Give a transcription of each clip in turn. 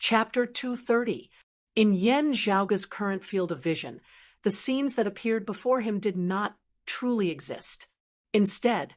Chapter 230. In Yan Zhaoge's current field of vision, the scenes that appeared before him did not truly exist. Instead,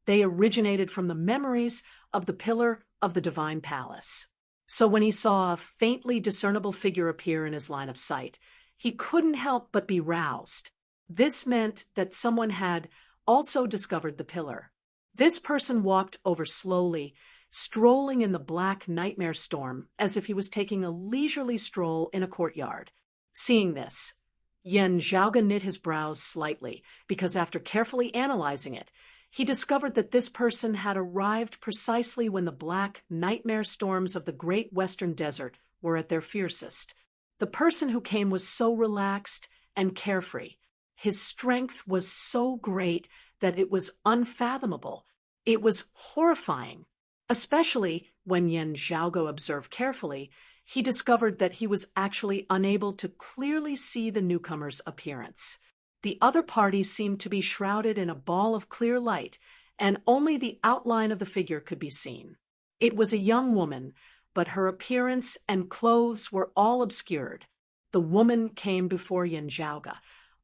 they originated from the memories of the pillar of the divine palace. So when he saw a faintly discernible figure appear in his line of sight, he couldn't help but be roused. This meant that someone had also discovered the pillar. This person walked over slowly, strolling in the black nightmare storm as if he was taking a leisurely stroll in a courtyard. Seeing this, Yan Zhaoge knit his brows slightly, because after carefully analyzing it, he discovered that this person had arrived precisely when the black nightmare storms of the great western desert were at their fiercest. The person who came was so relaxed and carefree. His strength was so great that it was unfathomable. It was horrifying. Especially when Yan Zhaoge observed carefully, he discovered that he was actually unable to clearly see the newcomer's appearance. The other party seemed to be shrouded in a ball of clear light, and only the outline of the figure could be seen. It was a young woman, but her appearance and clothes were all obscured. The woman came before Yan Zhaoge,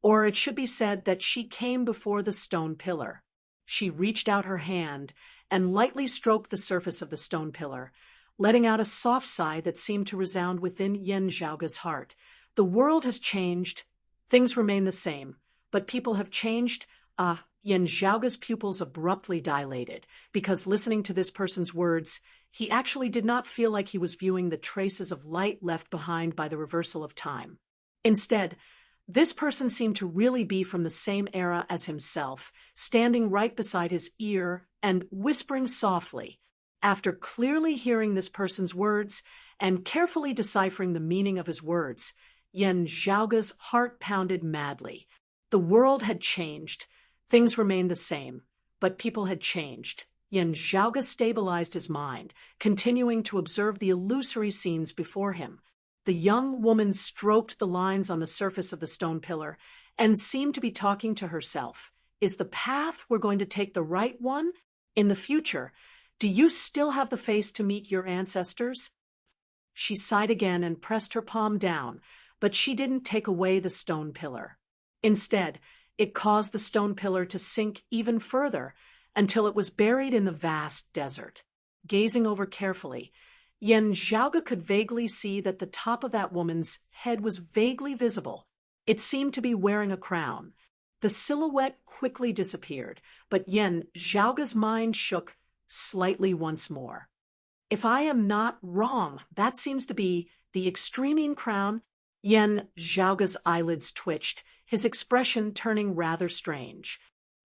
or it should be said that she came before the stone pillar. She reached out her hand and lightly stroked the surface of the stone pillar, letting out a soft sigh that seemed to resound within Yan Zhaoge's heart. The world has changed. Things remain the same, but people have changed. Yan Zhaoge's pupils abruptly dilated, because listening to this person's words, he actually did not feel like he was viewing the traces of light left behind by the reversal of time. Instead, this person seemed to really be from the same era as himself, standing right beside his ear and whispering softly. After clearly hearing this person's words and carefully deciphering the meaning of his words, Yan Zhaoge's heart pounded madly. The world had changed. Things remained the same, but people had changed. Yan Zhaoge stabilized his mind, continuing to observe the illusory scenes before him. The young woman stroked the lines on the surface of the stone pillar and seemed to be talking to herself. Is the path we're going to take the right one? In the future, do you still have the face to meet your ancestors? She sighed again and pressed her palm down, but she didn't take away the stone pillar. Instead, it caused the stone pillar to sink even further until it was buried in the vast desert. Gazing over carefully, Yan Zhaoge could vaguely see that the top of that woman's head was vaguely visible. It seemed to be wearing a crown. The silhouette quickly disappeared, but Yan Zhaoge's mind shook slightly once more. If I am not wrong, that seems to be the extreme crown. Yan Zhaoge's eyelids twitched, his expression turning rather strange.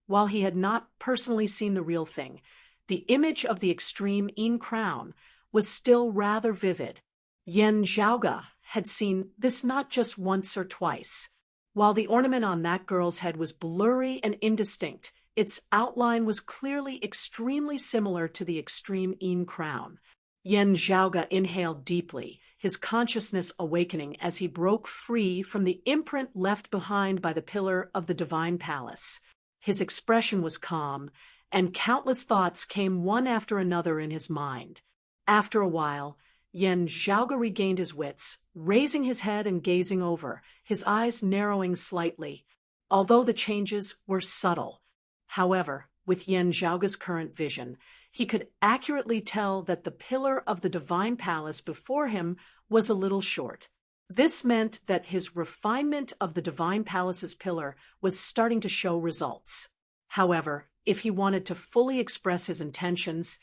While he had not personally seen the real thing, the image of the extreme crown was still rather vivid. Yan Zhaoge had seen this not just once or twice. While the ornament on that girl's head was blurry and indistinct, its outline was clearly extremely similar to the extreme crown. Yan Zhaoge inhaled deeply, his consciousness awakening as he broke free from the imprint left behind by the pillar of the divine palace. His expression was calm, and countless thoughts came one after another in his mind. After a while, Yan Zhaoge regained his wits, raising his head and gazing over, his eyes narrowing slightly. Although the changes were subtle, however, with Yan Zhaoge's current vision, he could accurately tell that the pillar of the divine palace before him was a little short. This meant that his refinement of the divine palace's pillar was starting to show results. However, if he wanted to fully express his intentions,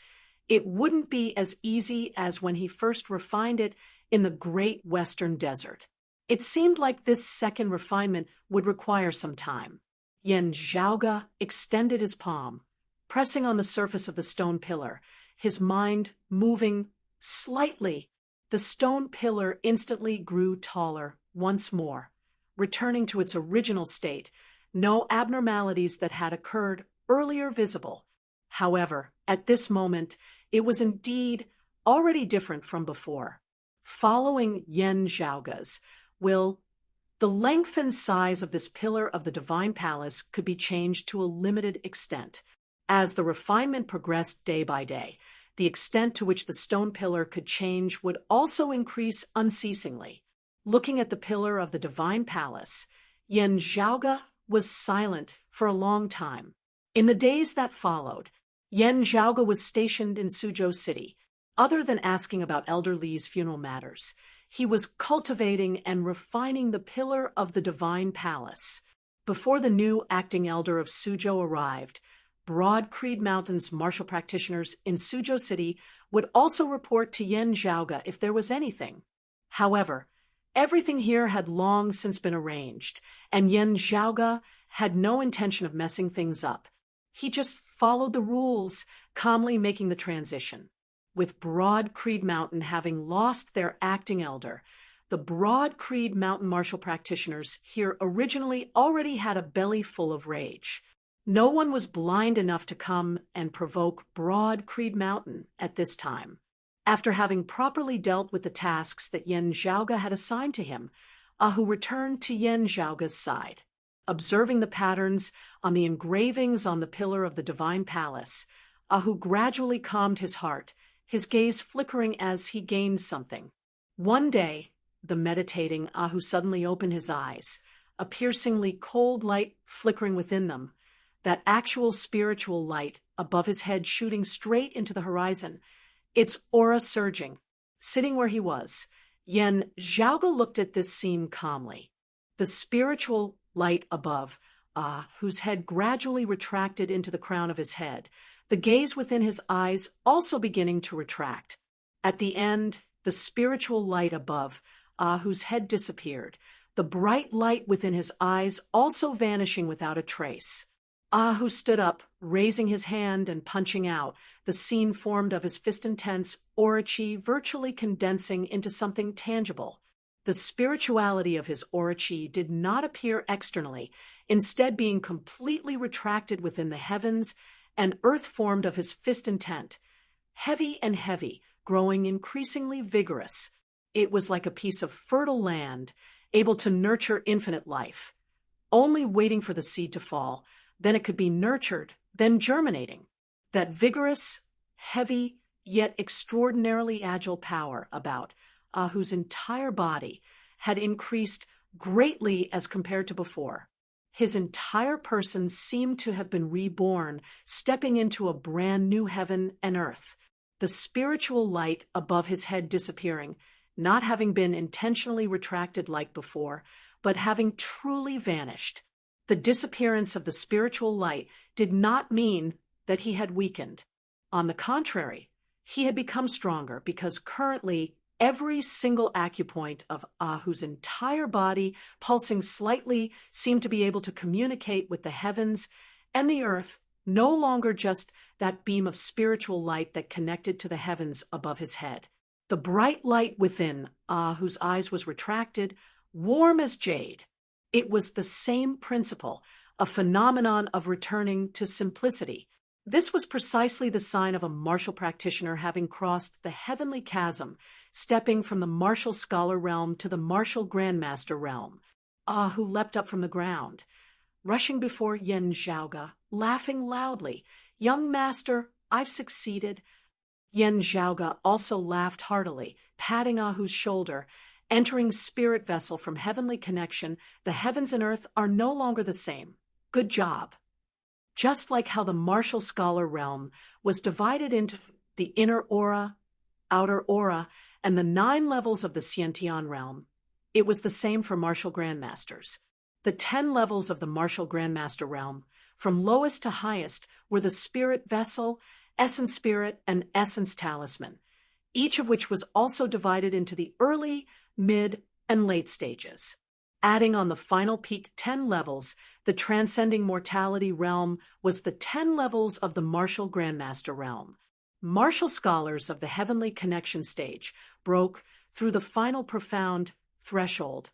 it wouldn't be as easy as when he first refined it in the great western desert. It seemed like this second refinement would require some time. Yan Zhaoge extended his palm, pressing on the surface of the stone pillar, his mind moving slightly. The stone pillar instantly grew taller once more, returning to its original state, no abnormalities that had occurred earlier visible. However, at this moment, it was indeed already different from before. Following Yan Zhaoge's will, the length and size of this pillar of the divine palace could be changed to a limited extent. As the refinement progressed day by day, the extent to which the stone pillar could change would also increase unceasingly. Looking at the pillar of the divine palace, Yen Zhaoge was silent for a long time. In the days that followed, Yen Zhaoge was stationed in Suzhou City. Other than asking about Elder Li's funeral matters, he was cultivating and refining the pillar of the divine palace. Before the new acting elder of Suzhou arrived, Broad Creed Mountain's martial practitioners in Suzhou City would also report to Yen Zhaoge if there was anything. However, everything here had long since been arranged, and Yen Zhaoge had no intention of messing things up. He just followed the rules, calmly making the transition. With Broad Creed Mountain having lost their acting elder, the Broad Creed Mountain martial practitioners here originally already had a belly full of rage. No one was blind enough to come and provoke Broad Creed Mountain at this time. After having properly dealt with the tasks that Yen Zhaoge had assigned to him, Ahu returned to Yen Zhaoge's side. Observing the patterns on the engravings on the pillar of the divine palace, Ahu gradually calmed his heart, his gaze flickering as he gained something. One day, the meditating Ahu suddenly opened his eyes, a piercingly cold light flickering within them, that actual spiritual light above his head shooting straight into the horizon, its aura surging. Sitting where he was, Yen Zhaoge looked at this scene calmly. The spiritual light above, whose head gradually retracted into the crown of his head, the gaze within his eyes also beginning to retract. At the end, the spiritual light above, whose head disappeared, the bright light within his eyes also vanishing without a trace. Ahu stood up, raising his hand and punching out, the scene formed of his fist intense aura-chi virtually condensing into something tangible. The spirituality of his aura-chi did not appear externally, instead being completely retracted within the heavens and earth formed of his fist intent. Heavy and heavy, growing increasingly vigorous. It was like a piece of fertile land, able to nurture infinite life. Only waiting for the seed to fall, then it could be nurtured, then germinating. That vigorous, heavy, yet extraordinarily agile power about Ahu's entire body had increased greatly as compared to before. His entire person seemed to have been reborn, stepping into a brand new heaven and earth. The spiritual light above his head disappearing, not having been intentionally retracted like before, but having truly vanished. The disappearance of the spiritual light did not mean that he had weakened. On the contrary, he had become stronger because currently every single acupoint of Ahu's entire body, pulsing slightly, seemed to be able to communicate with the heavens and the earth, no longer just that beam of spiritual light that connected to the heavens above his head. The bright light within Ahu's eyes was retracted, warm as jade. It was the same principle, a phenomenon of returning to simplicity. This was precisely the sign of a martial practitioner having crossed the heavenly chasm, stepping from the martial scholar realm to the martial grandmaster realm. Ahu leapt up from the ground, rushing before Yen Zhaoge, laughing loudly. "Young master, I've succeeded." Yen Zhaoge also laughed heartily, patting Ahu's shoulder. Entering spirit vessel from heavenly connection, the heavens and earth are no longer the same. Good job. Just like how the martial scholar realm was divided into the inner aura, outer aura, and the 9 levels of the Xiantian realm, it was the same for martial grandmasters. The 10 levels of the martial grandmaster realm, from lowest to highest, were the spirit vessel, essence spirit, and essence talisman, each of which was also divided into the early, mid, and late stages. Adding on the final peak 10 levels, the transcending mortality realm was the 10 levels of the martial grandmaster realm. Martial scholars of the heavenly connection stage broke through the final profound threshold,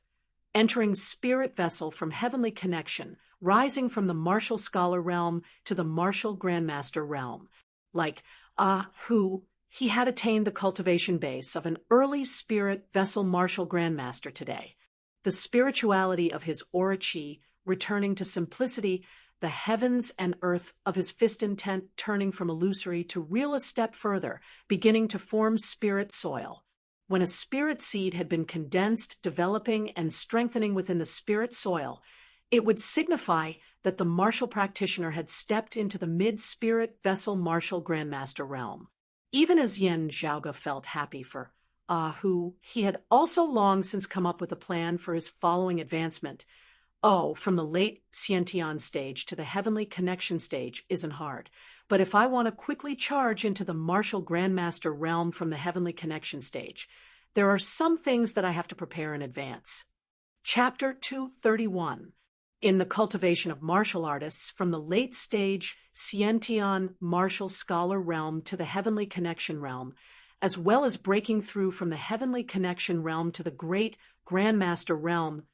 entering spirit vessel from heavenly connection, rising from the martial scholar realm to the martial grandmaster realm. Like Ahu, he had attained the cultivation base of an early spirit vessel martial grandmaster today. The spirituality of his aura-chi, returning to simplicity, the heavens and earth of his fist intent turning from illusory to real a step further, beginning to form spirit soil. When a spirit seed had been condensed, developing, and strengthening within the spirit soil, it would signify that the martial practitioner had stepped into the mid-spirit vessel martial grandmaster realm. Even as Yen Zhaoge felt happy for who he had also long since come up with a plan for his following advancement. From the late Xiantian stage to the heavenly connection stage isn't hard, but if I want to quickly charge into the martial grandmaster realm from the heavenly connection stage, there are some things that I have to prepare in advance. Chapter 231. In the cultivation of martial artists from the late stage Xiantian martial scholar realm to the heavenly connection realm, as well as breaking through from the heavenly connection realm to the great grandmaster realm,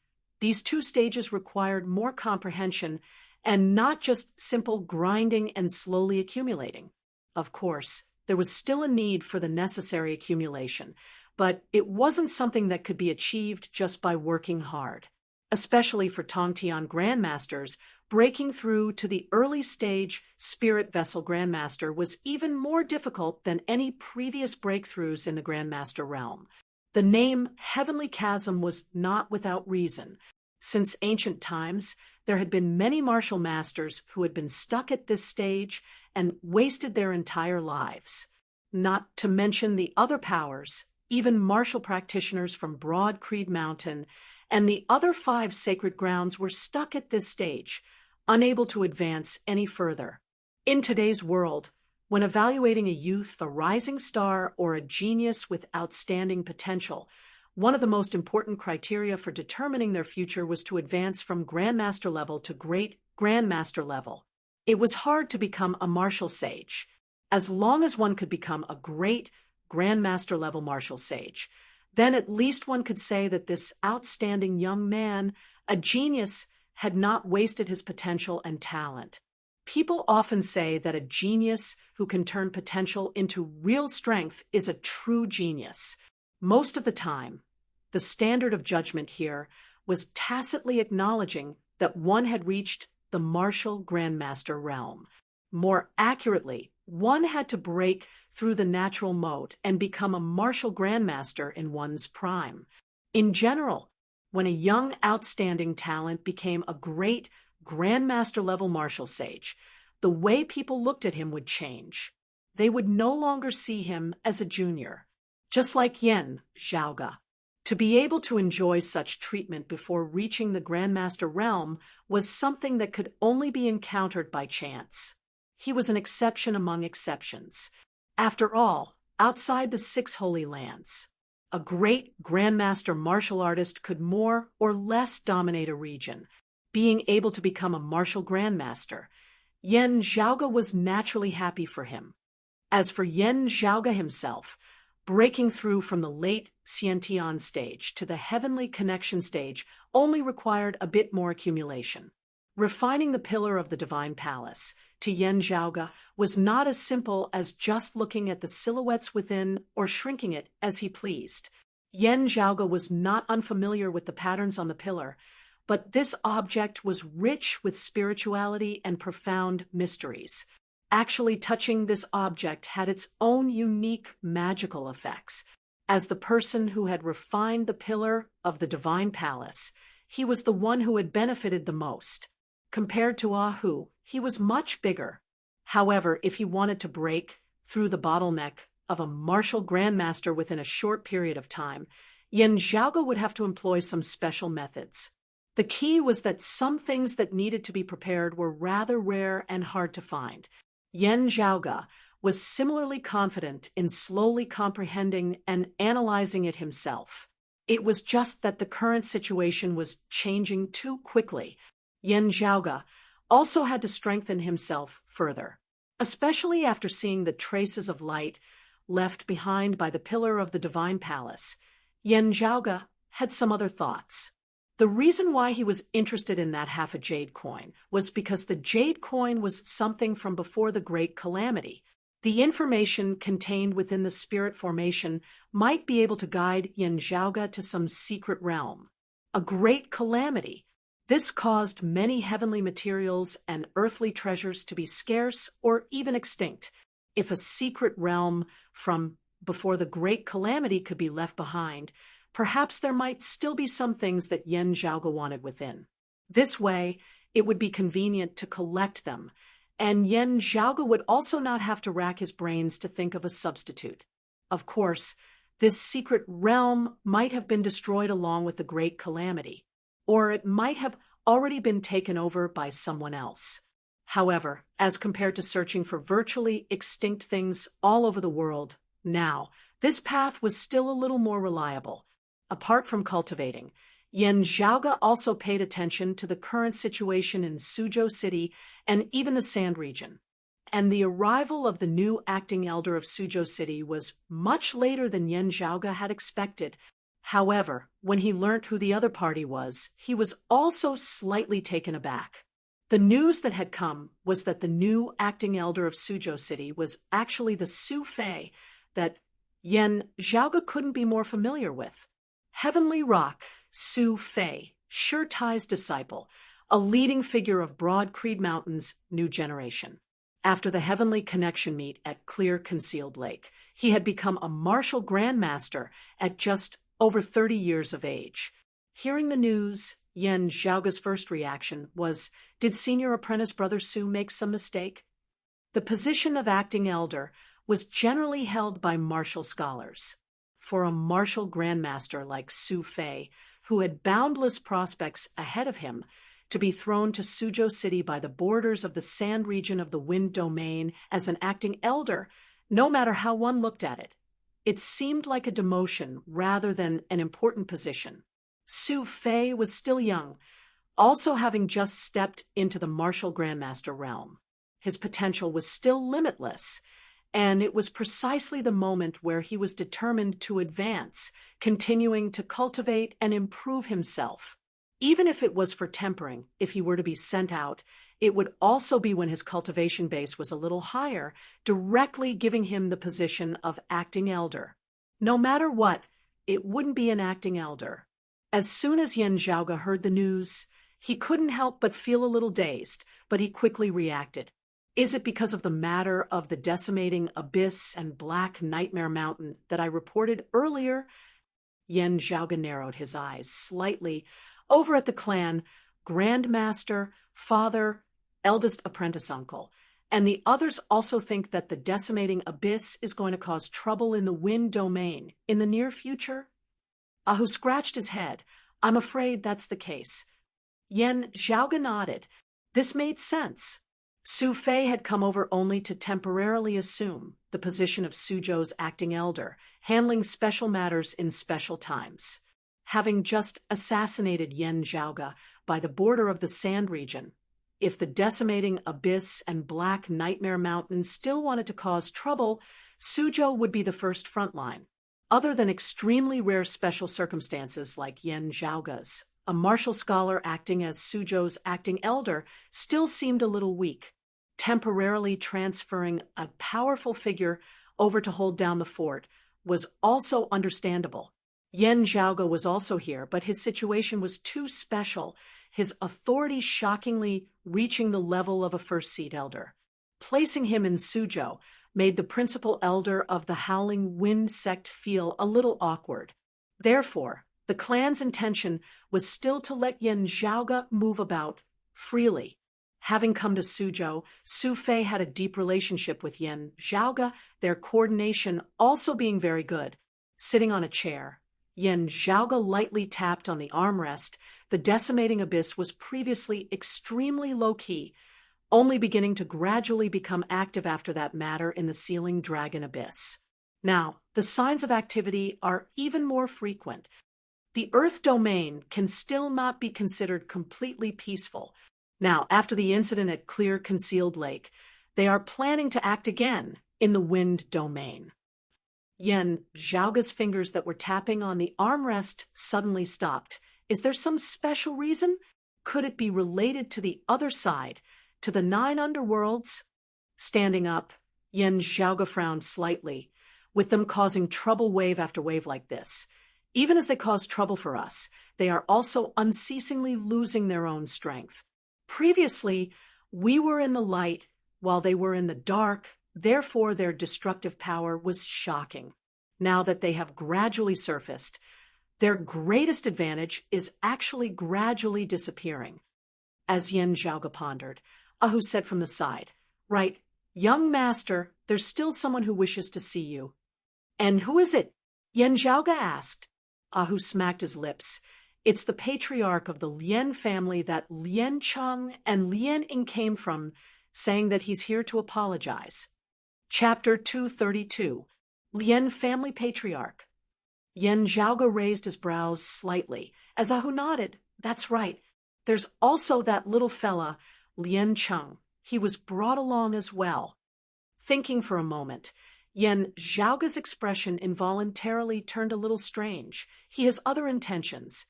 these two stages required more comprehension and not just simple grinding and slowly accumulating. Of course, there was still a need for the necessary accumulation, but it wasn't something that could be achieved just by working hard. Especially for Tongtian grandmasters, breaking through to the early stage spirit vessel grandmaster was even more difficult than any previous breakthroughs in the grandmaster realm. The name Heavenly Chasm was not without reason. Since ancient times, there had been many martial masters who had been stuck at this stage and wasted their entire lives. Not to mention the other powers, even martial practitioners from Broad Creed Mountain and the other 5 sacred grounds were stuck at this stage, unable to advance any further. In today's world, when evaluating a youth, a rising star, or a genius with outstanding potential, one of the most important criteria for determining their future was to advance from grandmaster level to great grandmaster level. It was hard to become a martial sage. As long as one could become a great grandmaster level martial sage, then at least one could say that this outstanding young man, a genius, had not wasted his potential and talent. People often say that a genius who can turn potential into real strength is a true genius. Most of the time, the standard of judgment here was tacitly acknowledging that one had reached the martial grandmaster realm. More accurately, one had to break through the natural moat and become a martial grandmaster in one's prime. In general, when a young, outstanding talent became a great grandmaster-level martial sage, the way people looked at him would change. They would no longer see him as a junior. Just like Yen Zhaoge. To be able to enjoy such treatment before reaching the grandmaster realm was something that could only be encountered by chance. He was an exception among exceptions. After all, outside the 6 Holy Lands, a great grandmaster martial artist could more or less dominate a region, being able to become a martial grandmaster. Yen Zhaoge was naturally happy for him. As for Yen Zhaoge himself, breaking through from the late Xiantian stage to the heavenly connection stage only required a bit more accumulation. Refining the pillar of the divine palace to Yen Zhaoge was not as simple as just looking at the silhouettes within or shrinking it as he pleased. Yen Zhaoge was not unfamiliar with the patterns on the pillar, but this object was rich with spirituality and profound mysteries. Actually touching this object had its own unique magical effects. As the person who had refined the pillar of the divine palace, he was the one who had benefited the most. Compared to Ahu, he was much bigger. However, if he wanted to break through the bottleneck of a martial grandmaster within a short period of time, Yen Zhaoge would have to employ some special methods. The key was that some things that needed to be prepared were rather rare and hard to find. Yen Zhaoge was similarly confident in slowly comprehending and analyzing it himself. It was just that the current situation was changing too quickly. Yen Zhaoge also had to strengthen himself further, especially after seeing the traces of light left behind by the pillar of the divine palace. Yen Zhaoge had some other thoughts. The reason why he was interested in that half a jade coin was because the jade coin was something from before the Great Calamity. The information contained within the spirit formation might be able to guide Yen Zhaoge to some secret realm. A great calamity. This caused many heavenly materials and earthly treasures to be scarce or even extinct. If a secret realm from before the great calamity could be left behind, perhaps there might still be some things that Yen Zhaoge wanted within. This way, it would be convenient to collect them, and Yen Zhaoge would also not have to rack his brains to think of a substitute. Of course, this secret realm might have been destroyed along with the great calamity, or it might have already been taken over by someone else. However, as compared to searching for virtually extinct things all over the world, now, this path was still a little more reliable. Apart from cultivating, Yen Zhaoge also paid attention to the current situation in Suzhou City and even the Sand region. And the arrival of the new acting elder of Suzhou City was much later than Yen Zhaoge had expected. However, when he learnt who the other party was, he was also slightly taken aback. The news that had come was that the new acting elder of Suzhou City was actually the Su Fei that Yen Zhaoge couldn't be more familiar with. Heavenly Rock, Su Fei, Sure Tai's disciple, a leading figure of Broad Creed Mountain's new generation. After the Heavenly Connection meet at Clear Concealed Lake, he had become a martial grandmaster at just over 30 years of age. Hearing the news, Yen Zhaoge's first reaction was, did senior apprentice Brother Su make some mistake? The position of acting elder was generally held by martial scholars. For a martial grandmaster like Su Fei, who had boundless prospects ahead of him, to be thrown to Suzhou City by the borders of the Sand region of the Wind Domain as an acting elder, no matter how one looked at it, it seemed like a demotion rather than an important position. Su Fei was still young, also having just stepped into the martial grandmaster realm. His potential was still limitless, and it was precisely the moment where he was determined to advance, continuing to cultivate and improve himself. Even if it was for tempering, if he were to be sent out, it would also be when his cultivation base was a little higher, directly giving him the position of acting elder. No matter what, it wouldn't be an acting elder. As soon as Yen Zhaoge heard the news, he couldn't help but feel a little dazed, but he quickly reacted. Is it because of the matter of the decimating abyss and Black Nightmare Mountain that I reported earlier? Yen Zhaoge narrowed his eyes slightly. Over at the clan, Grandmaster, Father, eldest apprentice uncle, and the others also think that the decimating abyss is going to cause trouble in the Wind Domain in the near future? Ahu scratched his head. I'm afraid that's the case. Yen Zhaoge nodded. This made sense. Su Fei had come over only to temporarily assume the position of Suzhou's acting elder, handling special matters in special times. Having just assassinated Yen Zhaoge by the border of the Sand region, if the decimating abyss and Black Nightmare Mountain still wanted to cause trouble, Suzhou would be the first front line. Other than extremely rare special circumstances like Yen Zhaoge's, a martial scholar acting as Suzhou's acting elder still seemed a little weak. Temporarily transferring a powerful figure over to hold down the fort was also understandable. Yen Zhaoge was also here, but his situation was too special, his authority shockingly reaching the level of a first-seat elder. Placing him in Suzhou made the principal elder of the Howling Wind sect feel a little awkward. Therefore, the clan's intention was still to let Yen Zhaoge move about freely. Having come to Suzhou, Su Fei had a deep relationship with Yen Zhaoge, their coordination also being very good. Sitting on a chair, Yen Zhaoge lightly tapped on the armrest. The decimating abyss was previously extremely low-key, only beginning to gradually become active after that matter in the Sealing Dragon Abyss. Now, the signs of activity are even more frequent. The Earth domain can still not be considered completely peaceful. Now, after the incident at Clear Concealed Lake, they are planning to act again in the Wind domain. Yen Zhaoge's fingers that were tapping on the armrest suddenly stopped. Is there some special reason? Could it be related to the other side, to the 9 underworlds? Standing up, Yen Zhaoge frowned slightly. With them causing trouble wave after wave like this, Even as they cause trouble for us, they are also unceasingly losing their own strength. Previously, we were in the light while they were in the dark, therefore their destructive power was shocking. Now that they have gradually surfaced, their greatest advantage is actually gradually disappearing. As Yen Zhaoge pondered, Ahu said from the side, "Right, young master, there's still someone who wishes to see you." "And who is it?" Yen Zhaoge asked. Ahu smacked his lips. "It's the patriarch of the Lien family that Lien Cheng and Lien Ying came from, saying that he's here to apologize." Chapter 232. Lien Family Patriarch. Yen Zhaoge raised his brows slightly, as Ahu nodded. "That's right. There's also that little fella, Lien Cheng. He was brought along as well." Thinking for a moment, Yen Zhaoge's expression involuntarily turned a little strange. He has other intentions.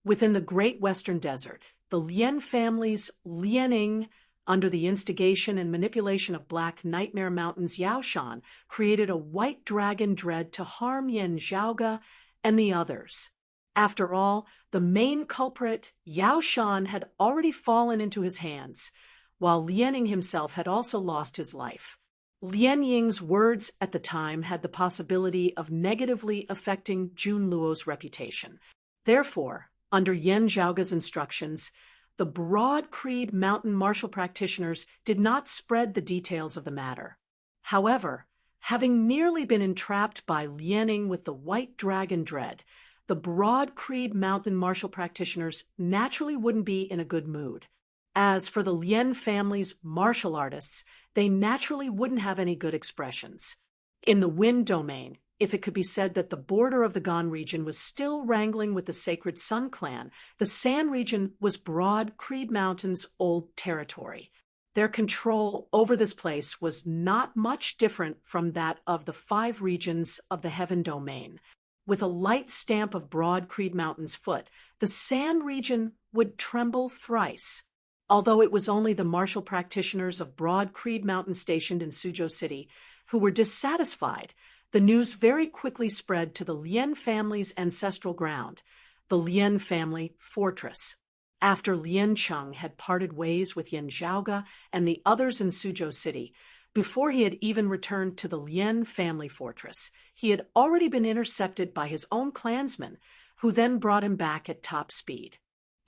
Within the Great Western Desert, the Lien family's Lien Ying, under the instigation and manipulation of Black Nightmare Mountain's Yao Shan, created a white dragon dread to harm Yen Zhaoge and the others. After all, the main culprit, Yao Shan, had already fallen into his hands, while Lien Ying himself had also lost his life. Lien Ying's words at the time had the possibility of negatively affecting Jun Luo's reputation. Therefore, under Yen Zhaoge's instructions, the Broad Creed mountain martial practitioners did not spread the details of the matter. However, having nearly been entrapped by Lien Ying with the white dragon dread, the Broad Creed mountain martial practitioners naturally wouldn't be in a good mood. As for the Lien family's martial artists, they naturally wouldn't have any good expressions. In the Wind domain, if it could be said that the border of the Gan region was still wrangling with the Sacred Sun clan, the San region was Broad Creed Mountain's old territory. Their control over this place was not much different from that of the 5 regions of the Heaven domain. With a light stamp of Broad Creed Mountain's foot, the San region would tremble thrice. Although it was only the martial practitioners of Broad Creed Mountain stationed in Suzhou City who were dissatisfied, the news very quickly spread to the Lien family's ancestral ground, the Lien family fortress. After Lien Cheng had parted ways with Yen Zhaoge and the others in Suzhou City, before he had even returned to the Lien family fortress, he had already been intercepted by his own clansmen, who then brought him back at top speed.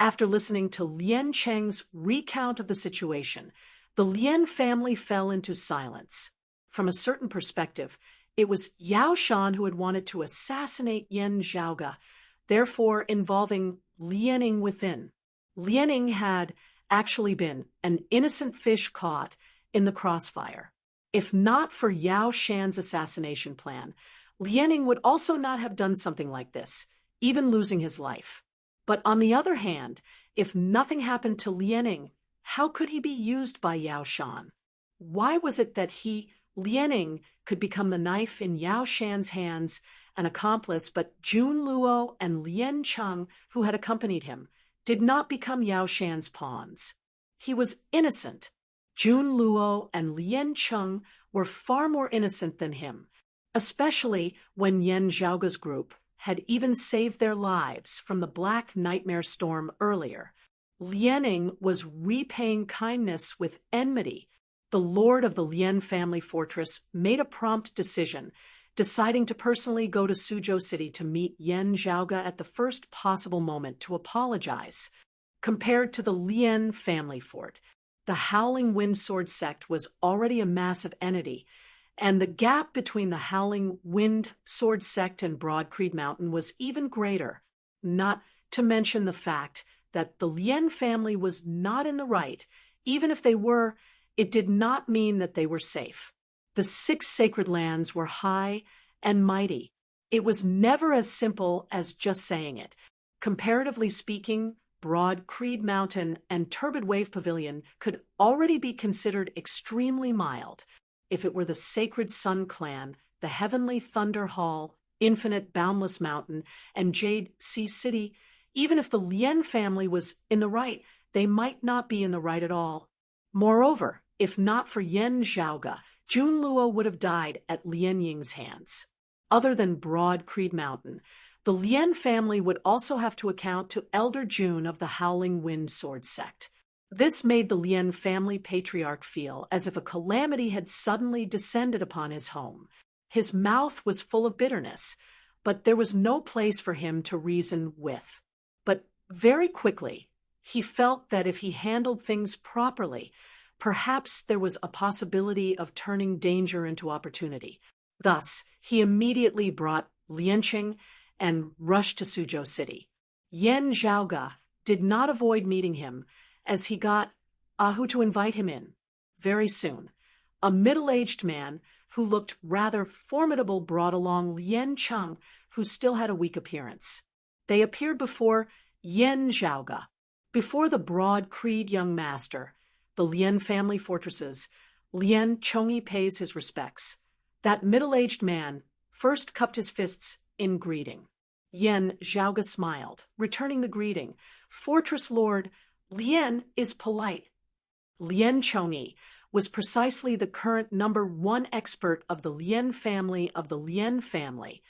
After listening to Lien Cheng's recount of the situation, the Lien family fell into silence. From a certain perspective, it was Yao Shan who had wanted to assassinate Yen Zhaoge, therefore involving Lien Ying within. Lien Ying had actually been an innocent fish caught in the crossfire. If not for Yao Shan's assassination plan, Lien Ying would also not have done something like this, even losing his life. But on the other hand, if nothing happened to Lien Ying, how could he be used by Yao Shan? Why was it that he, Lien Ying, could become the knife in Yao Shan's hands, an accomplice, but Jun Luo and Lien Cheng, who had accompanied him, did not become Yao Shan's pawns? He was innocent. Jun Luo and Lien Cheng were far more innocent than him, especially when Yen Zhaoge's group had even saved their lives from the Black Nightmare storm earlier. Lien Ying was repaying kindness with enmity. The lord of the Lien family fortress made a prompt decision, deciding to personally go to Suzhou City to meet Yen Zhaoge at the first possible moment to apologize. Compared to the Lien family fort, the Howling Wind Sword sect was already a massive entity, and the gap between the Howling Wind Sword sect and Broad Creed Mountain was even greater, not to mention the fact that the Lien family was not in the right. Even if they were, it did not mean that they were safe. The 6 sacred lands were high and mighty. It was never as simple as just saying it. Comparatively speaking, Broad Creed Mountain and Turbid Wave Pavilion could already be considered extremely mild. If it were the Sacred Sun clan, the Heavenly Thunder Hall, Infinite Boundless Mountain, and Jade Sea City, even if the Lien family was in the right, they might not be in the right at all. Moreover, if not for Yen Zhaoge, Jun Luo would have died at Lien Ying's hands. Other than Broad Creed Mountain, The Lien family would also have to account to Elder June of the Howling Wind Sword sect. This made the Lien family patriarch feel as if a calamity had suddenly descended upon his home. His mouth was full of bitterness, but there was no place for him to reason with. But very quickly, he felt that if he handled things properly, perhaps there was a possibility of turning danger into opportunity. Thus, he immediately brought Lianqing and rushed to Suzhou City. Yan Zhaoge did not avoid meeting him, as he got Ahu to invite him in. Very soon, a middle-aged man who looked rather formidable brought along Lien Cheng, who still had a weak appearance. They appeared before Yan Zhaoge. Before the broad-creed young master, the Lien family fortresses, Lien Chongyi pays his respects. That middle-aged man first cupped his fists in greeting. Yan Zhaoge smiled, returning the greeting. Fortress Lord, Lien is polite. Lien Chongyi was precisely the current #1 expert of the Lien family,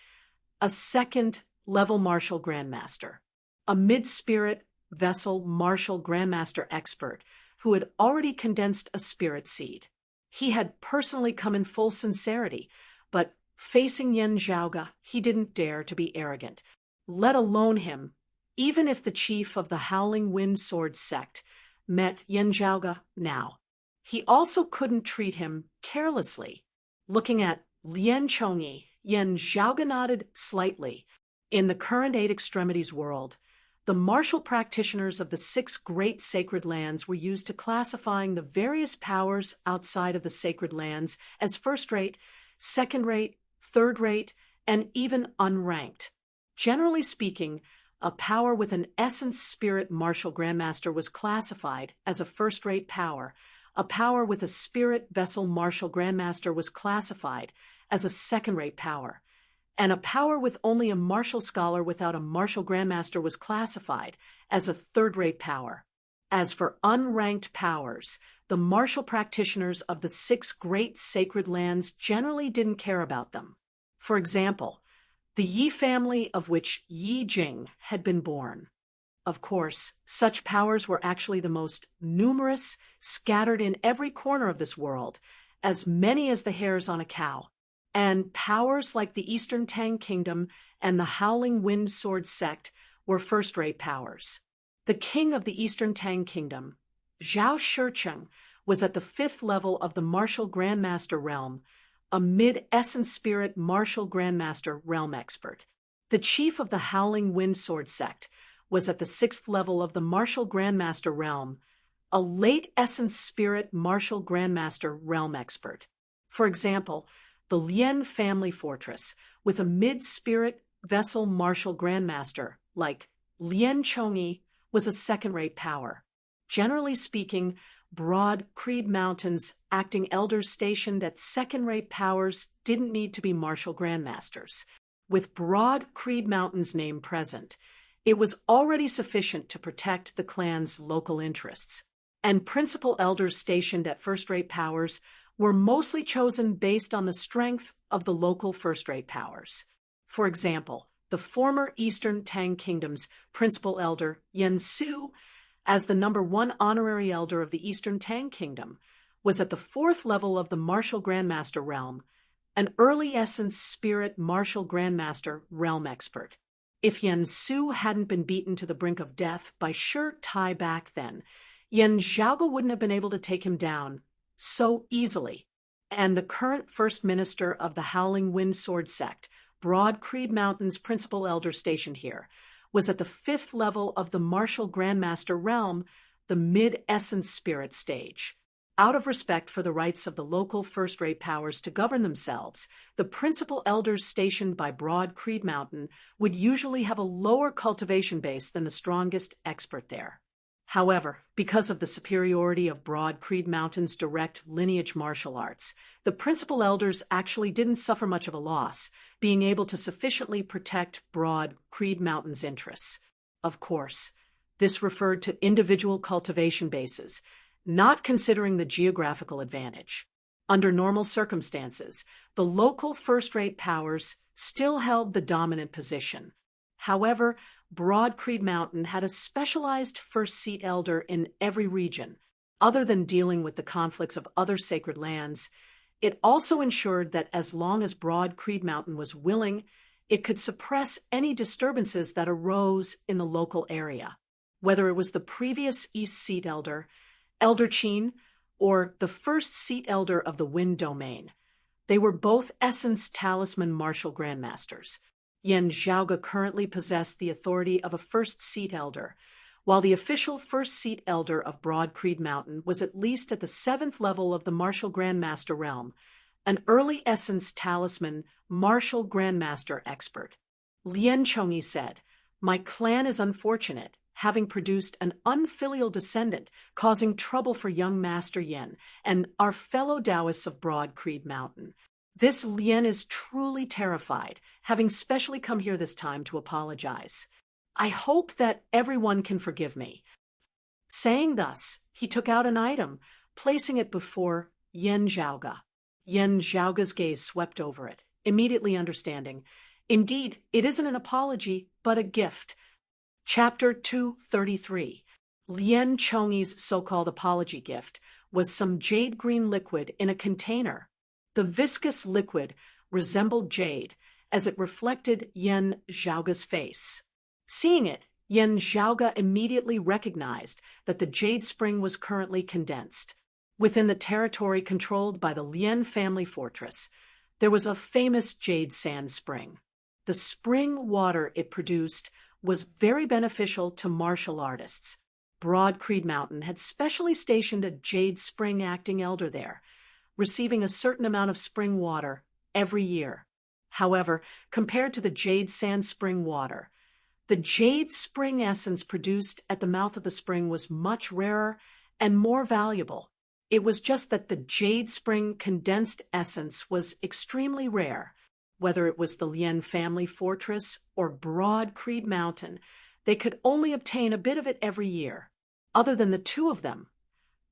a second-level martial grandmaster, a mid-spirit vessel martial grandmaster expert who had already condensed a spirit seed. He had personally come in full sincerity, but facing Yan Zhaoge, he didn't dare to be arrogant, let alone him, even if the chief of the Howling Wind Sword sect met Yan Zhaoge now. He also couldn't treat him carelessly. Looking at Lien Chongyi, Yan Zhaoge nodded slightly. In the current Eight Extremities world, the martial practitioners of the 6 great sacred lands were used to classifying the various powers outside of the sacred lands as first-rate, second-rate, third-rate, and even unranked. Generally speaking, a power with an essence spirit martial grandmaster was classified as a first-rate power. A power with a spirit vessel martial grandmaster was classified as a second-rate power, and a power with only a martial scholar without a martial grandmaster was classified as a third-rate power. As for unranked powers, the martial practitioners of the 6 great sacred lands generally didn't care about them. For example, the Yi family of which Yi Jing had been born. Of course, such powers were actually the most numerous, scattered in every corner of this world, as many as the hairs on a cow. And powers like the Eastern Tang Kingdom and the Howling Wind Sword sect were first-rate powers. The king of the Eastern Tang Kingdom, Zhao Shicheng, was at the 5th level of the martial grandmaster realm, a mid-essence spirit martial grandmaster realm expert. The chief of the Howling Wind Sword sect was at the 6th level of the martial grandmaster realm, a late essence spirit martial grandmaster realm expert. For example, the Lien family fortress, with a mid-spirit vessel martial grandmaster like Lien Chongyi, was a second-rate power. Generally speaking, broad Creed Mountains acting elders stationed at second-rate powers didn't need to be martial grandmasters. With broad Creed Mountains name present, it was already sufficient to protect the clan's local interests, and principal elders stationed at first-rate powers were mostly chosen based on the strength of the local first-rate powers. For example, the former Eastern Tang Kingdom's principal elder, Yan Su, as the #1 honorary elder of the Eastern Tang Kingdom, was at the 4th level of the martial grandmaster realm, an early essence spirit martial grandmaster realm expert. If Yan Su hadn't been beaten to the brink of death by sure Tai back then, Yan Zhaoge wouldn't have been able to take him down so easily. And the current first minister of the Howling Wind Sword sect, Broad Creed Mountain's principal elder stationed here, was at the 5th level of the martial grandmaster realm, the mid-essence spirit stage. Out of respect for the rights of the local first-rate powers to govern themselves, the principal elders stationed by Broad Creed Mountain would usually have a lower cultivation base than the strongest expert there. However, because of the superiority of Broad Creed Mountain's direct lineage martial arts, the principal elders actually didn't suffer much of a loss, being able to sufficiently protect Broad Creed Mountain's interests. Of course, this referred to individual cultivation bases, not considering the geographical advantage. Under normal circumstances, the local first-rate powers still held the dominant position. However, Broad Creed Mountain had a specialized first seat elder in every region. Other than dealing with the conflicts of other sacred lands, it also ensured that as long as Broad Creed Mountain was willing, it could suppress any disturbances that arose in the local area. Whether it was the previous East Seat Elder, Elder Chin, or the first Seat Elder of the Wind Domain, they were both Essence Talisman Martial Grandmasters. Yen Zhaoge currently possessed the authority of a First Seat Elder, while the official First Seat Elder of Broad Creed Mountain was at least at the 7th level of the Martial Grandmaster realm, an early Essence Talisman Martial Grandmaster expert. Lien Chongyi said, "My clan is unfortunate, having produced an unfilial descendant, causing trouble for young Master Yen and our fellow Taoists of Broad Creed Mountain. This Lien is truly terrified, having specially come here this time to apologize. I hope that everyone can forgive me." Saying thus, he took out an item, placing it before Yen Zhaoge. Yen Zhaoge's gaze swept over it, immediately understanding, indeed, it isn't an apology, but a gift. Chapter 233. Lien Chongyi's so-called apology gift was some jade green liquid in a container. The viscous liquid resembled jade, as it reflected Yen Zhaoge's face. Seeing it, Yen Zhaoge immediately recognized that the jade spring was currently condensed. Within the territory controlled by the Lien family fortress, there was a famous jade sand spring. The spring water it produced was very beneficial to martial artists. Broad Creed Mountain had specially stationed a jade spring acting elder there, receiving a certain amount of spring water every year. However, compared to the jade sand spring water, the jade spring essence produced at the mouth of the spring was much rarer and more valuable. It was just that the jade spring condensed essence was extremely rare. Whether it was the Lien family fortress or Broad Creed Mountain, they could only obtain a bit of it every year. Other than the two of them,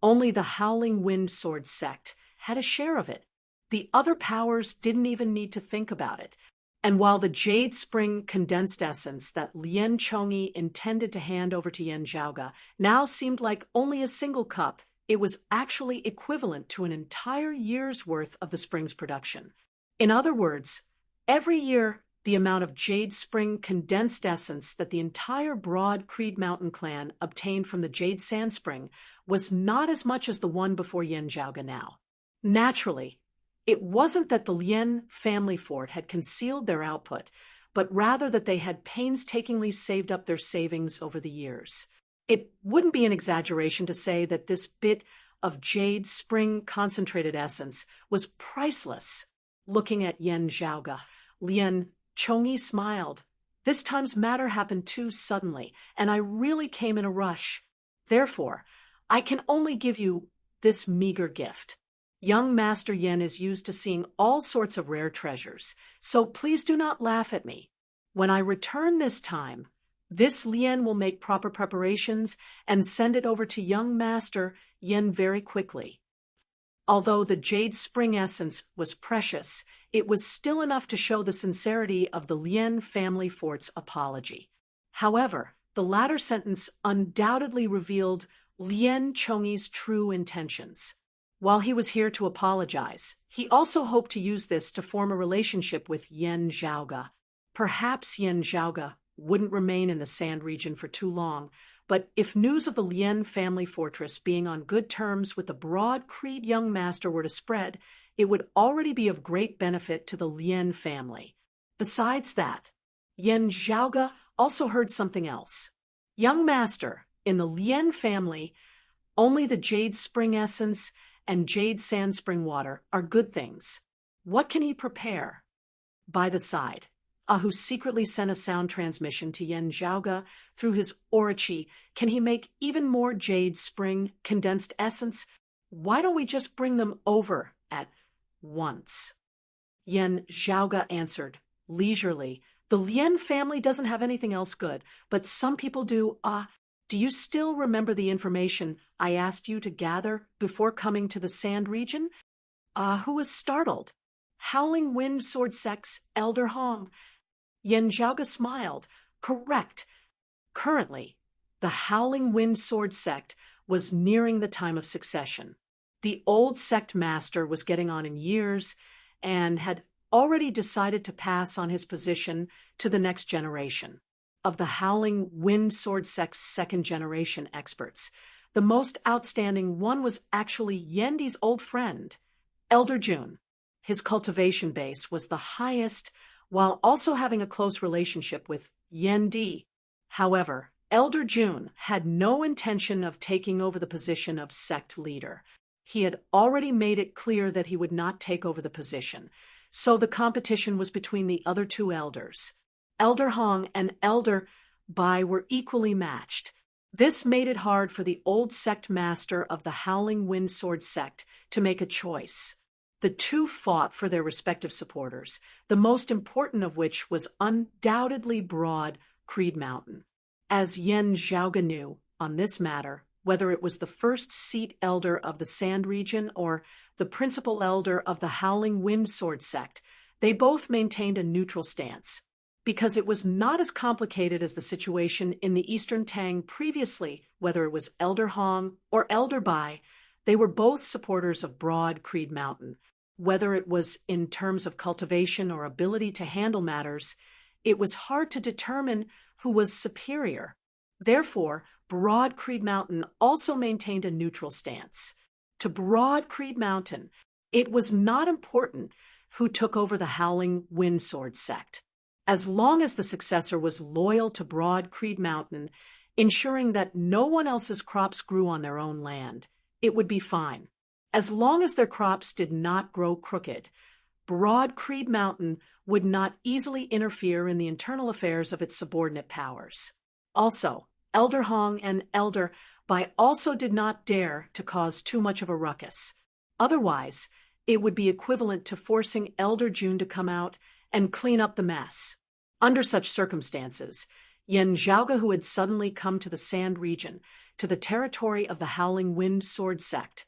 only the Howling Wind Sword sect had a share of it. The other powers didn't even need to think about it. And while the jade spring condensed essence that Lien Chongyi intended to hand over to Yen Zhaoge now seemed like only a single cup, it was actually equivalent to an entire year's worth of the spring's production. In other words, every year, the amount of jade spring condensed essence that the entire Broad Creed Mountain clan obtained from the jade sand spring was not as much as the one before Yen Zhaoge now. Naturally, it wasn't that the Lien family fort had concealed their output, but rather that they had painstakingly saved up their savings over the years. It wouldn't be an exaggeration to say that this bit of jade spring concentrated essence was priceless. Looking at Yen Zhaoge, Lien Chongyi smiled. This time's matter happened too suddenly, and I really came in a rush. Therefore, I can only give you this meager gift. Young Master Yen is used to seeing all sorts of rare treasures, so please do not laugh at me. When I return this time, this Lien will make proper preparations and send it over to young Master Yen very quickly. Although the jade spring essence was precious, it was still enough to show the sincerity of the Lien family fort's apology. However, the latter sentence undoubtedly revealed Lien Chongyi's true intentions. While he was here to apologize, he also hoped to use this to form a relationship with Yen Zhaoge. Perhaps Yen Zhaoge wouldn't remain in the Sand region for too long, but if news of the Lien family fortress being on good terms with the Broad Creed young master were to spread, it would already be of great benefit to the Lien family. Besides that, Yen Zhaoge also heard something else. Young master, in the Lien family, only the jade spring essence and jade sand spring water are good things. What can he prepare? By the side, Ahu secretly sent a sound transmission to Yen Zhaoge through his Orochi. Can he make even more jade spring condensed essence? Why don't we just bring them over at once? Yen Zhaoge answered, leisurely, the Lien family doesn't have anything else good, but some people do. Do you still remember the information I asked you to gather before coming to the Sand region? Who was startled? Howling Wind Sword Sect's Elder Hong. Yen Zhaoge smiled. Correct. Currently, the Howling Wind Sword sect was nearing the time of succession. The old sect master was getting on in years and had already decided to pass on his position to the next generation. Of the Howling Wind Sword sect's second generation experts, the most outstanding one was actually Yendi's old friend, Elder June. His cultivation base was the highest, while also having a close relationship with Yendi. However, Elder June had no intention of taking over the position of sect leader. He had already made it clear that he would not take over the position, so the competition was between the other two elders. Elder Hong and Elder Bai were equally matched. This made it hard for the old sect master of the Howling Wind Sword sect to make a choice. The two fought for their respective supporters, the most important of which was undoubtedly Broad Creed Mountain. As Yen Zhaoge knew, on this matter, whether it was the first seat elder of the Sand region or the principal elder of the Howling Wind Sword sect, they both maintained a neutral stance. Because it was not as complicated as the situation in the Eastern Tang previously, whether it was Elder Hong or Elder Bai, they were both supporters of Broad Creed Mountain. Whether it was in terms of cultivation or ability to handle matters, it was hard to determine who was superior. Therefore, Broad Creed Mountain also maintained a neutral stance. To Broad Creed Mountain, it was not important who took over the Howling Wind Sword sect. As long as the successor was loyal to Broad Creed Mountain, ensuring that no one else's crops grew on their own land, it would be fine. As long as their crops did not grow crooked, Broad Creed Mountain would not easily interfere in the internal affairs of its subordinate powers. Also, Elder Hong and Elder Bai also did not dare to cause too much of a ruckus. Otherwise, it would be equivalent to forcing Elder June to come out and clean up the mess. Under such circumstances, Yen Zhaoge, who had suddenly come to the Sand region, to the territory of the Howling Wind Sword sect,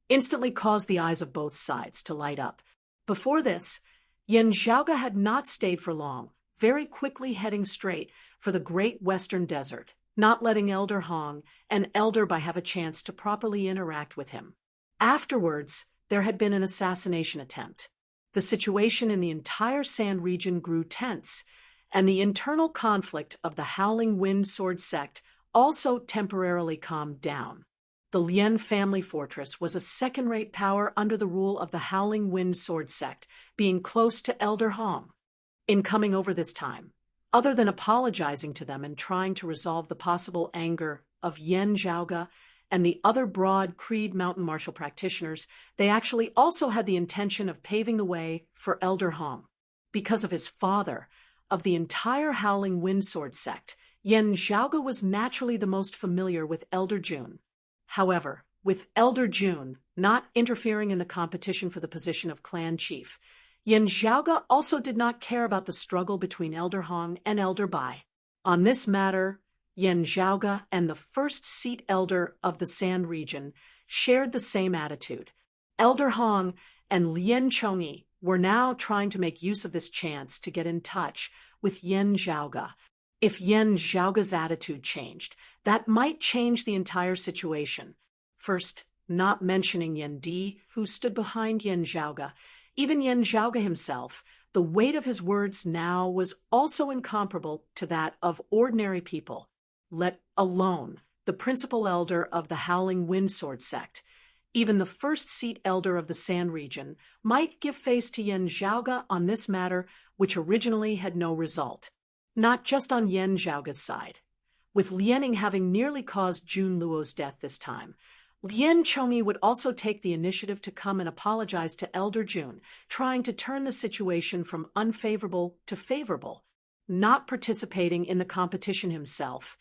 instantly caused the eyes of both sides to light up. Before this, Yen Zhaoge had not stayed for long, very quickly heading straight for the Great Western Desert, not letting Elder Hong and Elder Bai have a chance to properly interact with him. Afterwards, there had been an assassination attempt. The situation in the entire Sand region grew tense, and the internal conflict of the Howling Wind Sword sect also temporarily calmed down. The Lien family fortress was a second-rate power under the rule of the Howling Wind Sword sect, being close to Elder Hong. In coming over this time, other than apologizing to them and trying to resolve the possible anger of Yen Zhaoge and the other Broad Creed Mountain martial practitioners, they actually also had the intention of paving the way for Elder Hong. Because of his father, of the entire Howling Wind Sword sect, Yen Zhaoge was naturally the most familiar with Elder June. However, with Elder June not interfering in the competition for the position of clan chief, Yen Zhaoge also did not care about the struggle between Elder Hong and Elder Bai. On this matter, Yen Zhaoge and the first seat elder of the Sand region shared the same attitude. Elder Hong and Lien Chongyi were now trying to make use of this chance to get in touch with Yen Zhaoge. If Yen Zhaoge's attitude changed, that might change the entire situation. First, not mentioning Yen Di, who stood behind Yen Zhaoge, even Yen Zhaoge himself, the weight of his words now was also incomparable to that of ordinary people, let alone the principal elder of the Howling Wind Sword sect. Even the first seat elder of the Sand region might give face to Yen Zhaoge on this matter, which originally had no result. Not just on Yen Zhaoge's side. With Lianing having nearly caused Jun Luo's death this time, Lien Chongyi would also take the initiative to come and apologize to Elder June, trying to turn the situation from unfavorable to favorable. Not participating in the competition himself,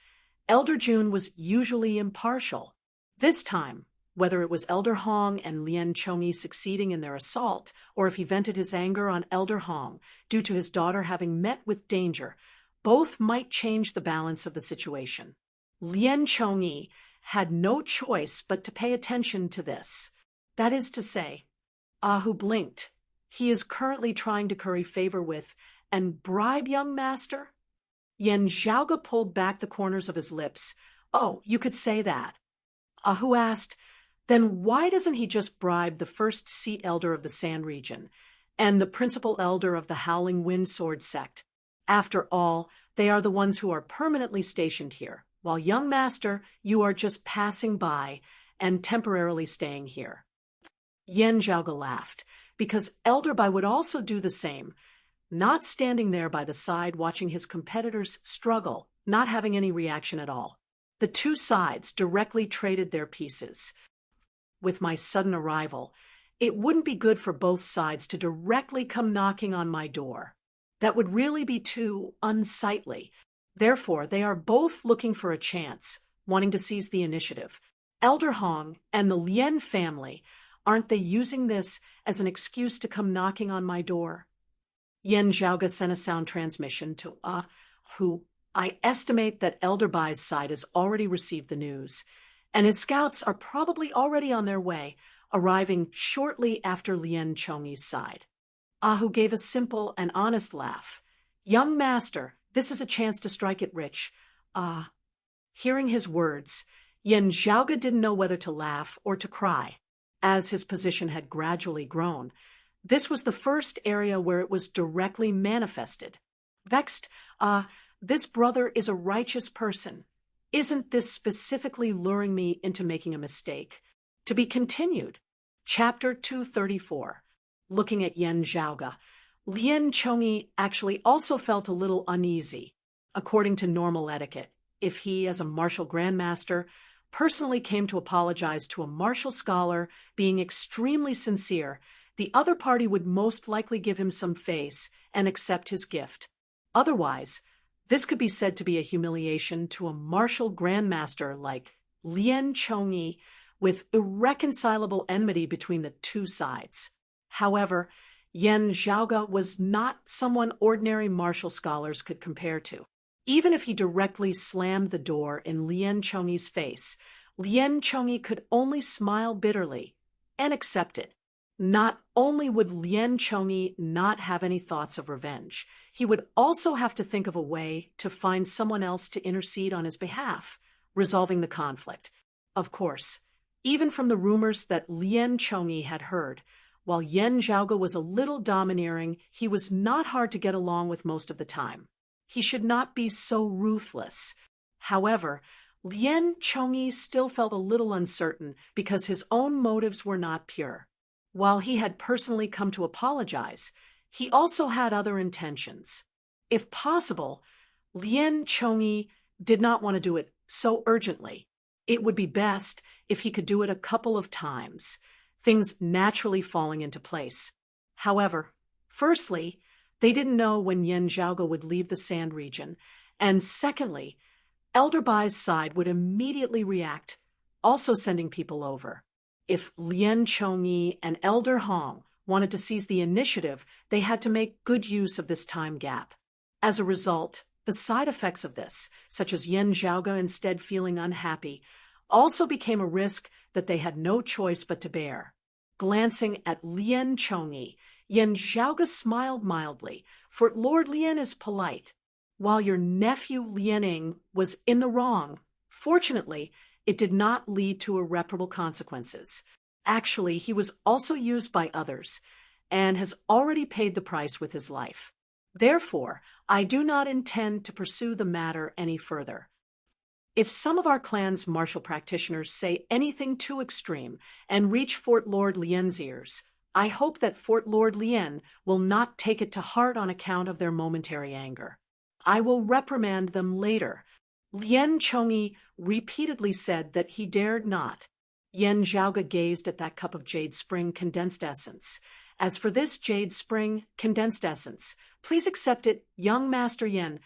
Elder June was usually impartial. This time, whether it was Elder Hong and Lien Chongyi succeeding in their assault, or if he vented his anger on Elder Hong due to his daughter having met with danger, both might change the balance of the situation. Lien Chongyi had no choice but to pay attention to this. That is to say, Ahu blinked. He is currently trying to curry favor with and bribe young master? Yen Zhaoge pulled back the corners of his lips. Oh, you could say that. Ahu asked, then why doesn't he just bribe the first seat elder of the Sand region and the principal elder of the Howling Wind Sword sect? After all, they are the ones who are permanently stationed here, while young master, you are just passing by and temporarily staying here. Yen Zhaoge laughed, because Elder Bai would also do the same, not standing there by the side watching his competitors struggle, not having any reaction at all. The two sides directly traded their pieces. With my sudden arrival, it wouldn't be good for both sides to directly come knocking on my door. That would really be too unsightly. Therefore, they are both looking for a chance, wanting to seize the initiative. Elder Hong and the Lien family, aren't they using this as an excuse to come knocking on my door? Yen Zhaoge sent a sound transmission to who I estimate that Elder Bai's side has already received the news, and his scouts are probably already on their way, arriving shortly after Lien Chongyi's side. Ahu gave a simple and honest laugh. Young master, this is a chance to strike it rich. Hearing his words, Yen Zhaoge didn't know whether to laugh or to cry. As his position had gradually grown, this was the first area where it was directly manifested. Vexed, this brother is a righteous person. Isn't this specifically luring me into making a mistake? To be continued. Chapter 234. Looking at Yen Zhaoge, Lien Chongyi actually also felt a little uneasy. According to normal etiquette, if he, as a martial grandmaster, personally came to apologize to a martial scholar being extremely sincere, the other party would most likely give him some face and accept his gift. Otherwise, this could be said to be a humiliation to a martial grandmaster like Lien Chongyi with irreconcilable enmity between the two sides. However, Yen Zhaoge was not someone ordinary martial scholars could compare to. Even if he directly slammed the door in Lien Chongyi's face, Lien Chongyi could only smile bitterly and accept it. Not only would Lien Chongyi not have any thoughts of revenge, he would also have to think of a way to find someone else to intercede on his behalf, resolving the conflict. Of course, even from the rumors that Lien Chongyi had heard, while Yen Zhaoge was a little domineering, he was not hard to get along with most of the time. He should not be so ruthless. However, Lien Chongyi still felt a little uncertain because his own motives were not pure. While he had personally come to apologize, he also had other intentions. If possible, Lien Chongyi did not want to do it so urgently. It would be best if he could do it a couple of times, things naturally falling into place. However, firstly, they didn't know when Yen Zhaoge would leave the Sand region, and secondly, Elder Bai's side would immediately react, also sending people over. If Lien Chongyi and Elder Hong wanted to seize the initiative, they had to make good use of this time gap. As a result, the side effects of this, such as Yen Zhaoge instead feeling unhappy, also became a risk that they had no choice but to bear. Glancing at Lien Chongyi, Yen Zhaoge smiled mildly, for Lord Lien is polite. While your nephew Liening was in the wrong, fortunately, it did not lead to irreparable consequences. Actually, he was also used by others, and has already paid the price with his life. Therefore, I do not intend to pursue the matter any further. If some of our clan's martial practitioners say anything too extreme and reach Fort Lord Lien's ears, I hope that Fort Lord Lien will not take it to heart on account of their momentary anger. I will reprimand them later. Lien Chongyi repeatedly said that he dared not. Yen Zhaoge gazed at that cup of Jade Spring condensed essence. As for this Jade Spring condensed essence, please accept it, young Master Yen.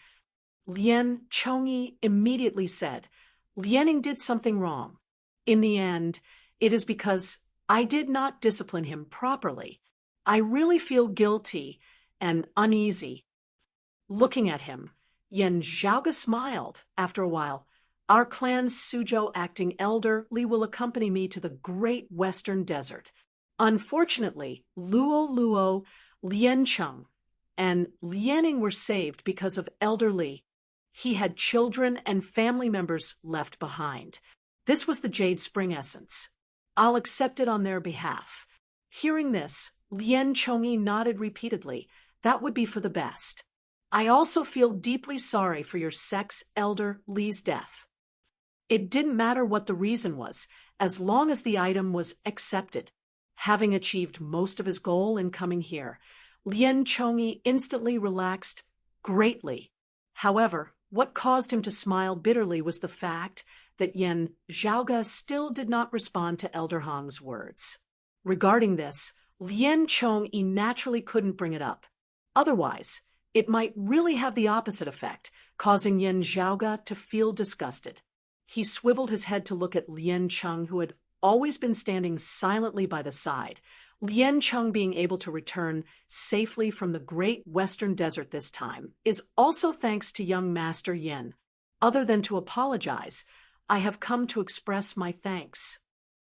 Lien Chongyi immediately said, Liening did something wrong. In the end, it is because I did not discipline him properly. I really feel guilty and uneasy. Looking at him, Yen Zhaoge smiled. After a while, our clan's Suzhou acting elder Li will accompany me to the great western desert. Unfortunately, Luo, Liencheng, and Liening were saved because of Elder Li. He had children and family members left behind. This was the Jade Spring essence. I'll accept it on their behalf. Hearing this, Lien Chongyi nodded repeatedly. That would be for the best. I also feel deeply sorry for your sex elder Li's death. It didn't matter what the reason was, as long as the item was accepted. Having achieved most of his goal in coming here, Lien Chongyi instantly relaxed greatly. However, what caused him to smile bitterly was the fact that Yen Zhaoge still did not respond to Elder Hong's words. Regarding this, Lien Chongyi naturally couldn't bring it up. Otherwise, it might really have the opposite effect, causing Yen Zhaoge to feel disgusted. He swiveled his head to look at Lien Cheng, who had always been standing silently by the side. Lien Cheng being able to return safely from the great western desert this time is also thanks to young Master Yen. Other than to apologize, I have come to express my thanks.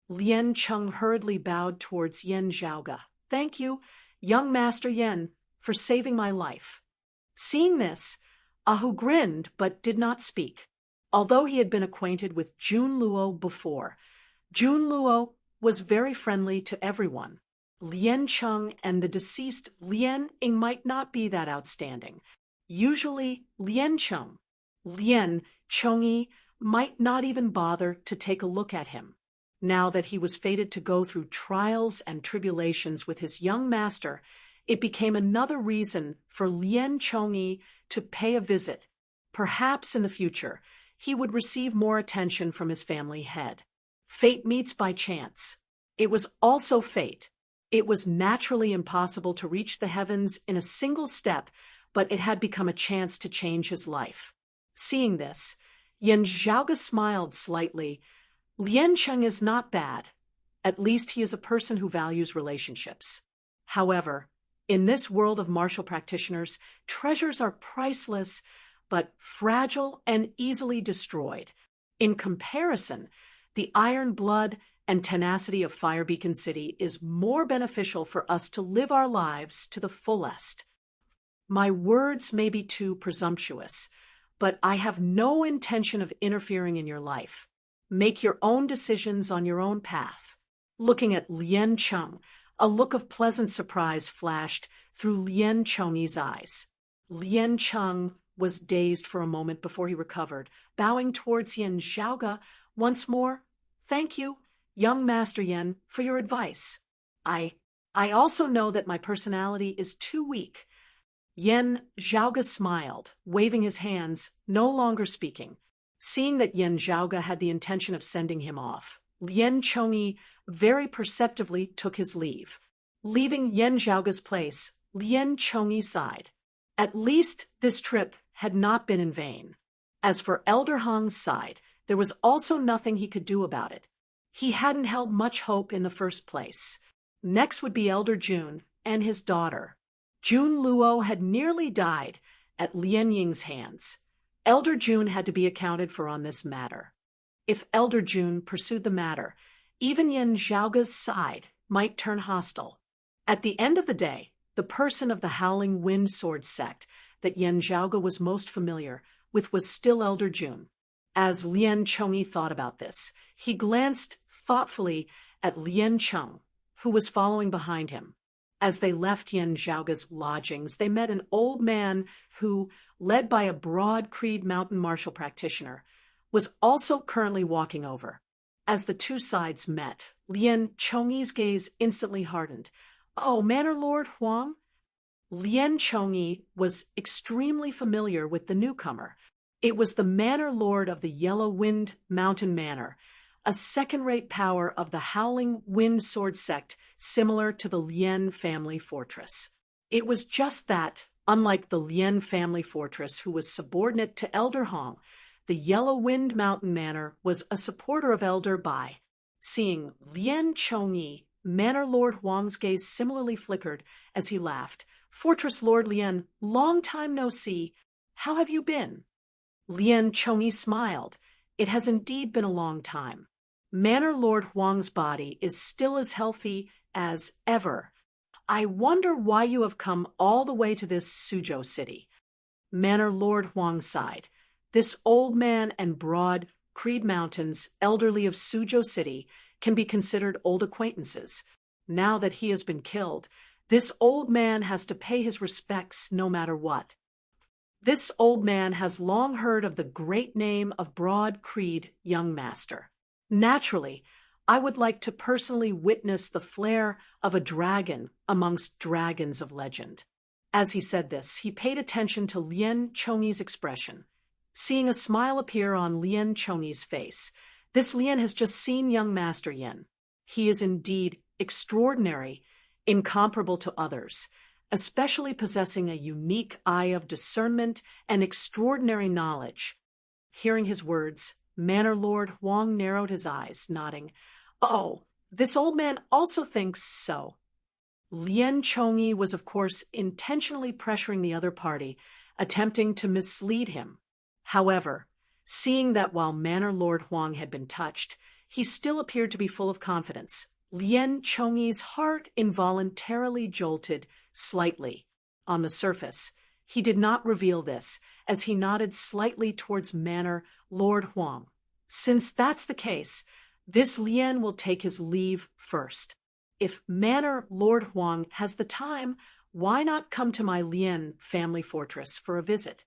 Lien Cheng hurriedly bowed towards Yen Zhaoge. Thank you, young Master Yen, for saving my life. Seeing this, Ahu grinned but did not speak. Although he had been acquainted with Jun Luo before, Jun Luo was very friendly to everyone. Lien Cheng and the deceased Lien Ying might not be that outstanding. Usually, Lien Chongyi might not even bother to take a look at him. Now that he was fated to go through trials and tribulations with his young master, it became another reason for Lien Chongyi to pay a visit. Perhaps in the future, he would receive more attention from his family head. Fate meets by chance. It was also fate. It was naturally impossible to reach the heavens in a single step, but it had become a chance to change his life. Seeing this, Yen Zhaoge smiled slightly. Lien Cheng is not bad. At least he is a person who values relationships. However, in this world of martial practitioners, treasures are priceless, but fragile and easily destroyed. In comparison, the iron blood and tenacity of Firebeacon City is more beneficial for us to live our lives to the fullest. My words may be too presumptuous, but I have no intention of interfering in your life. Make your own decisions on your own path. Looking at Lien Cheng, a look of pleasant surprise flashed through Lien Chongyi's eyes. Lien Cheng was dazed for a moment before he recovered, bowing towards Yen Zhaoge once more. Thank you, young Master Yen, for your advice. I also know that my personality is too weak. Yen Zhaoge smiled, waving his hands, no longer speaking. Seeing that Yen Zhaoge had the intention of sending him off, Lien Chongyi very perceptively took his leave. Leaving Yen Zhaoge's place, Lien Chongyi sighed. At least this trip had not been in vain. As for Elder Hong's side, there was also nothing he could do about it. He hadn't held much hope in the first place. Next would be Elder Jun and his daughter. Jun Luo had nearly died at Lien Ying's hands. Elder Jun had to be accounted for on this matter. If Elder Jun pursued the matter, even Yen Zhaoge's side might turn hostile. At the end of the day, the person of the Howling Wind Sword sect that Yen Zhaoge was most familiar with was still Elder Jun. As Lien Chongyi thought about this, he glanced thoughtfully at Lien Cheng, who was following behind him. As they left Yen Zhaoge's lodgings, they met an old man who, led by a broad Creed mountain martial practitioner, was also currently walking over. As the two sides met, Lien Chongyi's gaze instantly hardened. Oh, Manor Lord Huang? Lien Chongyi was extremely familiar with the newcomer. It was the Manor Lord of the Yellow Wind Mountain Manor, a second-rate power of the Howling Wind Sword sect similar to the Lien family fortress. It was just that, unlike the Lien family fortress, who was subordinate to Elder Hong, the Yellow Wind Mountain Manor was a supporter of Elder Bai. Seeing Lien Chongyi, Manor Lord Huang's gaze similarly flickered as he laughed. Fortress Lord Lien, long time no see. How have you been? Lien Chongyi smiled. It has indeed been a long time. Manor Lord Huang's body is still as healthy as ever. I wonder why you have come all the way to this Suzhou city. Manor Lord Huang sighed. This old man and broad Creed Mountains, elderly of Suzhou City, can be considered old acquaintances. Now that he has been killed, this old man has to pay his respects no matter what. This old man has long heard of the great name of Broad Creed Young Master. Naturally, I would like to personally witness the flare of a dragon amongst dragons of legend. As he said this, he paid attention to Lien Chongyi's expression. Seeing a smile appear on Lien Chongyi's face, this Lien has just seen young Master Yen. He is indeed extraordinary, incomparable to others, especially possessing a unique eye of discernment and extraordinary knowledge. Hearing his words, Manor Lord Huang narrowed his eyes, nodding. Oh, this old man also thinks so. Lien Chongyi was, of course, intentionally pressuring the other party, attempting to mislead him. However, seeing that while Manor Lord Huang had been touched, he still appeared to be full of confidence, Lien Chongyi's heart involuntarily jolted slightly. On the surface, he did not reveal this, as he nodded slightly towards Manor Lord Huang. Since that's the case, this Lien will take his leave first. If Manor Lord Huang has the time, why not come to my Lien family fortress for a visit?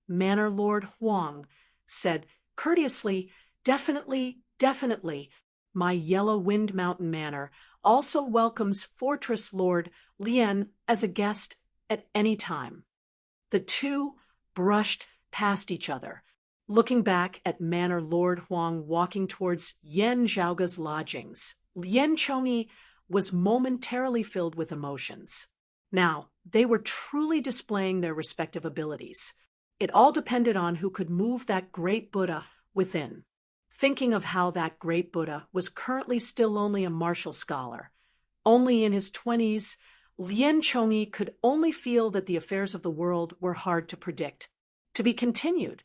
Manor Lord Huang said courteously, definitely, definitely. My Yellow Wind Mountain Manor also welcomes Fortress Lord Lien as a guest at any time. The two brushed past each other, looking back at Manor Lord Huang walking towards Yen Zhaoga's lodgings. Lien Chongyi was momentarily filled with emotions. Now, they were truly displaying their respective abilities. It all depended on who could move that great Buddha within. Thinking of how that great Buddha was currently still only a martial scholar, only in his 20s, Lien Chongyi could only feel that the affairs of the world were hard to predict. To be continued.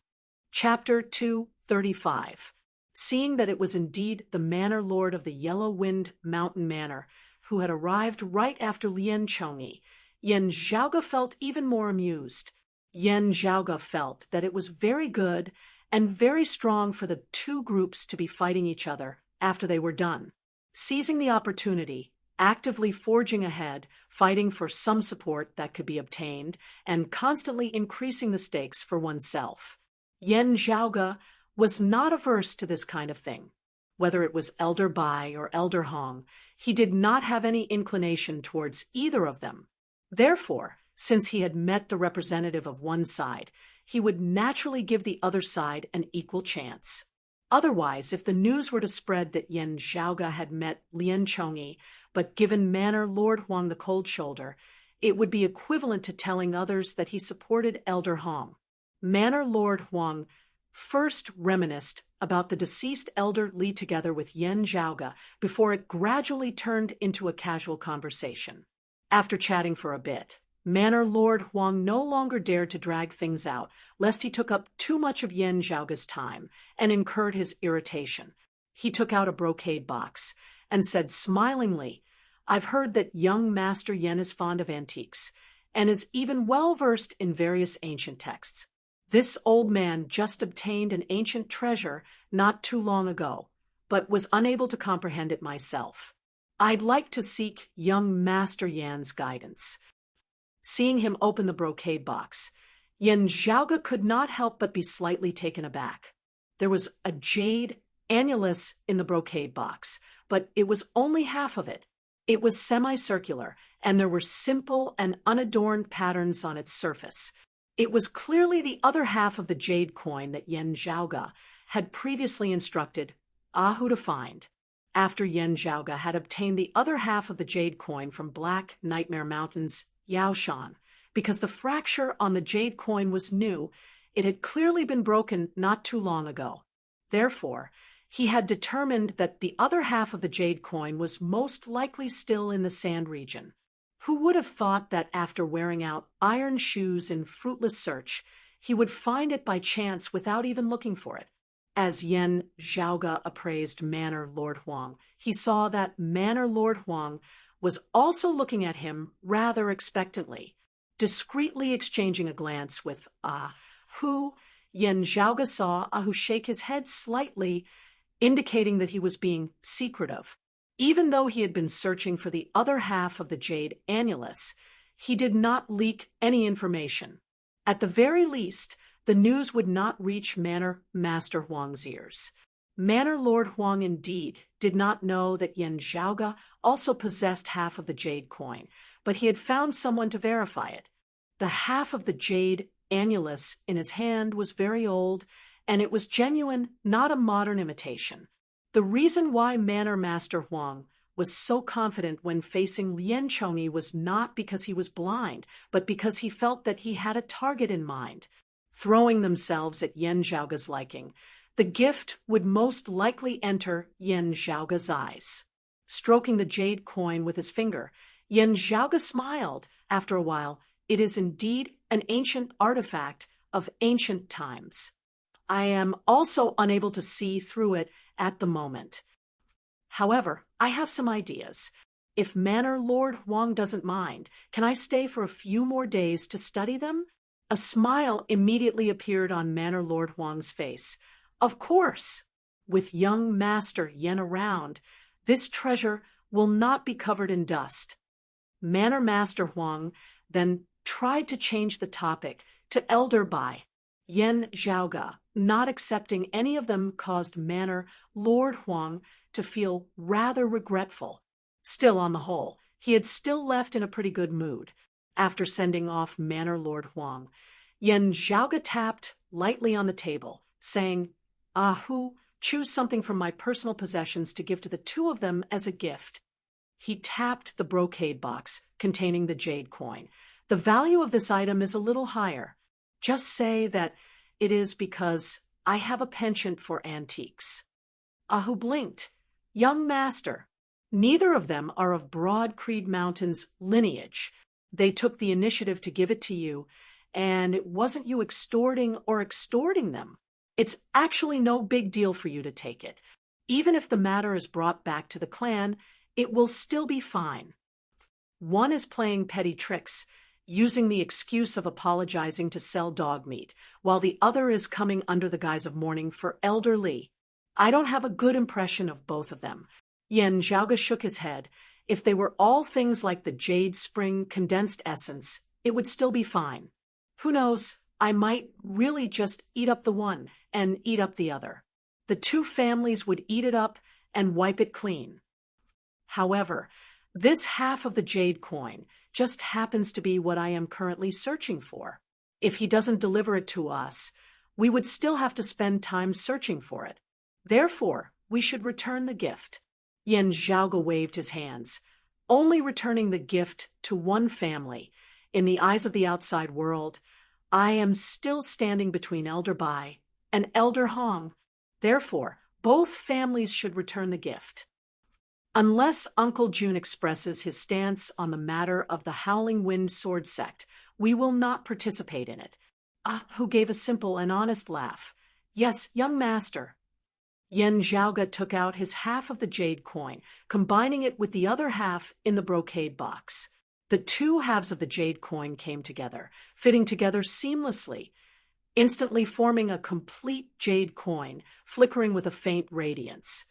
Chapter 235. Seeing that it was indeed the Manor Lord of the Yellow Wind Mountain Manor who had arrived right after Lien Chongyi, Yen Zhaoga felt even more amused. Yen Zhaoga felt that it was very good and very strong for the two groups to be fighting each other after they were done. Seizing the opportunity, actively forging ahead, fighting for some support that could be obtained, and constantly increasing the stakes for oneself. Yen Zhaoga was not averse to this kind of thing. Whether it was Elder Bai or Elder Hong, he did not have any inclination towards either of them. Therefore, since he had met the representative of one side, he would naturally give the other side an equal chance. Otherwise, if the news were to spread that Yen Zhaoga had met Lien Chongyi, but given Manor Lord Huang the cold shoulder, it would be equivalent to telling others that he supported Elder Hong. Manor Lord Huang first reminisced about the deceased Elder Li together with Yen Zhaoga before it gradually turned into a casual conversation. After chatting for a bit, Manor Lord Huang no longer dared to drag things out, lest he took up too much of Yen Zhaoga's time and incurred his irritation. He took out a brocade box and said smilingly, "I've heard that young Master Yen is fond of antiques, and is even well-versed in various ancient texts. This old man just obtained an ancient treasure not too long ago, but was unable to comprehend it myself. I'd like to seek young Master Yan's guidance." Seeing him open the brocade box, Yen Zhaoga could not help but be slightly taken aback. There was a jade annulus in the brocade box, but it was only half of it. It was semicircular, and there were simple and unadorned patterns on its surface. It was clearly the other half of the jade coin that Yen Zhaoga had previously instructed Ahu to find. After Yen Zhaoga had obtained the other half of the jade coin from Black Nightmare Mountain's Yaoshan, because the fracture on the jade coin was new, it had clearly been broken not too long ago. Therefore, he had determined that the other half of the jade coin was most likely still in the sand region. Who would have thought that after wearing out iron shoes in fruitless search, he would find it by chance without even looking for it? As Yen Zhaoga appraised Manor Lord Huang, he saw that Manor Lord Huang was also looking at him rather expectantly. Discreetly exchanging a glance with Hu, Yen Zhaoga saw Ahu shake his head slightly, indicating that he was being secretive. Even though he had been searching for the other half of the jade annulus, he did not leak any information. At the very least, the news would not reach Manor Master Huang's ears. Manor Lord Huang indeed did not know that Yen Zhaoga also possessed half of the jade coin, but he had found someone to verify it. The half of the jade annulus in his hand was very old, and it was genuine, not a modern imitation. The reason why Manor Master Huang was so confident when facing Lien Chongyi was not because he was blind, but because he felt that he had a target in mind. Throwing themselves at Yen Zhaoga's liking, the gift would most likely enter Yen Zhaoga's eyes. Stroking the jade coin with his finger, Yen Zhaoga smiled. After a while, it is indeed an ancient artifact of ancient times. I am also unable to see through it at the moment. However, I have some ideas. If Manor Lord Huang doesn't mind, can I stay for a few more days to study them? A smile immediately appeared on Manor Lord Huang's face. Of course! With young Master Yen around, this treasure will not be covered in dust. Manor Master Huang then tried to change the topic to Elder Bai. Yen Zhaoga, not accepting any of them, caused Manor Lord Huang to feel rather regretful. Still, on the whole, he had still left in a pretty good mood. After sending off Manor Lord Huang, Yen Zhaoga tapped lightly on the table, saying, "Ahu, choose something from my personal possessions to give to the two of them as a gift." He tapped the brocade box containing the jade coin. "The value of this item is a little higher. Just say that it is because I have a penchant for antiques." Ahu blinked. "Young master, neither of them are of Broad Creed Mountain's lineage. They took the initiative to give it to you, and it wasn't you extorting them. It's actually no big deal for you to take it. Even if the matter is brought back to the clan, it will still be fine. One is playing petty tricks, using the excuse of apologizing to sell dog meat, while the other is coming under the guise of mourning for Elder Li. I don't have a good impression of both of them." Yen Zhaoga shook his head. "If they were all things like the Jade Spring condensed essence, it would still be fine. Who knows, I might really just eat up the one and eat up the other. The two families would eat it up and wipe it clean. However, this half of the jade coin just happens to be what I am currently searching for. If he doesn't deliver it to us, we would still have to spend time searching for it. Therefore, we should return the gift." Yen Zhaoga waved his hands. "Only returning the gift to one family. In the eyes of the outside world, I am still standing between Elder Bai and Elder Hong. Therefore, both families should return the gift. Unless Uncle June expresses his stance on the matter of the Howling Wind Sword Sect, we will not participate in it." Who gave a simple and honest laugh. "Yes, young master." Yen Zhaoga took out his half of the jade coin, combining it with the other half in the brocade box. The two halves of the jade coin came together, fitting together seamlessly, instantly forming a complete jade coin, flickering with a faint radiance.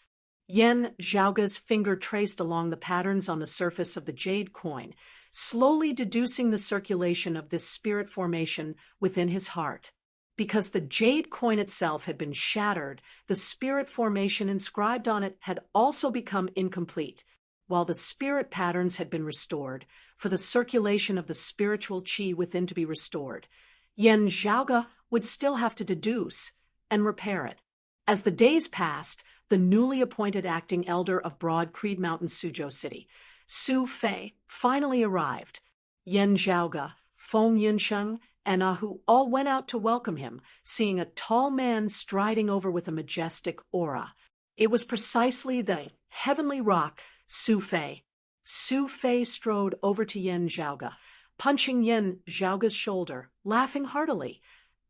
Yen Zhaoga's finger traced along the patterns on the surface of the jade coin, slowly deducing the circulation of this spirit formation within his heart. Because the jade coin itself had been shattered, the spirit formation inscribed on it had also become incomplete, while the spirit patterns had been restored, for the circulation of the spiritual qi within to be restored. Yen Zhaoga would still have to deduce and repair it. As the days passed, the newly appointed acting elder of Broad Creed Mountain Suzhou City, Su Fei, finally arrived. Yen Zhaoga, Feng Yunsheng, and Ahu all went out to welcome him, seeing a tall man striding over with a majestic aura. It was precisely the heavenly rock, Su Fei. Su Fei strode over to Yen Zhaoga, punching Yen Zhaoga's shoulder, laughing heartily.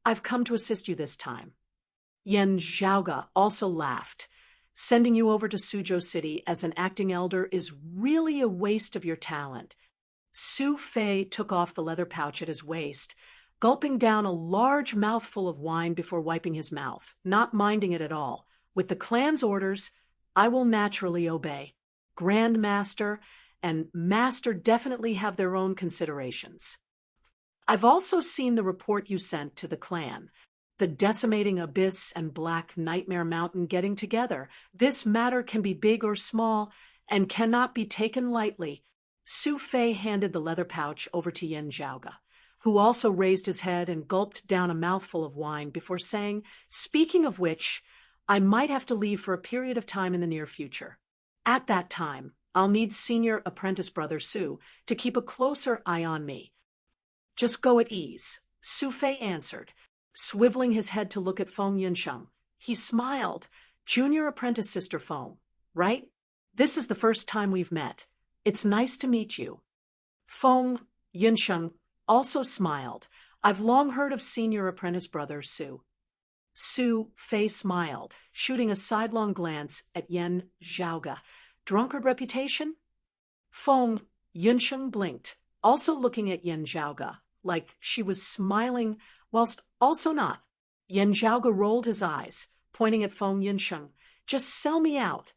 "I've come to assist you this time." Yen Zhaoga also laughed. "Sending you over to Suzhou City as an acting elder is really a waste of your talent." Su Fei took off the leather pouch at his waist, gulping down a large mouthful of wine before wiping his mouth, not minding it at all. With the clan's orders, I will naturally obey. Grand Master and Master definitely have their own considerations. I've also seen the report you sent to the clan. The decimating abyss and Black Nightmare Mountain getting together. This matter can be big or small and cannot be taken lightly. Su Fei handed the leather pouch over to Yin Zhaoge, who also raised his head and gulped down a mouthful of wine before saying, "Speaking of which, I might have to leave for a period of time in the near future. At that time, I'll need senior apprentice brother Su to keep a closer eye on me." "Just go at ease," Su Fei answered, swiveling his head to look at Feng Yunsheng. He smiled. "Junior apprentice sister Feng, right? This is the first time we've met. It's nice to meet you." Feng Yunsheng also smiled. "I've long heard of senior apprentice brother Su." Su Fei smiled, shooting a sidelong glance at Yin Zhaoge. "Drunkard reputation?" Feng Yunsheng blinked, also looking at Yin Zhaoge, like she was smiling whilst also not. Yin Zhaoge rolled his eyes, pointing at Feng Yunsheng. "Just sell me out."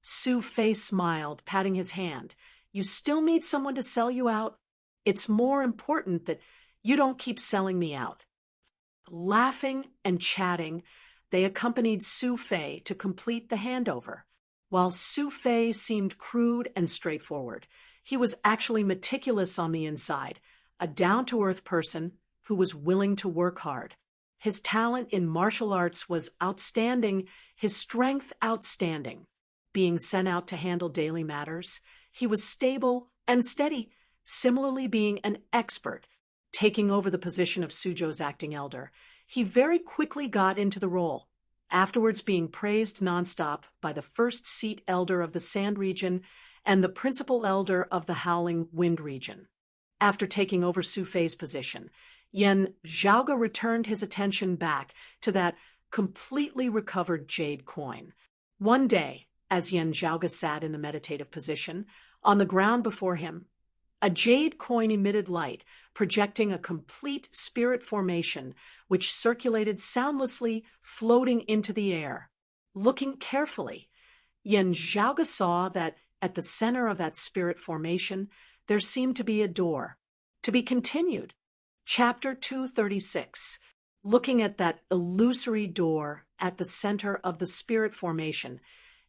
Su Fei smiled, patting his hand. "You still need someone to sell you out? It's more important that you don't keep selling me out." Laughing and chatting, they accompanied Su Fei to complete the handover. While Su Fei seemed crude and straightforward, he was actually meticulous on the inside, a down-to-earth person who was willing to work hard. His talent in martial arts was outstanding, his strength outstanding. Being sent out to handle daily matters, he was stable and steady, similarly being an expert, taking over the position of Suzhou's acting elder. He very quickly got into the role, afterwards being praised nonstop by the first seat elder of the Sand region and the principal elder of the Howling Wind region. After taking over Su Fei's position, Yin Zhaoge returned his attention back to that completely recovered jade coin. One day, as Yin Zhaoge sat in the meditative position, on the ground before him, a jade coin emitted light, projecting a complete spirit formation which circulated soundlessly, floating into the air. Looking carefully, Yin Zhaoge saw that at the center of that spirit formation there seemed to be a door. To be continued. Chapter 236. Looking at that illusory door at the center of the spirit formation,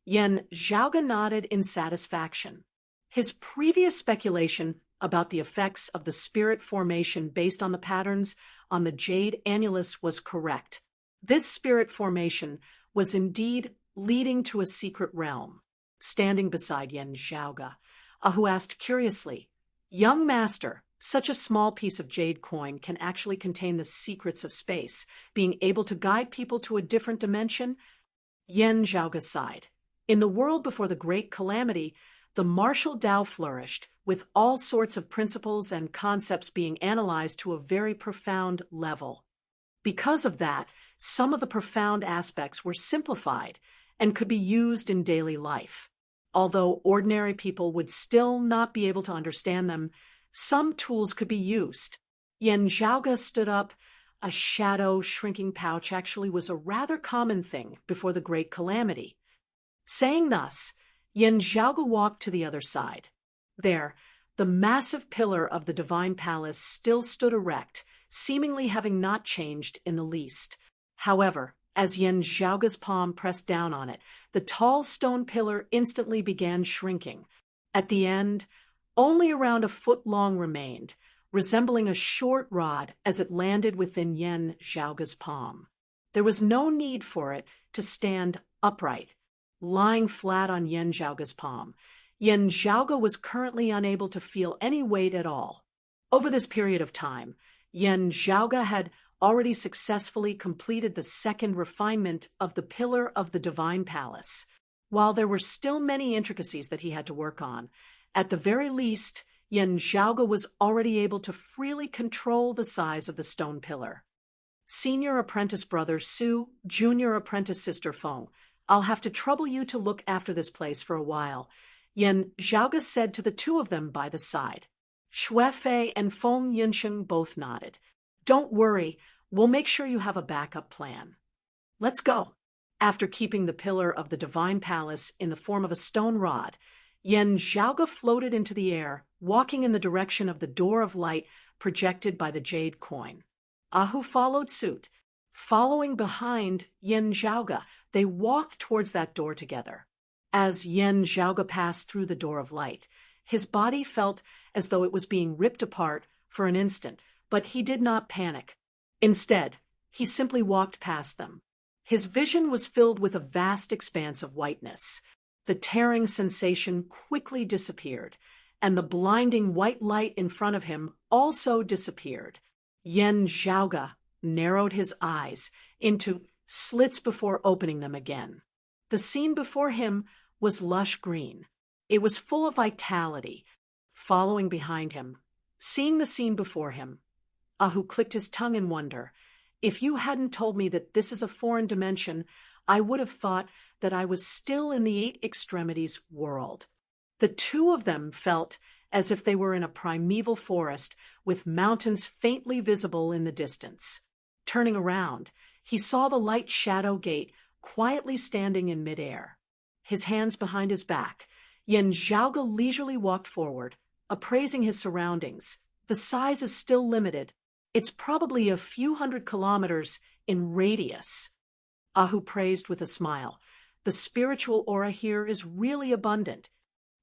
Yin Zhaoge nodded in satisfaction. His previous speculation about the effects of the spirit formation based on the patterns on the jade annulus was correct. This spirit formation was indeed leading to a secret realm. Standing beside Yin Zhaoge, Ahu asked curiously, "Young master, such a small piece of jade coin can actually contain the secrets of space, being able to guide people to a different dimension?" Yin Zhaoge sighed. In the world before the Great Calamity, the martial Tao flourished, with all sorts of principles and concepts being analyzed to a very profound level. Because of that, some of the profound aspects were simplified and could be used in daily life. Although ordinary people would still not be able to understand them, some tools could be used. Yin Zhaoge stood up. A shadow shrinking pouch actually was a rather common thing before the Great Calamity. Saying thus, Yin Zhaoge walked to the other side. There, the massive pillar of the divine palace still stood erect, seemingly having not changed in the least. However, as Yin Zhaoge's palm pressed down on it, the tall stone pillar instantly began shrinking. At the end, only around a foot long remained, resembling a short rod as it landed within Yin Zhaoge's palm. There was no need for it to stand upright, lying flat on Yin Zhaoge's palm. Yin Zhaoge was currently unable to feel any weight at all. Over this period of time, Yin Zhaoge had already successfully completed the second refinement of the pillar of the divine palace. While there were still many intricacies that he had to work on, at the very least, Yin Zhaoge was already able to freely control the size of the stone pillar. "Senior apprentice brother Su, junior apprentice sister Feng, I'll have to trouble you to look after this place for a while," Yin Zhaoge said to the two of them by the side. Shui Fei and Feng Yunsheng both nodded. Don't worry, we'll make sure you have a backup plan. Let's go. After keeping the pillar of the divine palace in the form of a stone rod, Yen Zhaoge floated into the air, walking in the direction of the door of light projected by the jade coin. Ahu followed suit. Following behind Yen Zhaoge, they walked towards that door together. As Yen Zhaoge passed through the door of light, his body felt as though it was being ripped apart for an instant, but he did not panic. Instead, he simply walked past them. His vision was filled with a vast expanse of whiteness. The tearing sensation quickly disappeared, and the blinding white light in front of him also disappeared. Yen Zhaoge narrowed his eyes into slits before opening them again. The scene before him was lush green. It was full of vitality. Following behind him, seeing the scene before him, Ahu clicked his tongue in wonder. If you hadn't told me that this is a foreign dimension, I would have thought that I was still in the Eight Extremities world. The two of them felt as if they were in a primeval forest with mountains faintly visible in the distance. Turning around, he saw the light shadow gate quietly standing in midair. His hands behind his back, Yen Zhaoge leisurely walked forward, appraising his surroundings. The size is still limited. It's probably a few hundred kilometers in radius. Ahu praised with a smile. The spiritual aura here is really abundant.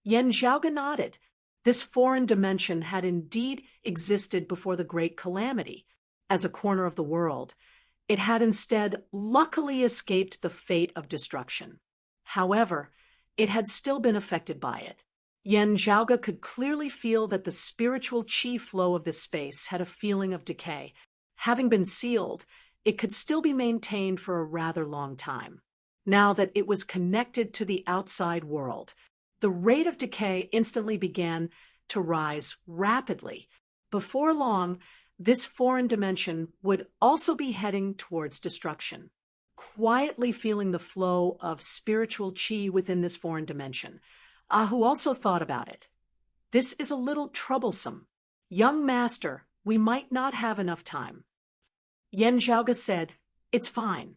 Yen Zhaoge nodded. This foreign dimension had indeed existed before the Great Calamity. As a corner of the world, it had instead luckily escaped the fate of destruction. However, it had still been affected by it. Yen Zhaoge could clearly feel that the spiritual chi flow of this space had a feeling of decay. Having been sealed, it could still be maintained for a rather long time. Now that it was connected to the outside world, the rate of decay instantly began to rise rapidly. Before long, this foreign dimension would also be heading towards destruction. Quietly feeling the flow of spiritual chi within this foreign dimension, Ahu also thought about it. This is a little troublesome. Young master, we might not have enough time. Yen Zhaoge said, It's fine.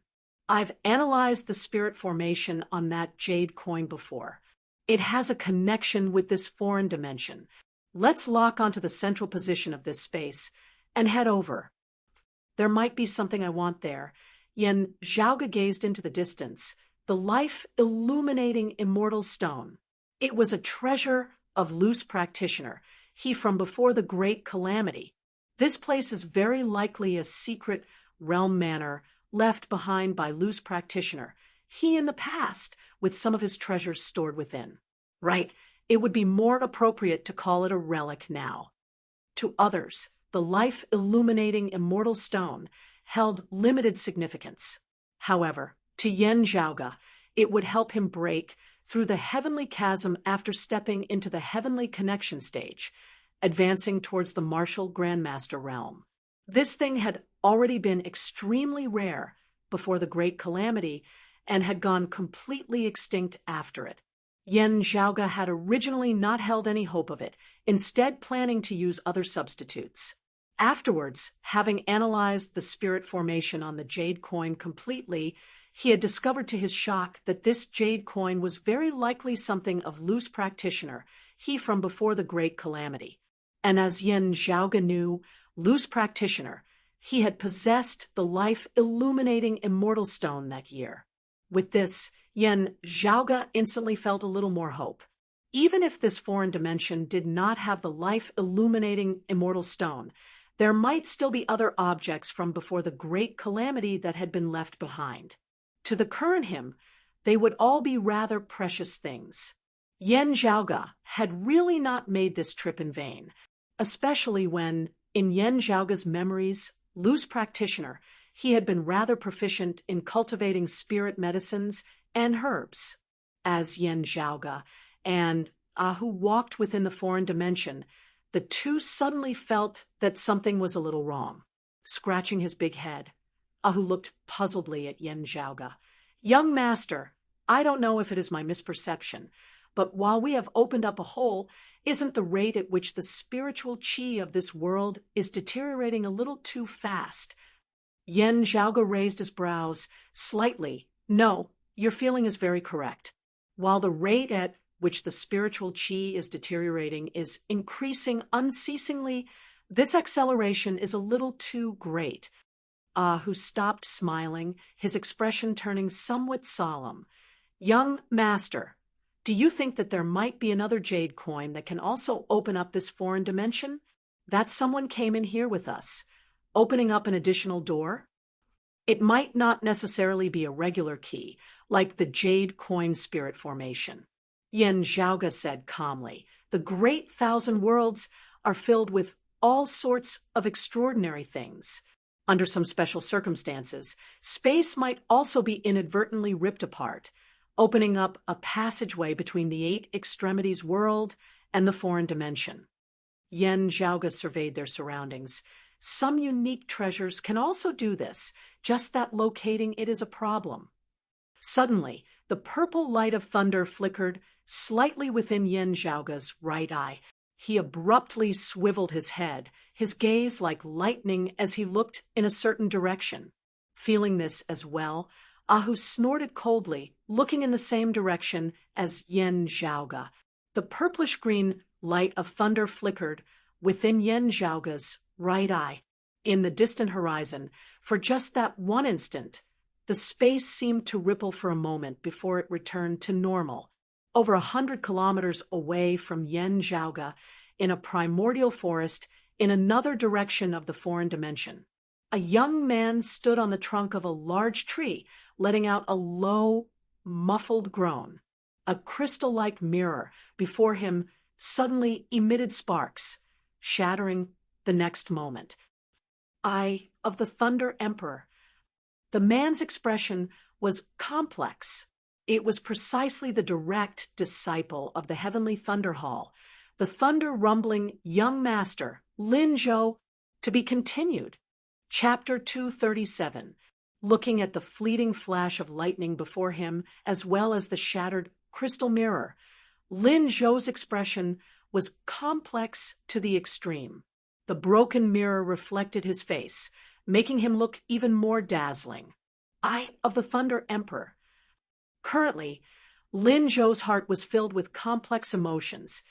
I've analyzed the spirit formation on that jade coin before. It has a connection with this foreign dimension. Let's lock onto the central position of this space and head over. There might be something I want there. Yen Zhaoge gazed into the distance, the life-illuminating immortal stone. It was a treasure of Lu's practitioner, he from before the Great Calamity. This place is very likely a secret realm manor left behind by Lu's practitioner, he in the past, with some of his treasures stored within. Right, it would be more appropriate to call it a relic now. To others, the life-illuminating immortal stone held limited significance. However, to Yen Zhaoge, it would help him break through the heavenly chasm after stepping into the heavenly connection stage, advancing towards the martial Grandmaster realm. This thing had already been extremely rare before the Great Calamity and had gone completely extinct after it. Yen Zhaoge had originally not held any hope of it, instead planning to use other substitutes. Afterwards, having analyzed the spirit formation on the jade coin completely, he had discovered to his shock that this jade coin was very likely something of Lu's practitioner, he from before the Great Calamity. And as Yen Zhaoge knew, Lu's practitioner, he had possessed the life-illuminating immortal stone that year. With this, Yen Zhaoge instantly felt a little more hope. Even if this foreign dimension did not have the life-illuminating immortal stone, there might still be other objects from before the Great Calamity that had been left behind. To the current him, they would all be rather precious things. Yen Zhaoge had really not made this trip in vain, especially when, in Yen Zhaoge's memories, Lu's practitioner, he had been rather proficient in cultivating spirit medicines and herbs. As Yen Zhaoge and Ahu walked within the foreign dimension, the two suddenly felt that something was a little wrong. Scratching his big head, Ahu looked puzzledly at Yen Zhaoge. Young master, I don't know if it is my misperception, but while we have opened up a hole, Isn't the rate at which the spiritual chi of this world is deteriorating a little too fast? Yen Zhaoge raised his brows slightly. No, your feeling is very correct. While the rate at which the spiritual chi is deteriorating is increasing unceasingly, this acceleration is a little too great. Who stopped smiling, his expression turning somewhat solemn. Young master, do you think that there might be another jade coin that can also open up this foreign dimension? That someone came in here with us, opening up an additional door? It might not necessarily be a regular key, like the jade coin spirit formation. Yen Zhaoge said calmly, the great thousand worlds are filled with all sorts of extraordinary things. Under some special circumstances, space might also be inadvertently ripped apart, opening up a passageway between the 8 extremities world and the foreign dimension. Yen Zhaoge surveyed their surroundings. Some unique treasures can also do this, just that locating it is a problem. Suddenly, the purple light of thunder flickered slightly within Yen Zhaoge's right eye. He abruptly swiveled his head, his gaze like lightning as he looked in a certain direction. Feeling this as well, Ahu snorted coldly, looking in the same direction as Yen Zhaoge. The purplish-green light of thunder flickered within Yen Zhaoge's right eye. In the distant horizon, for just that one instant, the space seemed to ripple for a moment before it returned to normal. Over 100 kilometers away from Yen Zhaoge, in a primordial forest in another direction of the foreign dimension, a young man stood on the trunk of a large tree, letting out a low, muffled groan. A crystal-like mirror before him suddenly emitted sparks, shattering the next moment. Eye of the Thunder Emperor. The man's expression was complex. It was precisely the direct disciple of the Heavenly Thunder Hall, the thunder-rumbling young master, Lin Zhou, to be continued. Chapter 237. Looking at the fleeting flash of lightning before him, as well as the shattered crystal mirror, Lin Zhou's expression was complex to the extreme. The broken mirror reflected his face, making him look even more dazzling. Eye of the Thunder Emperor. Currently, Lin Zhou's heart was filled with complex emotions,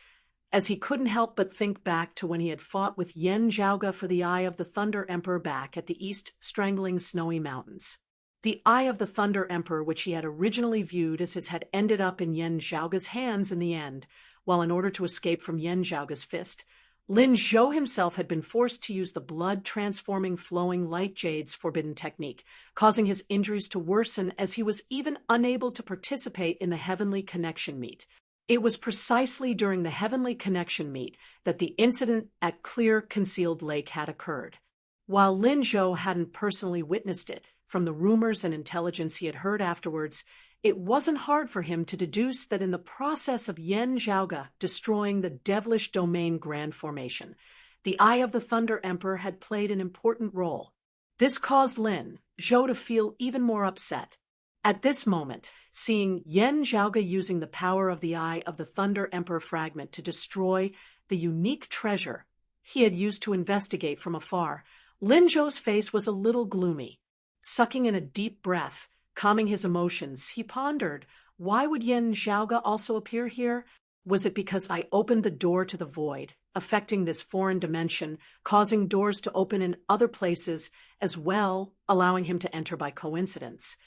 as he couldn't help but think back to when he had fought with Yen Zhaoge for the Eye of the Thunder Emperor back at the East Strangling Snowy Mountains. The Eye of the Thunder Emperor, which he had originally viewed as his, had ended up in Yen Zhaoge's hands in the end, while in order to escape from Yen Zhaoge's fist, Lin Zhou himself had been forced to use the blood-transforming flowing light jade's forbidden technique, causing his injuries to worsen as he was even unable to participate in the Heavenly Connection Meet. It was precisely during the Heavenly Connection Meet that the incident at Clear Concealed Lake had occurred. While Lin Zhou hadn't personally witnessed it, from the rumors and intelligence he had heard afterwards, it wasn't hard for him to deduce that in the process of Yen Zhaoge destroying the devilish domain Grand Formation, the Eye of the Thunder Emperor had played an important role. This caused Lin Zhou to feel even more upset. At this moment, seeing Yen Zhaoge using the power of the Eye of the Thunder Emperor fragment to destroy the unique treasure he had used to investigate from afar, Lin Zhou's face was a little gloomy. Sucking in a deep breath, calming his emotions, he pondered, why would Yen Zhaoge also appear here? Was it because I opened the door to the void, affecting this foreign dimension, causing doors to open in other places as well, allowing him to enter by coincidence?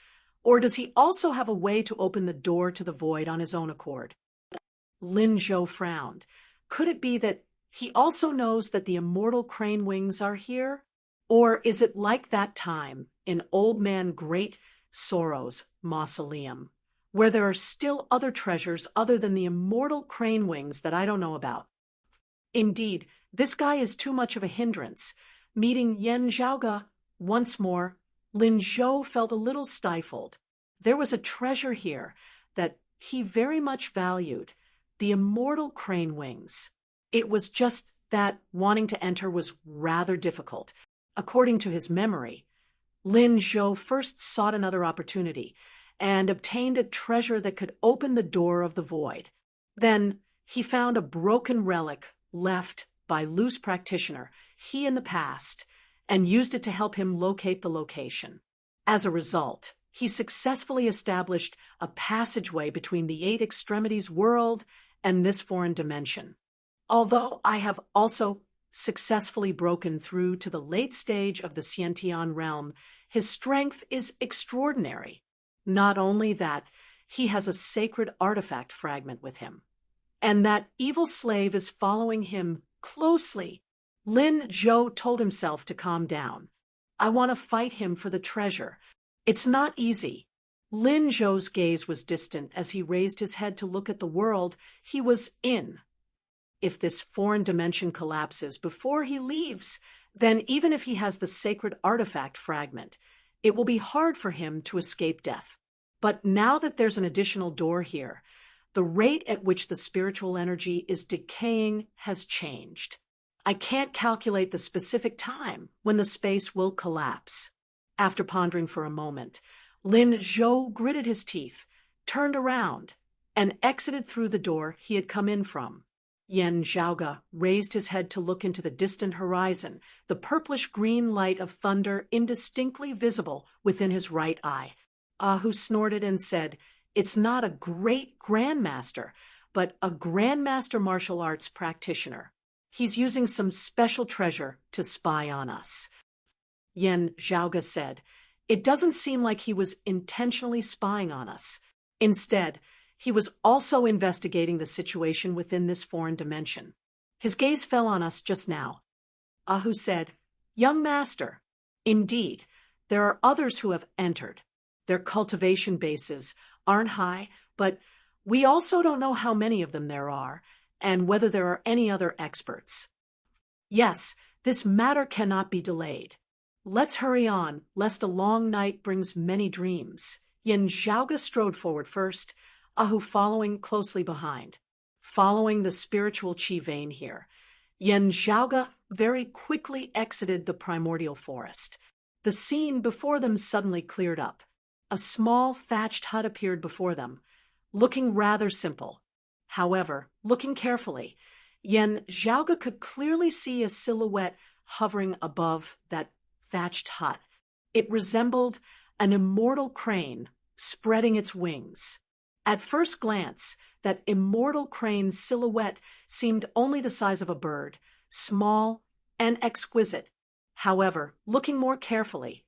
Or does he also have a way to open the door to the void on his own accord? Lin Zhou frowned. Could it be that he also knows that the immortal crane wings are here? Or is it like that time in Old Man Great Sorrow's mausoleum, where there are still other treasures other than the immortal crane wings that I don't know about? Indeed, this guy is too much of a hindrance. Meeting Yen Zhaoge once more, Lin Zhou felt a little stifled. There was a treasure here that he very much valued, the immortal crane wings. It was just that wanting to enter was rather difficult. According to his memory, Lin Zhou first sought another opportunity and obtained a treasure that could open the door of the void. Then He found a broken relic left by loose practitioner he in the past and used it to help him locate the location. As a result, he successfully established a passageway between the eight extremities world and this foreign dimension. Although I have also successfully broken through to the late stage of the Scientian realm, his strength is extraordinary. Not only that, he has a sacred artifact fragment with him, and that evil slave is following him closely. Lin Zhou told himself to calm down. I want to fight him for the treasure. It's not easy. Lin Zhou's gaze was distant as he raised his head to look at the world he was in. If this foreign dimension collapses before he leaves, then even if he has the sacred artifact fragment, it will be hard for him to escape death. But now that there's an additional door here, the rate at which the spiritual energy is decaying has changed. I can't calculate the specific time when the space will collapse. After pondering for a moment, Lin Zhou gritted his teeth, turned around, and exited through the door he had come in from. Yan Zhaoge raised his head to look into the distant horizon, the purplish-green light of thunder indistinctly visible within his right eye. Ahu snorted and said, "It's not a great grandmaster, but a grandmaster martial arts practitioner. He's using some special treasure to spy on us." Yan Zhaoge said, "It doesn't seem like he was intentionally spying on us. Instead, he was also investigating the situation within this foreign dimension. His gaze fell on us just now." Ahu said, "Young master, indeed, there are others who have entered. Their cultivation bases aren't high, but we also don't know how many of them there are, and whether there are any other experts. Yes, this matter cannot be delayed. Let's hurry on, lest a long night brings many dreams." Yan Zhaoge strode forward first, Ahu following closely behind. Following the spiritual chi vein here, Yan Zhaoge very quickly exited the primordial forest. The scene before them suddenly cleared up. A small thatched hut appeared before them, looking rather simple. However, looking carefully, Yan Zhaoge could clearly see a silhouette hovering above that thatched hut. It resembled an immortal crane spreading its wings. At first glance, that immortal crane's silhouette seemed only the size of a bird, small and exquisite. However, looking more carefully,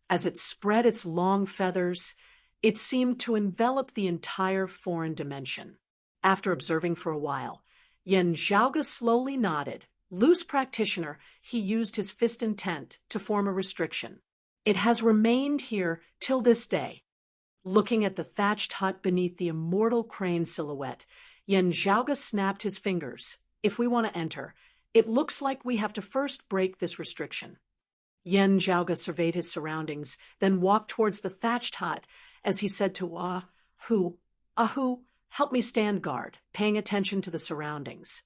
as it spread its long feathers, it seemed to envelop the entire foreign dimension. After observing for a while, Yan Zhaoge slowly nodded. Loose practitioner, he used his fist intent to form a restriction. It has remained here till this day. Looking at the thatched hut beneath the immortal crane silhouette, Yan Zhaoge snapped his fingers. If we want to enter, it looks like we have to first break this restriction. Yan Zhaoge surveyed his surroundings, then walked towards the thatched hut as he said to Ahu, help me stand guard, paying attention to the surroundings.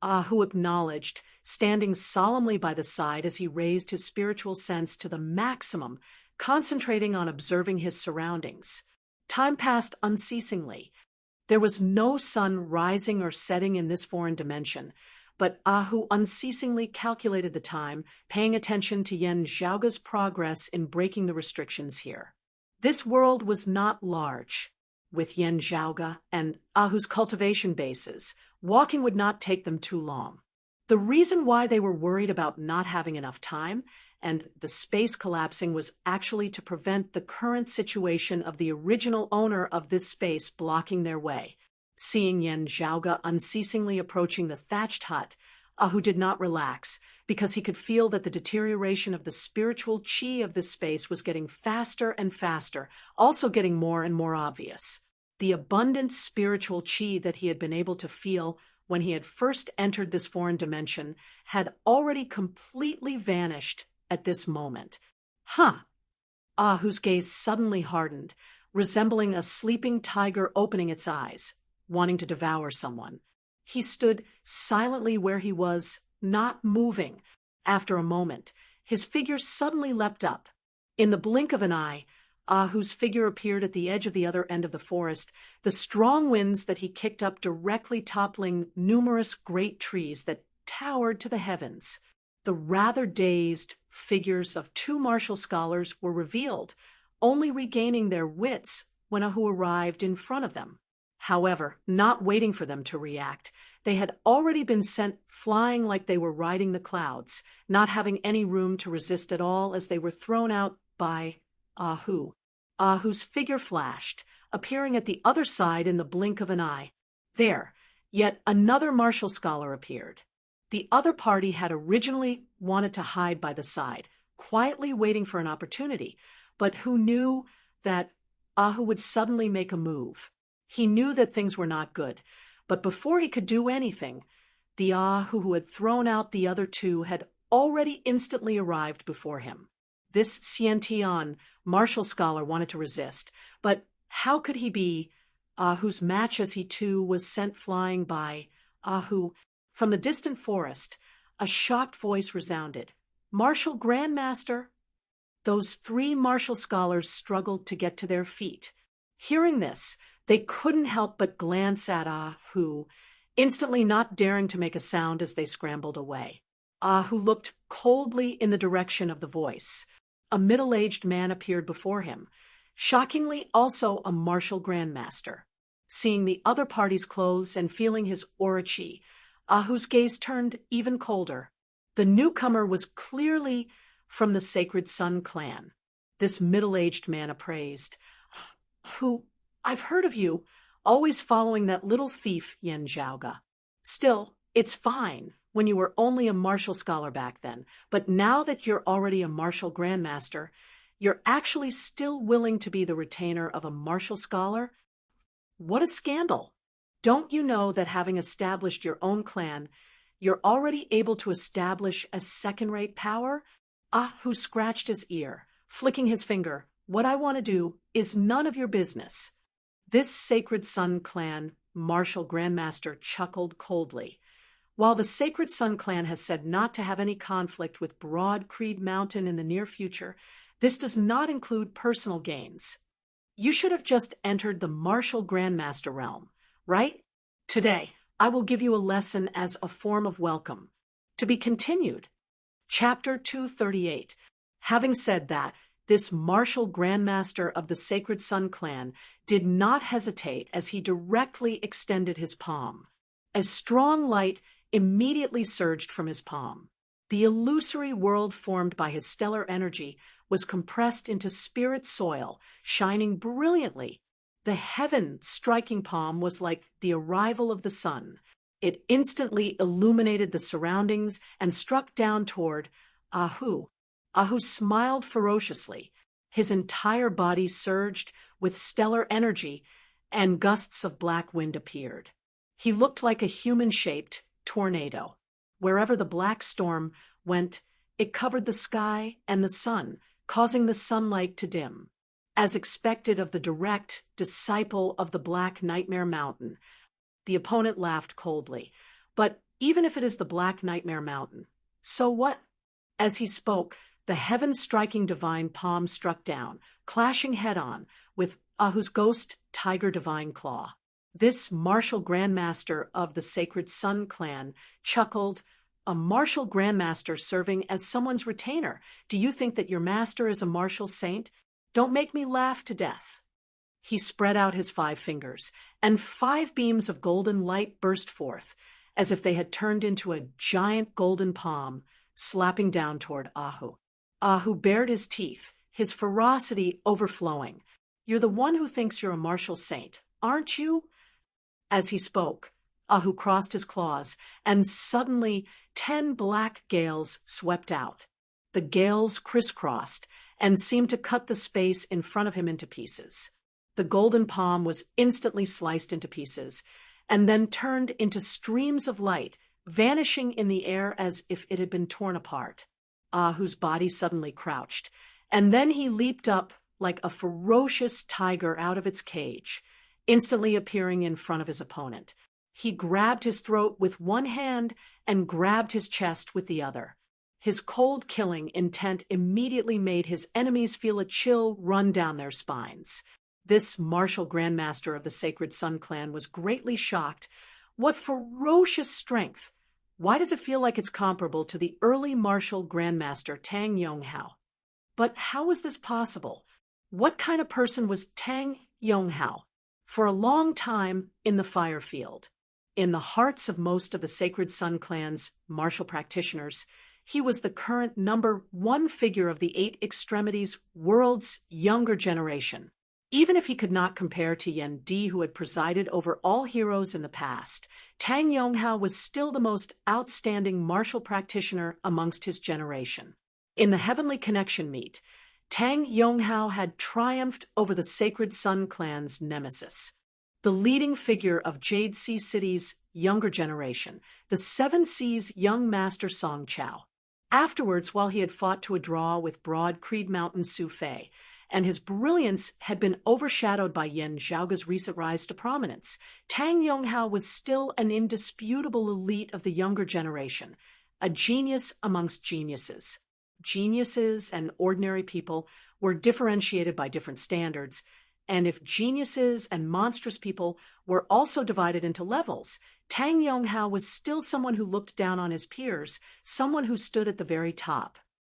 Ahu acknowledged, standing solemnly by the side as he raised his spiritual sense to the maximum, concentrating on observing his surroundings. Time passed unceasingly. There was no sun rising or setting in this foreign dimension, but Ahu unceasingly calculated the time, paying attention to Yan Zhaoge's progress in breaking the restrictions here. This world was not large. With Yan Zhaoge and Ahu's cultivation bases, walking would not take them too long. The reason why they were worried about not having enough time and the space collapsing was actually to prevent the current situation of the original owner of this space blocking their way. Seeing Yan Zhaoge unceasingly approaching the thatched hut, Ahu did not relax, because he could feel that the deterioration of the spiritual chi of this space was getting faster and faster, also getting more and more obvious. The abundant spiritual chi that he had been able to feel when he had first entered this foreign dimension had already completely vanished at this moment. Ahu's gaze suddenly hardened, resembling a sleeping tiger opening its eyes, wanting to devour someone. He stood silently where he was, not moving. After a moment, his figure suddenly leapt up. In the blink of an eye, Ahu's figure appeared at the edge of the other end of the forest, the strong winds that he kicked up directly toppling numerous great trees that towered to the heavens. The rather dazed figures of two martial scholars were revealed, only regaining their wits when Ahu arrived in front of them. However, not waiting for them to react, they had already been sent flying like they were riding the clouds, not having any room to resist at all as they were thrown out by Ahu. Ahu's figure flashed, appearing at the other side in the blink of an eye. There, yet another martial scholar appeared. The other party had originally wanted to hide by the side, quietly waiting for an opportunity, but who knew that Ahu would suddenly make a move. He knew that things were not good, but before he could do anything, the Ahu who had thrown out the other two had already instantly arrived before him. This Xiantian martial scholar wanted to resist, but how could he be Ahu's match as he too was sent flying by Ahu? From the distant forest, a shocked voice resounded. "Martial Grandmaster!" Those three martial scholars struggled to get to their feet. Hearing this, they couldn't help but glance at Ahu, instantly not daring to make a sound as they scrambled away. Ahu looked coldly in the direction of the voice. A middle-aged man appeared before him, shockingly also a martial grandmaster. Seeing the other party's clothes and feeling his orochi, Ahu's gaze turned even colder. The newcomer was clearly from the Sacred Sun clan. This middle-aged man appraised. "Who, I've heard of you, always following that little thief Yen Zhaoga. Still, it's fine when you were only a martial scholar back then, but now that you're already a martial grandmaster, you're actually still willing to be the retainer of a martial scholar? What a scandal! Don't you know that having established your own clan, you're already able to establish a second-rate power?" Ahu scratched his ear, flicking his finger. "What I want to do is none of your business." This Sacred Sun clan martial grandmaster chuckled coldly. While the Sacred Sun clan has said not to have any conflict with Broad Creed Mountain in the near future, this does not include personal gains. You should have just entered the martial grandmaster realm, right? Today, I will give you a lesson as a form of welcome. To be continued. Chapter 238. Having said that, this martial grandmaster of the Sacred Sun clan did not hesitate as he directly extended his palm. A strong light immediately surged from his palm. The illusory world formed by his stellar energy was compressed into spirit soil, shining brilliantly. The heaven-striking palm was like the arrival of the sun. It instantly illuminated the surroundings and struck down toward Ahu. Ahu smiled ferociously. His entire body surged with stellar energy, and gusts of black wind appeared. He looked like a human-shaped tornado. Wherever the black storm went, it covered the sky and the sun, causing the sunlight to dim. As expected of the direct disciple of the Black Nightmare Mountain, the opponent laughed coldly. "But even if it is the Black Nightmare Mountain, so what?" As he spoke, the heaven-striking divine palm struck down, clashing head-on with Ahu's ghost tiger divine claw. This martial grandmaster of the Sacred Sun clan chuckled. "A martial grandmaster serving as someone's retainer. Do you think that your master is a martial saint? Don't make me laugh to death." He spread out his 5 fingers, and 5 beams of golden light burst forth, as if they had turned into a giant golden palm, slapping down toward Ahu. Ahu bared his teeth, his ferocity overflowing. "You're the one who thinks you're a martial saint, aren't you?" As he spoke, Ahu crossed his claws, and suddenly 10 black gales swept out. The gales crisscrossed and seemed to cut the space in front of him into pieces. The golden palm was instantly sliced into pieces, and then turned into streams of light, vanishing in the air as if it had been torn apart. Ahu's body suddenly crouched, and then he leaped up like a ferocious tiger out of its cage, instantly appearing in front of his opponent. He grabbed his throat with one hand and grabbed his chest with the other. His cold killing intent immediately made his enemies feel a chill run down their spines. This martial grandmaster of the Sacred Sun clan was greatly shocked. What ferocious strength! Why does it feel like it's comparable to the early martial grandmaster Tang Yonghao? But how was this possible? What kind of person was Tang Yonghao? For a long time in the fire field, in the hearts of most of the Sacred Sun clan's martial practitioners, he was the current #1 figure of the Eight Extremities world's younger generation. Even if he could not compare to Yen Di, who had presided over all heroes in the past, Tang Yonghao was still the most outstanding martial practitioner amongst his generation. In the Heavenly Connection meet, Tang Yonghao had triumphed over the Sacred Sun clan's nemesis, the leading figure of Jade Sea City's younger generation, the Seven Seas young master Song Chao. Afterwards, while he had fought to a draw with Broad Creed Mountain Su Fei, and his brilliance had been overshadowed by Yan Zhaoge's recent rise to prominence, Tang Yonghao was still an indisputable elite of the younger generation, a genius amongst geniuses. Geniuses and ordinary people were differentiated by different standards, and if geniuses and monstrous people were also divided into levels, Tang Yonghao was still someone who looked down on his peers, someone who stood at the very top.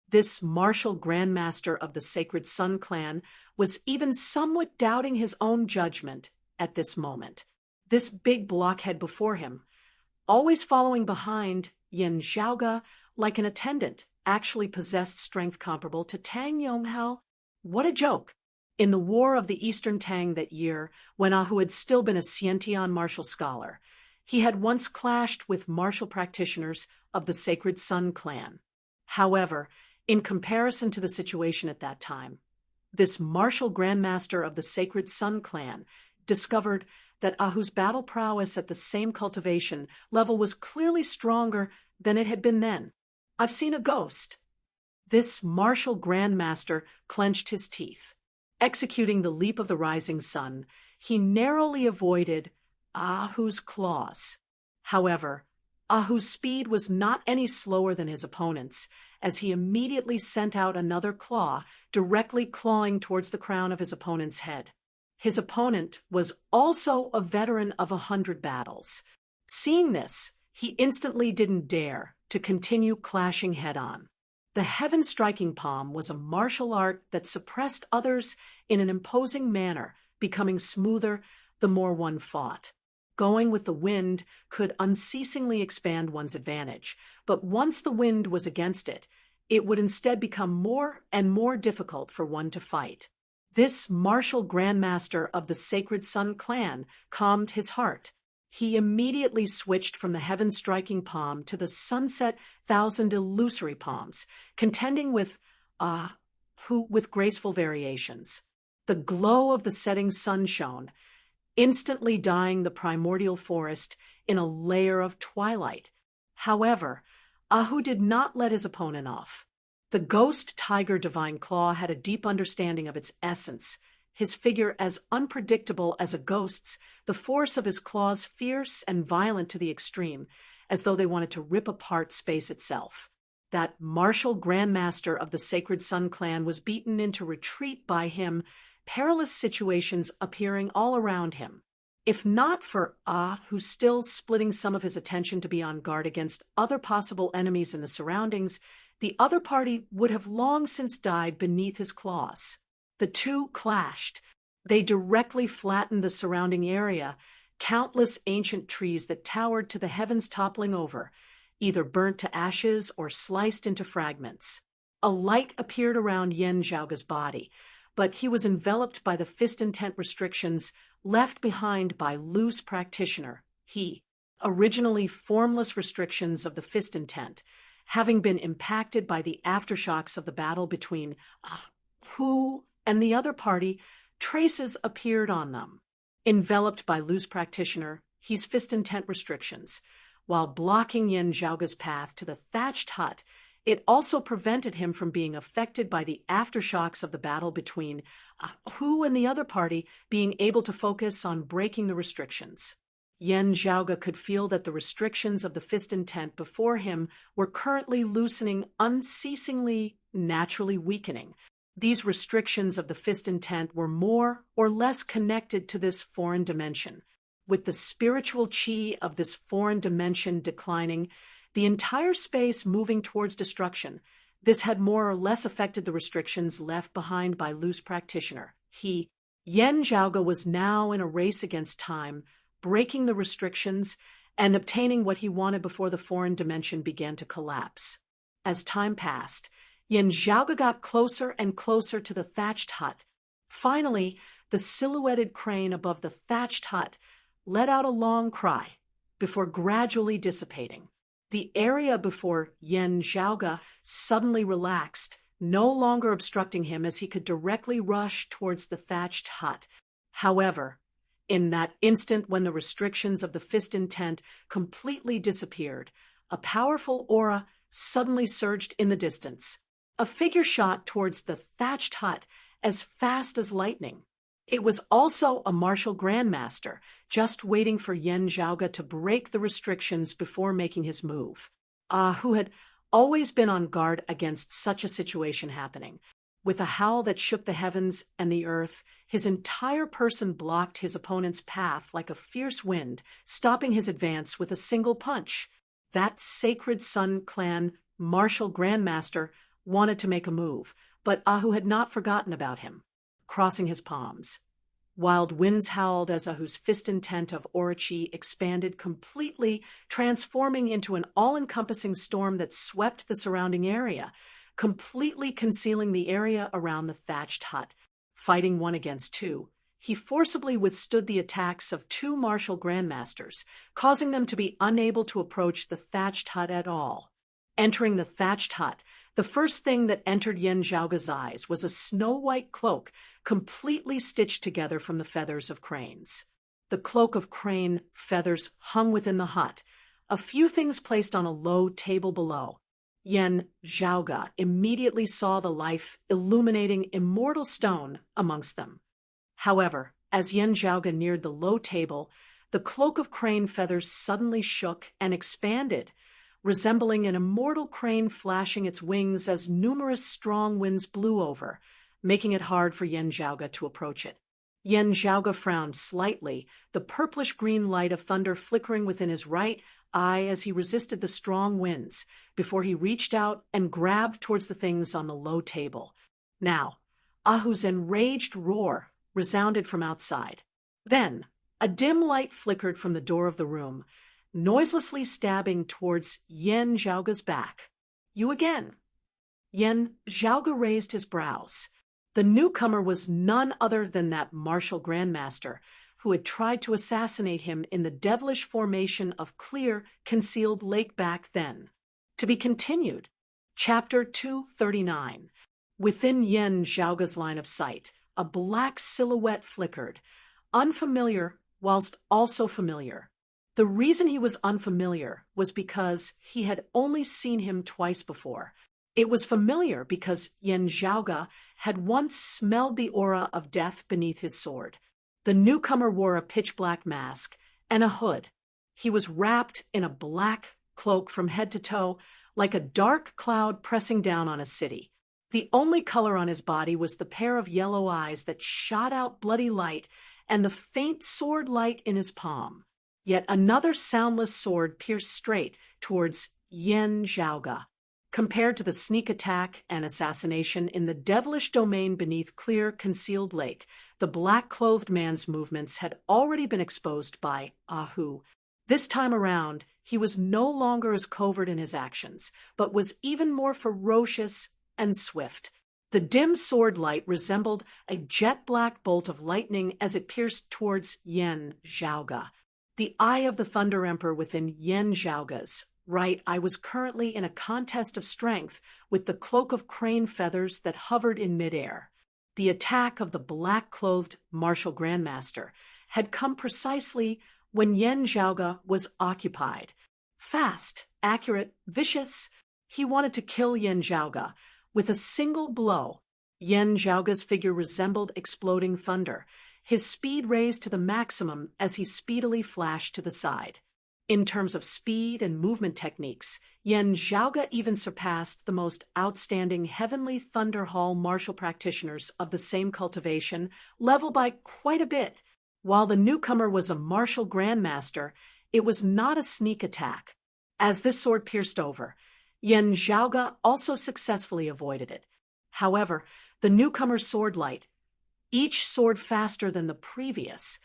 This martial grandmaster of the Sacred Sun clan was even somewhat doubting his own judgment at this moment. This big blockhead before him, always following behind Yan Zhaoge like an attendant, actually possessed strength comparable to Tang Yonghao. What a joke! In the War of the Eastern Tang that year, when Ahu had still been a Xiantian martial scholar, he had once clashed with martial practitioners of the Sacred Sun clan. However, in comparison to the situation at that time, this martial grandmaster of the Sacred Sun clan discovered that Ahu's battle prowess at the same cultivation level was clearly stronger than it had been then. "I've seen a ghost." This martial grandmaster clenched his teeth. Executing the leap of the rising sun, he narrowly avoided Ahu's claws. However, Ahu's speed was not any slower than his opponent's, as he immediately sent out another claw, directly clawing towards the crown of his opponent's head. His opponent was also a veteran of 100 battles. Seeing this, he instantly didn't dare to continue clashing head-on. The heaven-striking palm was a martial art that suppressed others in an imposing manner, becoming smoother the more one fought. Going with the wind could unceasingly expand one's advantage, but once the wind was against it, it would instead become more and more difficult for one to fight. This martial grandmaster of the Sacred Sun clan calmed his heart. He immediately switched from the heaven-striking palm to the sunset thousand illusory palms, contending with graceful variations. The glow of the setting sun shone, instantly dyeing the primordial forest in a layer of twilight. However, Ahu did not let his opponent off. The ghost tiger Divine Claw had a deep understanding of its essence, his figure as unpredictable as a ghost's, the force of his claws fierce and violent to the extreme, as though they wanted to rip apart space itself. That martial grandmaster of the Sacred Sun clan was beaten into retreat by him, perilous situations appearing all around him. If not for Ahu still splitting some of his attention to be on guard against other possible enemies in the surroundings, the other party would have long since died beneath his claws. The two clashed. They directly flattened the surrounding area, countless ancient trees that towered to the heavens toppling over, either burnt to ashes or sliced into fragments. A light appeared around Yan Zhaoge's body, but he was enveloped by the fist intent restrictions left behind by Lu's practitioner, originally formless restrictions of the fist intent, having been impacted by the aftershocks of the battle between Hu and the other party. Traces appeared on them. Enveloped by Lu's practitioner, he's fist intent restrictions, while blocking Yan Zhaoge's path to the thatched hut. It also prevented him from being affected by the aftershocks of the battle between Hu and the other party, being able to focus on breaking the restrictions. Yen Zhaoge could feel that the restrictions of the fist intent before him were currently loosening, unceasingly, naturally weakening. These restrictions of the fist intent were more or less connected to this foreign dimension. With the spiritual qi of this foreign dimension declining, the entire space moving towards destruction, this had more or less affected the restrictions left behind by loose practitioner. Yen Zhaoge, was now in a race against time, breaking the restrictions and obtaining what he wanted before the foreign dimension began to collapse. As time passed, Yen Zhaoge got closer and closer to the thatched hut. Finally, the silhouetted crane above the thatched hut let out a long cry before gradually dissipating. The area before Yen Zhaoge suddenly relaxed, no longer obstructing him as he could directly rush towards the thatched hut. However, in that instant when the restrictions of the fist intent completely disappeared, a powerful aura suddenly surged in the distance. A figure shot towards the thatched hut as fast as lightning. It was also a martial grandmaster, just waiting for Yen Zhaoge to break the restrictions before making his move. Who had always been on guard against such a situation happening. With a howl that shook the heavens and the earth, his entire person blocked his opponent's path like a fierce wind, stopping his advance with a single punch. That Sacred Sun Clan martial grandmaster wanted to make a move, but Ahu had not forgotten about him. Crossing his palms, wild winds howled as Ahu's fist intent of Orochi expanded completely, transforming into an all-encompassing storm that swept the surrounding area, completely concealing the area around the thatched hut. Fighting 1 against 2, he forcibly withstood the attacks of 2 martial grandmasters, causing them to be unable to approach the thatched hut at all. Entering the thatched hut, the first thing that entered Yen Zhaoge's eyes was a snow-white cloak completely stitched together from the feathers of cranes. The cloak of crane feathers hung within the hut, a few things placed on a low table below. Yen Zhaoge immediately saw the life-illuminating immortal stone amongst them. However, as Yen Zhaoge neared the low table, the cloak of crane feathers suddenly shook and expanded, resembling an immortal crane flashing its wings as numerous strong winds blew over, making it hard for Yen Zhaoge to approach it. Yen Zhaoge frowned slightly, the purplish-green light of thunder flickering within his right eye as he resisted the strong winds, before he reached out and grabbed towards the things on the low table. Now, Ahu's enraged roar resounded from outside. Then, a dim light flickered from the door of the room, noiselessly stabbing towards Yen Zhaoge's back. "You again." Yen Zhaoge raised his brows. The newcomer was none other than that martial grandmaster who had tried to assassinate him in the devilish formation of clear, concealed lake back then. To be continued. Chapter 239. Within Yen Zhaoge's line of sight, a black silhouette flickered, unfamiliar whilst also familiar. The reason he was unfamiliar was because he had only seen him twice before. It was familiar because Yen Zhaoge had once smelled the aura of death beneath his sword. The newcomer wore a pitch-black mask and a hood. He was wrapped in a black cloak from head to toe, like a dark cloud pressing down on a city. The only color on his body was the pair of yellow eyes that shot out bloody light and the faint sword light in his palm. Yet another soundless sword pierced straight towards Yen Zhaoge. Compared to the sneak attack and assassination in the devilish domain beneath clear, concealed lake, the black-clothed man's movements had already been exposed by Ahu. This time around, he was no longer as covert in his actions, but was even more ferocious and swift. The dim sword light resembled a jet-black bolt of lightning as it pierced towards Yen Zhaoge. The eye of the Thunder Emperor within Yen Zhaoge's right eye was currently in a contest of strength with the cloak of crane feathers that hovered in midair. The attack of the black-clothed martial grandmaster had come precisely when Yen Zhaoge was occupied. Fast, accurate, vicious, he wanted to kill Yen Zhaoge with a single blow. Yen Zhaoge's figure resembled exploding thunder. his speed raised to the maximum as he speedily flashed to the side. In terms of speed and movement techniques, Yan Zhaoge even surpassed the most outstanding Heavenly Thunder Hall martial practitioners of the same cultivation level by quite a bit. While the newcomer was a martial grandmaster, it was not a sneak attack. As this sword pierced over, Yan Zhaoge also successfully avoided it. However, the newcomer's sword light, each sword faster than the previous,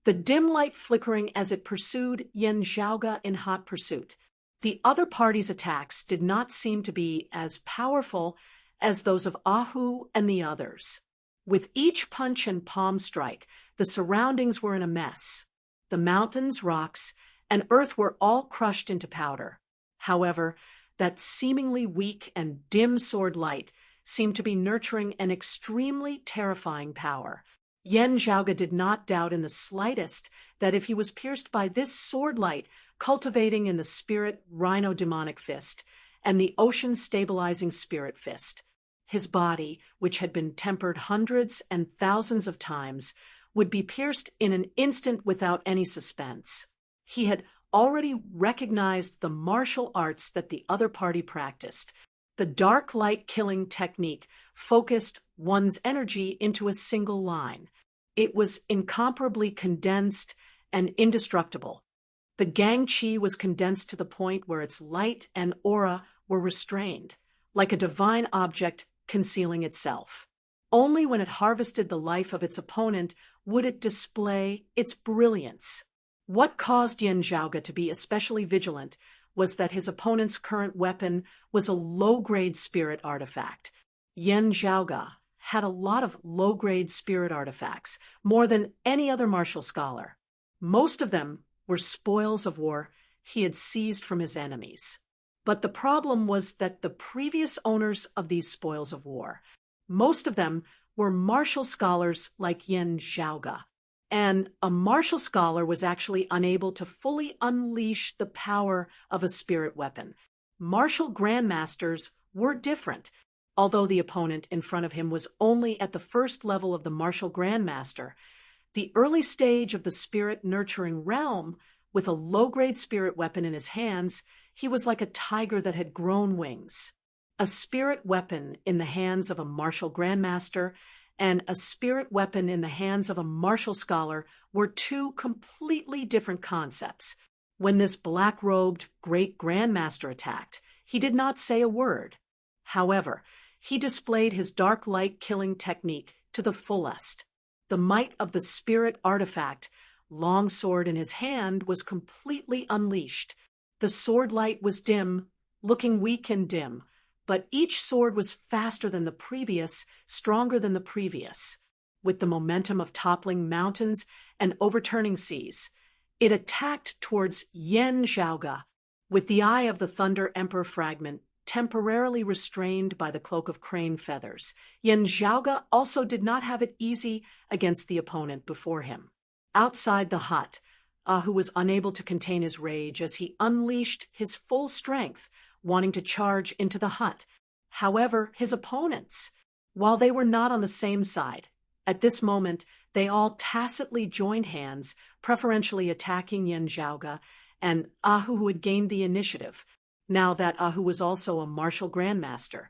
the dim light flickering as it pursued Yan Zhaoge in hot pursuit. The other party's attacks did not seem to be as powerful as those of Ahu and the others. With each punch and palm strike, the surroundings were in a mess. The mountains, rocks, and earth were all crushed into powder. However, that seemingly weak and dim sword light seemed to be nurturing an extremely terrifying power. Yan Zhaoge did not doubt in the slightest that if he was pierced by this sword light cultivating in the spirit rhino-demonic fist and the ocean-stabilizing spirit fist, his body, which had been tempered hundreds and thousands of times, would be pierced in an instant without any suspense. He had already recognized the martial arts that the other party practiced. The dark light killing technique focused one's energy into a single line. It was incomparably condensed and indestructible. The Gang Chi was condensed to the point where its light and aura were restrained, like a divine object concealing itself. Only when it harvested the life of its opponent would it display its brilliance. What caused Yan Zhaoge to be especially vigilant was that his opponent's current weapon was a low-grade spirit artifact. Yan Zhaoge had a lot of low-grade spirit artifacts, more than any other martial scholar. Most of them were spoils of war he had seized from his enemies. But the problem was that the previous owners of these spoils of war, most of them were martial scholars like Yan Zhaoge. And a martial scholar was actually unable to fully unleash the power of a spirit weapon. Martial grandmasters were different. Although the opponent in front of him was only at the first level of the martial grandmaster, the early stage of the spirit-nurturing realm, with a low-grade spirit weapon in his hands, he was like a tiger that had grown wings. A spirit weapon in the hands of a martial grandmaster and a spirit weapon in the hands of a martial scholar were two completely different concepts. When this black-robed great grandmaster attacked, he did not say a word. However, he displayed his dark light killing technique to the fullest. The might of the spirit artifact, long sword in his hand, was completely unleashed. The sword light was dim, looking weak and dim, but each sword was faster than the previous, stronger than the previous. With the momentum of toppling mountains and overturning seas, it attacked towards Yan Zhaoge, with the eye of the Thunder Emperor fragment temporarily restrained by the cloak of crane feathers. Yan Zhaoge also did not have it easy against the opponent before him. Outside the hut, Ahu was unable to contain his rage as he unleashed his full strength, wanting to charge into the hut. However, his opponents, while they were not on the same side, at this moment they all tacitly joined hands, preferentially attacking Yan Zhaoge and Ahu, who had gained the initiative. Now that Ahu was also a martial grandmaster,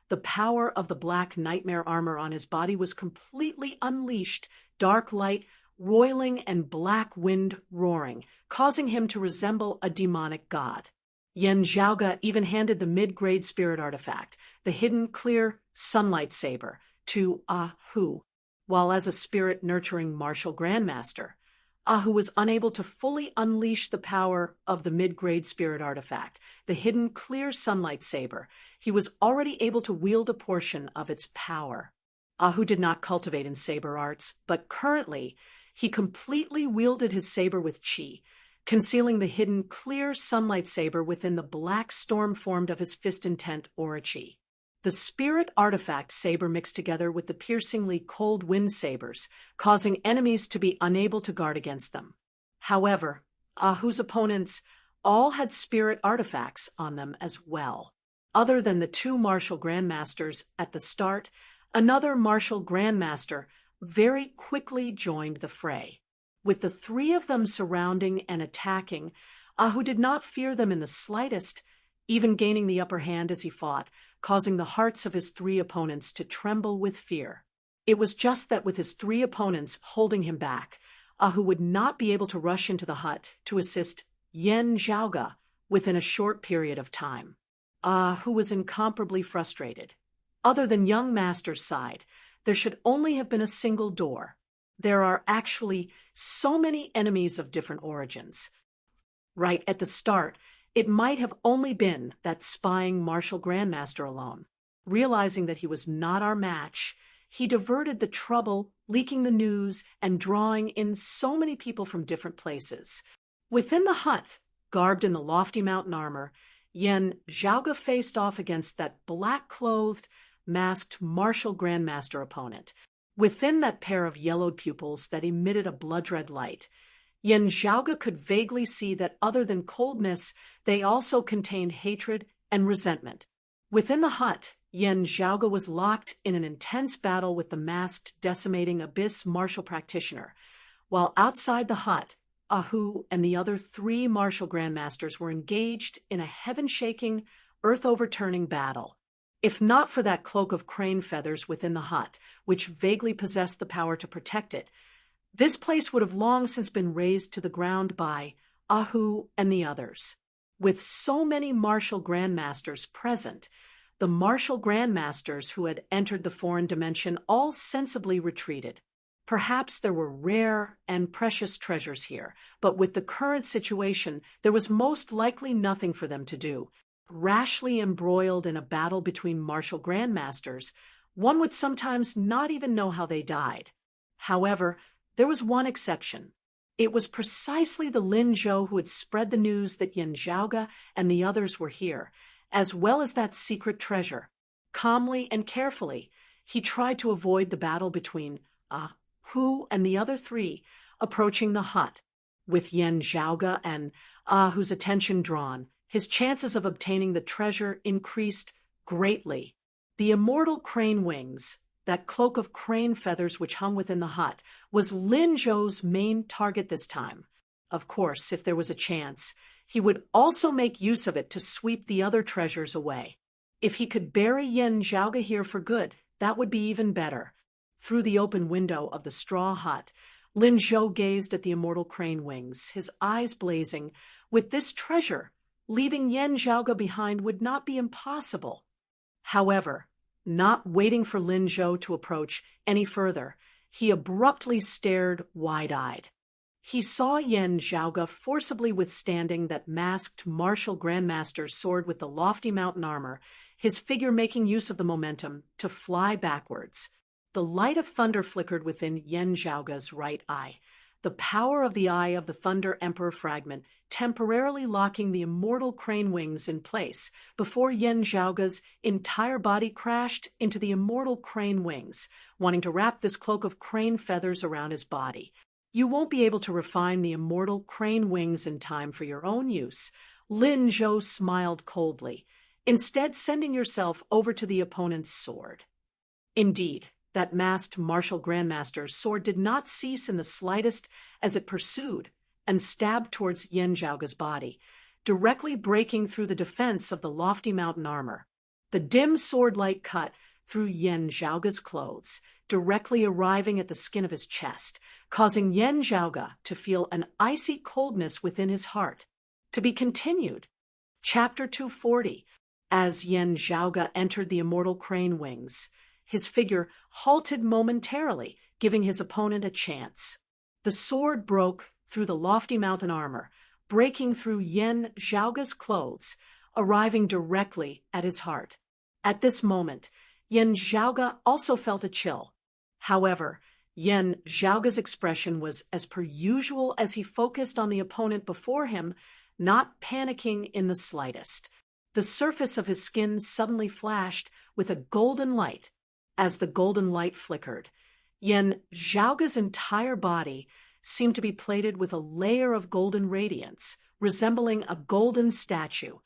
the power of the black nightmare armor on his body was completely unleashed, dark light roiling and black wind roaring, causing him to resemble a demonic god. Yan Zhaoge even handed the mid-grade spirit artifact, the hidden clear sunlight saber, to Ahu, while as a spirit-nurturing martial grandmaster, Ahu was unable to fully unleash the power of the mid-grade spirit artifact, the hidden clear sunlight saber. He was already able to wield a portion of its power. Ahu did not cultivate in saber arts, but currently he completely wielded his saber with chi, concealing the hidden clear sunlight saber within the black storm formed of his fist-intent aura chi. The spirit artifact saber mixed together with the piercingly cold wind sabers, causing enemies to be unable to guard against them. However, Ahu's opponents all had spirit artifacts on them as well. Other than the two martial grandmasters at the start, another martial grandmaster very quickly joined the fray. With the three of them surrounding and attacking, Ahu did not fear them in the slightest, even gaining the upper hand as he fought, causing the hearts of his three opponents to tremble with fear. It was just that with his three opponents holding him back, Ahu would not be able to rush into the hut to assist Yen Zhaoge within a short period of time. Ahu was incomparably frustrated. Other than young master's side, there should only have been a single door. There are actually so many enemies of different origins. Right at the start, it might have only been that spying martial grandmaster alone. Realizing that he was not our match, he diverted the trouble, leaking the news, and drawing in so many people from different places. Within the hut, garbed in the lofty mountain armor, Yen Zhaoge faced off against that black-clothed, masked martial grandmaster opponent. Within that pair of yellowed pupils that emitted a blood-red light, Yen Zhaoge could vaguely see that other than coldness, they also contained hatred and resentment. Within the hut, Yen Zhaoge was locked in an intense battle with the masked, decimating abyss martial practitioner, while outside the hut, Ahu and the other three martial grandmasters were engaged in a heaven-shaking, earth-overturning battle. If not for that cloak of crane feathers within the hut, which vaguely possessed the power to protect it, this place would have long since been razed to the ground by Ahu and the others. With so many martial grandmasters present, the martial grandmasters who had entered the foreign dimension all sensibly retreated. Perhaps there were rare and precious treasures here, but with the current situation, there was most likely nothing for them to do. Rashly embroiled in a battle between martial grandmasters, one would sometimes not even know how they died. However, there was one exception. It was precisely the Lin Zhou who had spread the news that Yen Zhaoge and the others were here, as well as that secret treasure. Calmly and carefully, he tried to avoid the battle between Ahu and the other three, approaching the hut. With Yen Zhaoge and Ahu's attention drawn, his chances of obtaining the treasure increased greatly. The immortal crane wings, that cloak of crane feathers which hung within the hut, was Lin Zhou's main target this time. Of course, if there was a chance, he would also make use of it to sweep the other treasures away. If he could bury Yen Zhaoge here for good, that would be even better. Through the open window of the straw hut, Lin Zhou gazed at the immortal crane wings, his eyes blazing. With this treasure, leaving Yen Zhaoge behind would not be impossible. However, not waiting for Lin Zhou to approach any further, he abruptly stared wide-eyed. He saw Yen Zhaoge forcibly withstanding that masked martial grandmaster's sword with the lofty mountain armor, his figure making use of the momentum to fly backwards. The light of thunder flickered within Yen Zhaoge's right eye, the power of the eye of the Thunder Emperor fragment temporarily locking the immortal crane wings in place before Yen Zhaoge's entire body crashed into the immortal crane wings, wanting to wrap this cloak of crane feathers around his body. You won't be able to refine the immortal crane wings in time for your own use. Lin Zhou smiled coldly, instead sending yourself over to the opponent's sword. Indeed, that masked martial grandmaster's sword did not cease in the slightest as it pursued and stabbed towards Yen Zhaoge's body, directly breaking through the defense of the lofty mountain armor. The dim sword-like cut through Yen Zhaoge's clothes, directly arriving at the skin of his chest, causing Yen Zhaoge to feel an icy coldness within his heart. To be continued. Chapter 240. As Yen Zhaoge entered the immortal crane wings, his figure halted momentarily, giving his opponent a chance. The sword broke through the lofty mountain armor, breaking through Yen Zhaoge's clothes, arriving directly at his heart. At this moment, Yen Zhaoge also felt a chill. However, Yen Zhaoge's expression was as per usual as he focused on the opponent before him, not panicking in the slightest. The surface of his skin suddenly flashed with a golden light. As the golden light flickered, Yen Zhaoge's entire body seemed to be plated with a layer of golden radiance, resembling a golden statue.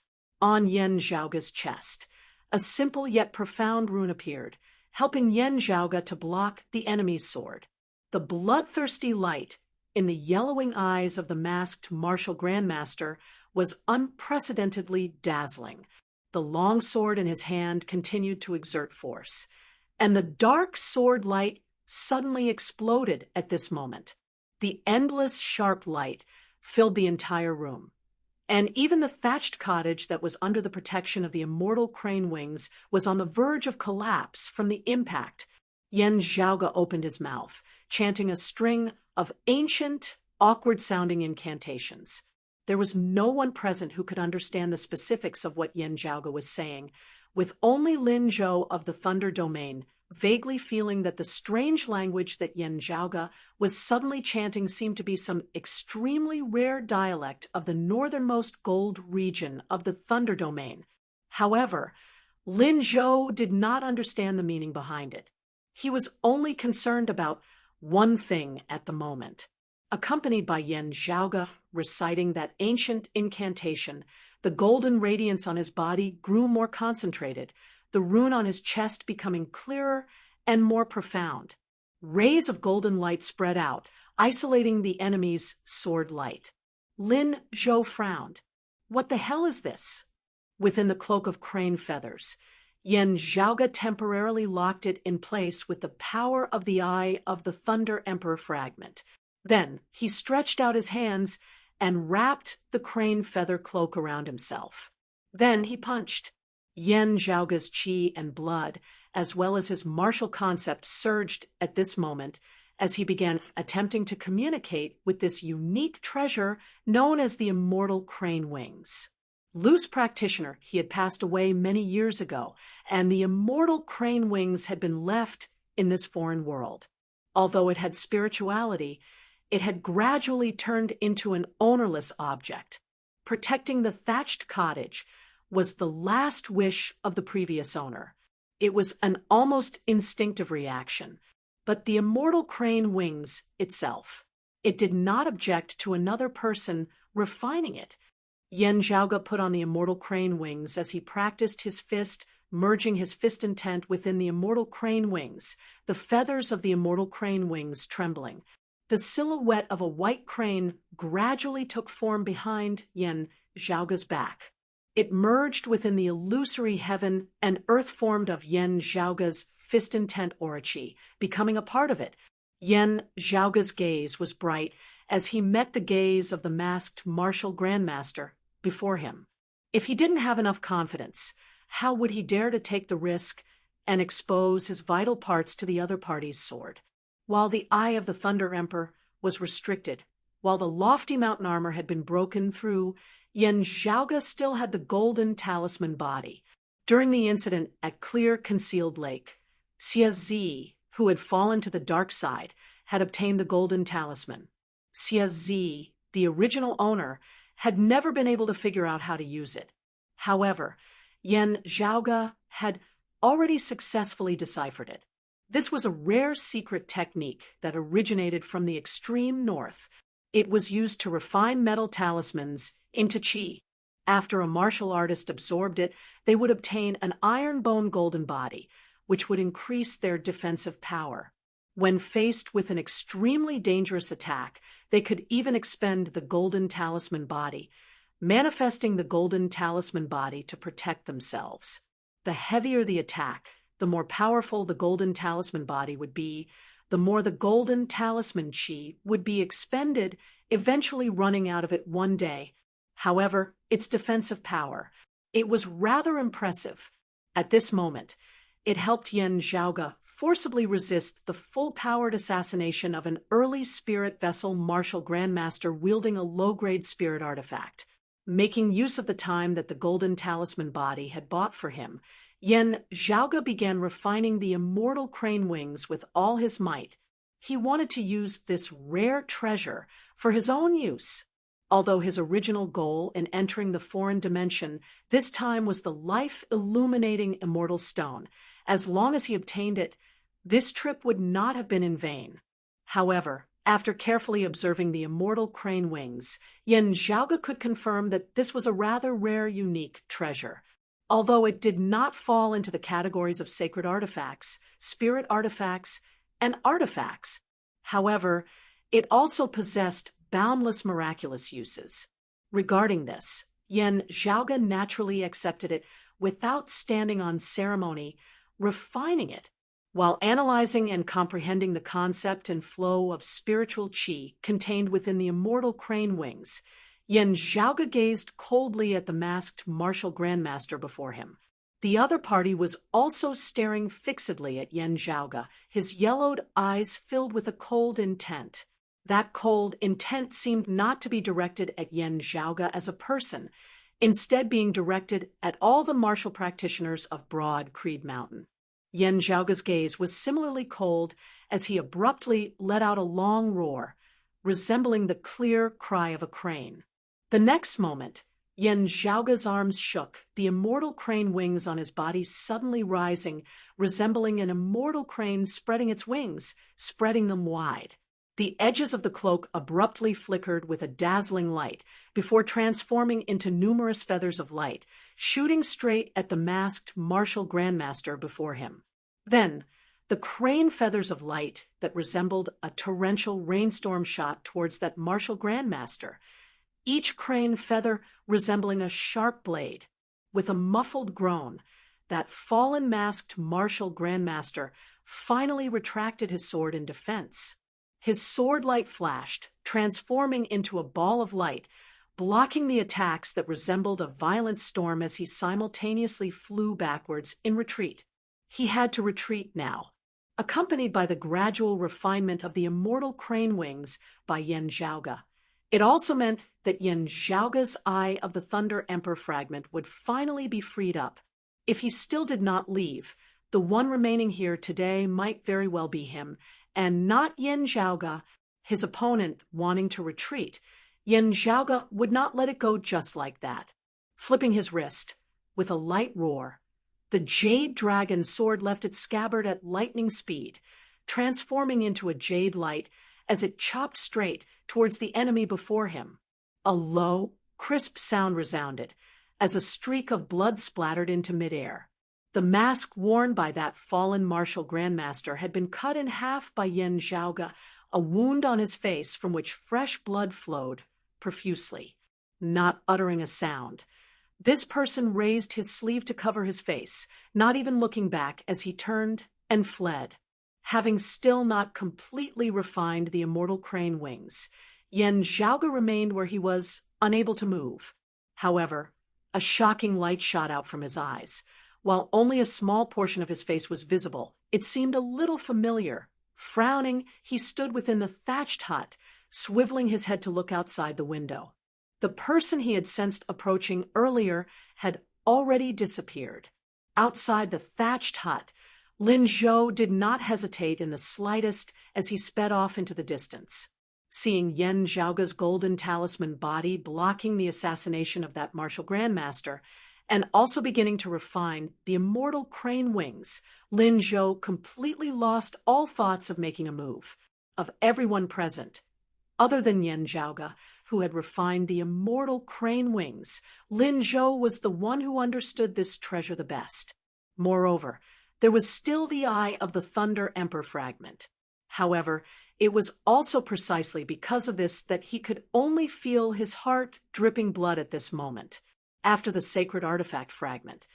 On Yen Zhaoge's chest, a simple yet profound rune appeared, helping Yen Zhaoge to block the enemy's sword. The bloodthirsty light in the yellowing eyes of the masked martial grandmaster was unprecedentedly dazzling. The long sword in his hand continued to exert force, and the dark sword light suddenly exploded at this moment. The endless sharp light filled the entire room, and even the thatched cottage that was under the protection of the immortal crane wings was on the verge of collapse from the impact. Yen Zhaoge opened his mouth, chanting a string of ancient, awkward-sounding incantations. There was no one present who could understand the specifics of what Yen Zhaoge was saying, with only Lin Zhou of the Thunder Domain vaguely feeling that the strange language that Yen Zhaoge was suddenly chanting seemed to be some extremely rare dialect of the northernmost gold region of the Thunder Domain. However, Lin Zhou did not understand the meaning behind it. He was only concerned about one thing at the moment. Accompanied by Yen Zhaoge reciting that ancient incantation, the golden radiance on his body grew more concentrated, the rune on his chest becoming clearer and more profound. Rays of golden light spread out, isolating the enemy's sword light. Lin Zhou frowned. What the hell is this? Within the cloak of crane feathers, Yen Zhaoge temporarily locked it in place with the power of the Eye of the Thunder Emperor fragment. Then he stretched out his hands and wrapped the crane feather cloak around himself. Then he punched. Yen Zhaoge's qi and blood, as well as his martial concept, surged at this moment as he began attempting to communicate with this unique treasure known as the immortal crane wings. Loose practitioner, he had passed away many years ago, and the immortal crane wings had been left in this foreign world. Although it had spirituality, it had gradually turned into an ownerless object. Protecting the thatched cottage was the last wish of the previous owner. It was an almost instinctive reaction, but the immortal crane wings itself, it did not object to another person refining it. Yen Zhaoge put on the immortal crane wings as he practiced his fist, merging his fist intent within the immortal crane wings, the feathers of the immortal crane wings trembling. The silhouette of a white crane gradually took form behind Yen Zhaoge's back. It merged within the illusory heaven and earth formed of Yen Zhaoge's fist intent orochi, becoming a part of it. Yen Zhaoge's gaze was bright as he met the gaze of the masked martial grandmaster before him. If he didn't have enough confidence, how would he dare to take the risk and expose his vital parts to the other party's sword? While the Eye of the Thunder Emperor was restricted, while the lofty mountain armor had been broken through, Yen Zhaoge still had the golden talisman body. During the incident at Clear Concealed Lake, Xie Zi, who had fallen to the dark side, had obtained the golden talisman. Xie Zi, the original owner, had never been able to figure out how to use it. However, Yen Zhaoge had already successfully deciphered it. This was a rare secret technique that originated from the extreme north. It was used to refine metal talismans into qi. After a martial artist absorbed it, they would obtain an iron bone golden body, which would increase their defensive power. When faced with an extremely dangerous attack, they could even expend the golden talisman body, manifesting the golden talisman body to protect themselves. The heavier the attack, the more powerful the golden talisman body would be, the more the golden talisman qi would be expended, eventually running out of it one day. However, its defensive power, it was rather impressive. At this moment, it helped Yen Zhaoge forcibly resist the full-powered assassination of an early spirit vessel martial grandmaster wielding a low-grade spirit artifact. Making use of the time that the golden talisman body had bought for him, Yen Zhaoge began refining the immortal crane wings with all his might. He wanted to use this rare treasure for his own use. Although his original goal in entering the foreign dimension this time was the life-illuminating immortal stone, as long as he obtained it, this trip would not have been in vain. However, after carefully observing the immortal crane wings, Yen Zhaoge could confirm that this was a rather rare, unique treasure. although it did not fall into the categories of sacred artifacts, spirit artifacts, and artifacts. However, it also possessed boundless miraculous uses. Regarding this, Yen Zhaoge naturally accepted it without standing on ceremony, refining it. While analyzing and comprehending the concept and flow of spiritual qi contained within the immortal crane wings, Yen Zhaoge gazed coldly at the masked martial grandmaster before him. The other party was also staring fixedly at Yen Zhaoge, his yellowed eyes filled with a cold intent. That cold intent seemed not to be directed at Yen Zhaoge as a person, instead being directed at all the martial practitioners of Broad Creed Mountain. Yen Zhaoge's gaze was similarly cold as he abruptly let out a long roar, resembling the clear cry of a crane. The next moment, Yen Zhaoge's arms shook, the immortal crane wings on his body suddenly rising, resembling an immortal crane spreading its wings, spreading them wide. The edges of the cloak abruptly flickered with a dazzling light before transforming into numerous feathers of light, shooting straight at the masked martial grandmaster before him. Then, the crane feathers of light that resembled a torrential rainstorm shot towards that martial grandmaster, each crane feather resembling a sharp blade. With a muffled groan, that fallen masked martial grandmaster finally retracted his sword in defense. His sword light flashed, transforming into a ball of light, blocking the attacks that resembled a violent storm as he simultaneously flew backwards in retreat. He had to retreat now, accompanied by the gradual refinement of the immortal crane wings by Yen Zhaoge. It also meant that Yen Zhaoge's Eye of the Thunder Emperor fragment would finally be freed up. If he still did not leave, the one remaining here today might very well be him, and not Yen Zhaoge, his opponent wanting to retreat. Yen Zhaoge would not let it go just like that. Flipping his wrist, with a light roar, the jade dragon sword left its scabbard at lightning speed, transforming into a jade light as it chopped straight towards the enemy before him. A low, crisp sound resounded as a streak of blood splattered into midair. The mask worn by that fallen martial grandmaster had been cut in half by Yen Zhaoge, a wound on his face from which fresh blood flowed profusely. Not uttering a sound, this person raised his sleeve to cover his face, not even looking back as he turned and fled. Having still not completely refined the immortal crane wings, Yen Zhaoge remained where he was, unable to move. However, a shocking light shot out from his eyes. While only a small portion of his face was visible, it seemed a little familiar. Frowning, he stood within the thatched hut, swiveling his head to look outside the window. The person he had sensed approaching earlier had already disappeared. Outside the thatched hut, Lin Zhou did not hesitate in the slightest as he sped off into the distance. Seeing Yen Zhaoge's golden talisman body blocking the assassination of that martial grandmaster, and also beginning to refine the immortal crane wings, Lin Zhou completely lost all thoughts of making a move. Of everyone present, other than Yen Zhaoge, who had refined the immortal crane wings, Lin Zhou was the one who understood this treasure the best. Moreover, there was still the Eye of the Thunder Emperor fragment. However, it was also precisely because of this that he could only feel his heart dripping blood at this moment. After the sacred artifact fragment,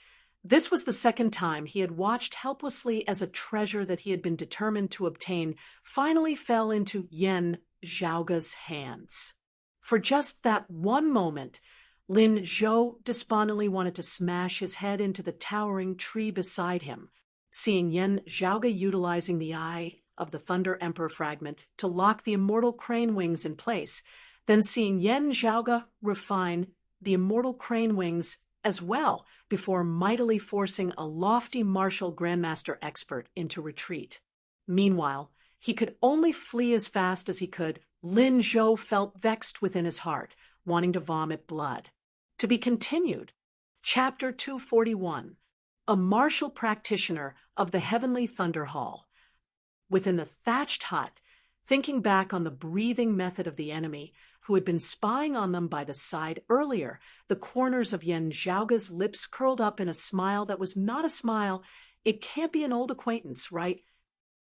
this was the second time he had watched helplessly as a treasure that he had been determined to obtain finally fell into Yen Zhaoge's hands. For just that one moment, Lin Zhou despondently wanted to smash his head into the towering tree beside him. Seeing Yen Zhaoge utilizing the Eye of the Thunder Emperor fragment to lock the immortal crane wings in place, then seeing Yen Zhaoge refine the immortal crane wings as well before mightily forcing a lofty martial grandmaster expert into retreat. Meanwhile, he could only flee as fast as he could. Lin Zhou felt vexed within his heart, wanting to vomit blood. To be continued. Chapter 241. A martial practitioner of the Heavenly Thunder Hall. Within the thatched hut, thinking back on the breathing method of the enemy, who had been spying on them by the side earlier. The corners of Yen Zhaoga's lips curled up in a smile that was not a smile. It can't be an old acquaintance, right?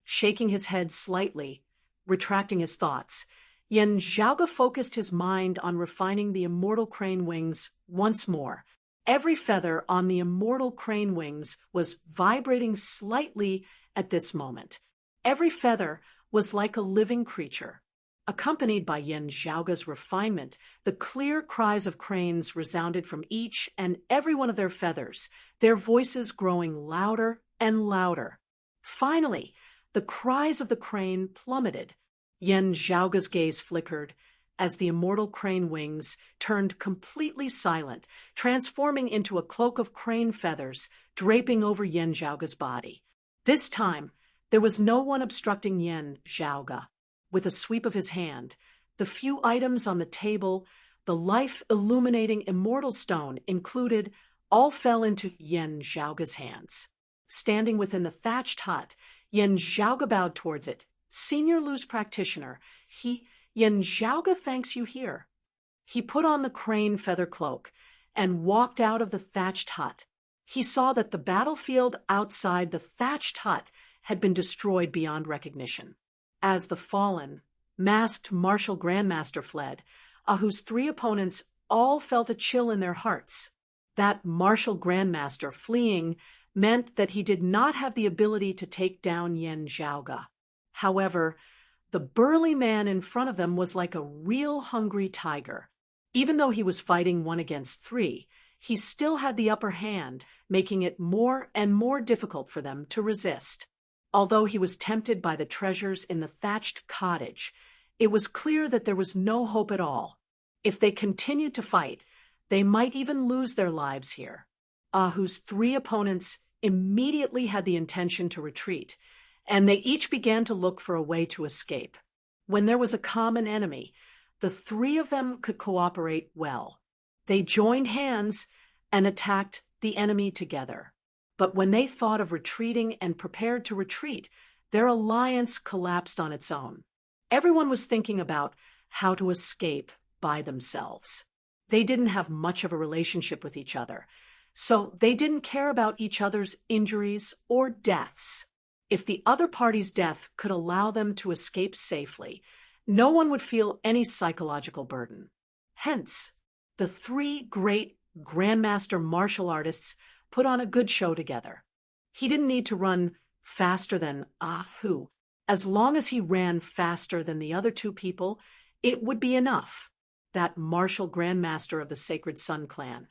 Shaking his head slightly, retracting his thoughts, Yen Zhaoga focused his mind on refining the immortal crane wings once more. Every feather on the immortal crane wings was vibrating slightly at this moment. Every feather was like a living creature. Accompanied by Yen Zhaoga's refinement, the clear cries of cranes resounded from each and every one of their feathers, their voices growing louder and louder. Finally, the cries of the crane plummeted. Yen Zhaoga's gaze flickered as the immortal crane wings turned completely silent, transforming into a cloak of crane feathers draping over Yen Zhaoga's body. This time, there was no one obstructing Yen Zhaoga. With a sweep of his hand, the few items on the table, the life-illuminating immortal stone included, all fell into Yen Zhaoga's hands. Standing within the thatched hut, Yen Zhaoga bowed towards it. Senior Lu's practitioner, Yen Zhaoga thanks you here. He put on the crane feather cloak and walked out of the thatched hut. He saw that the battlefield outside the thatched hut had been destroyed beyond recognition. As the fallen, masked martial grandmaster fled, Ahu's three opponents all felt a chill in their hearts. That martial grandmaster fleeing meant that he did not have the ability to take down Yen Zhaoga. However, the burly man in front of them was like a real hungry tiger. Even though he was fighting 1 against 3, he still had the upper hand, making it more and more difficult for them to resist. Although he was tempted by the treasures in the thatched cottage, it was clear that there was no hope at all. If they continued to fight, they might even lose their lives here. Ahu's 3 opponents immediately had the intention to retreat, and they each began to look for a way to escape. When there was a common enemy, the 3 of them could cooperate well. They joined hands and attacked the enemy together. But when they thought of retreating and prepared to retreat, their alliance collapsed on its own. Everyone was thinking about how to escape by themselves. They didn't have much of a relationship with each other, so they didn't care about each other's injuries or deaths. If the other party's death could allow them to escape safely, no one would feel any psychological burden. Hence, the 3 great grandmaster martial artists put on a good show together. He didn't need to run faster than Ahu. As long as he ran faster than the other 2 people, it would be enough. That martial grandmaster of the Sacred Sun clan,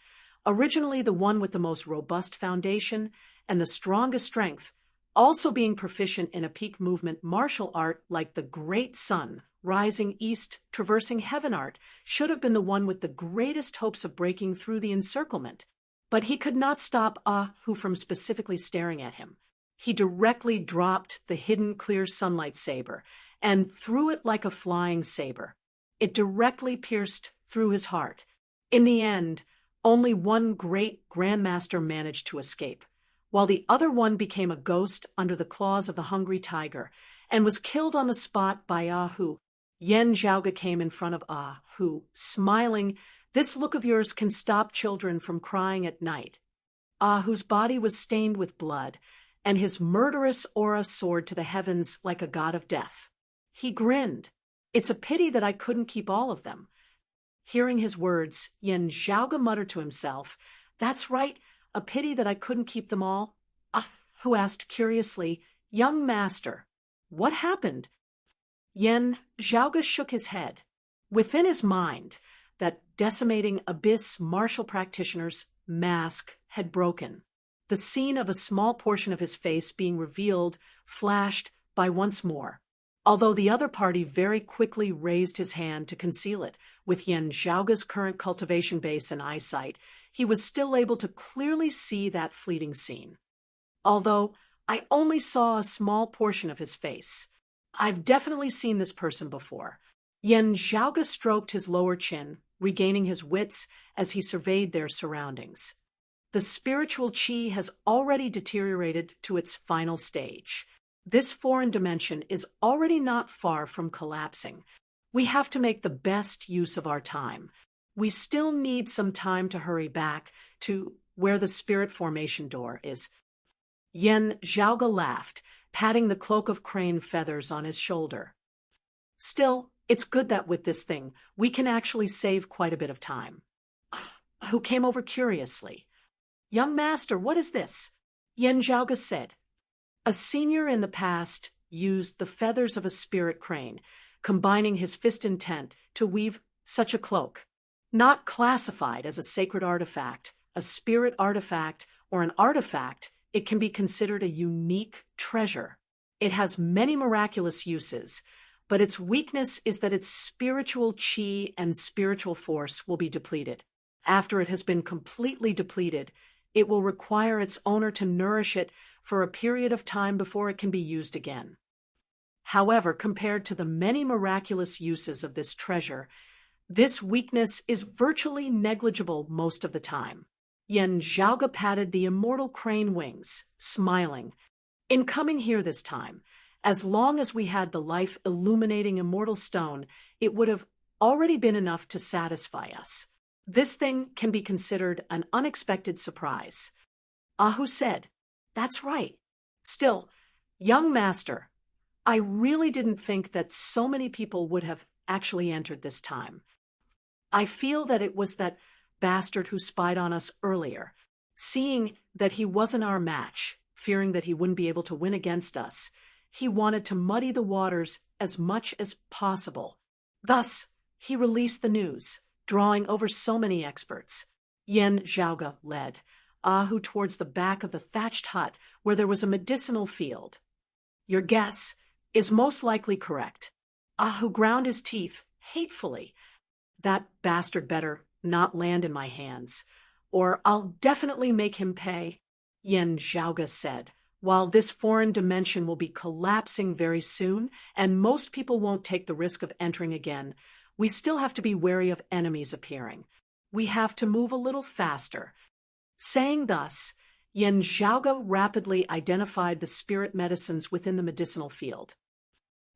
originally the one with the most robust foundation and the strongest strength, also being proficient in a peak movement martial art like the Great Sun, rising east, traversing heaven art, should have been the one with the greatest hopes of breaking through the encirclement. But he could not stop Ahu from specifically staring at him. He directly dropped the hidden clear sunlight saber and threw it like a flying saber. It directly pierced through his heart. In the end, only one great grandmaster managed to escape, while the other one became a ghost under the claws of the hungry tiger and was killed on the spot by Ahu. Yen Zhaoga came in front of Ahu, smiling. This look of yours can stop children from crying at night. Ahu's body was stained with blood, and his murderous aura soared to the heavens like a god of death. He grinned. It's a pity that I couldn't keep all of them. Hearing his words, Yen Zhaoga muttered to himself, That's right, a pity that I couldn't keep them all. Ahu asked curiously, Young master, what happened? Yen Zhaoga shook his head. Within his mind, that decimating abyss martial practitioner's mask had broken. The scene of a small portion of his face being revealed flashed by once more, although the other party very quickly raised his hand to conceal it. With Yen Zhaoga's current cultivation base and eyesight, he was still able to clearly see that fleeting scene. Although I only saw a small portion of his face, I've definitely seen this person before. Yen Zhaoga stroked his lower chin, regaining his wits as he surveyed their surroundings. The spiritual chi has already deteriorated to its final stage. This foreign dimension is already not far from collapsing. We have to make the best use of our time. We still need some time to hurry back to where the spirit formation door is. Yen Zhaoge laughed, patting the cloak of crane feathers on his shoulder. Still, it's good that with this thing, we can actually save quite a bit of time. Who came over curiously. Young master, what is this? Yen Zhaoge said. A senior in the past used the feathers of a spirit crane, combining his fist intent to weave such a cloak. Not classified as a sacred artifact, a spirit artifact, or an artifact, it can be considered a unique treasure. It has many miraculous uses, but its weakness is that its spiritual chi and spiritual force will be depleted. After it has been completely depleted, it will require its owner to nourish it for a period of time before it can be used again. However, compared to the many miraculous uses of this treasure, this weakness is virtually negligible most of the time. Yen Zhaoge patted the immortal crane wings, smiling. In coming here this time, as long as we had the life-illuminating immortal stone, it would have already been enough to satisfy us. This thing can be considered an unexpected surprise. Ahu said, That's right. Still, young master, I really didn't think that so many people would have actually entered this time. I feel that it was that bastard who spied on us earlier. Seeing that he wasn't our match, fearing that he wouldn't be able to win against us, he wanted to muddy the waters as much as possible. Thus, he released the news, drawing over so many experts. Yen Zhaoge led, Ahu towards the back of the thatched hut where there was a medicinal field. Your guess is most likely correct. Ahu ground his teeth hatefully. That bastard better not land in my hands, or I'll definitely make him pay, Yen Zhaoge said. While this foreign dimension will be collapsing very soon, and most people won't take the risk of entering again, we still have to be wary of enemies appearing. We have to move a little faster. Saying thus, Yen Zhaoge rapidly identified the spirit medicines within the medicinal field.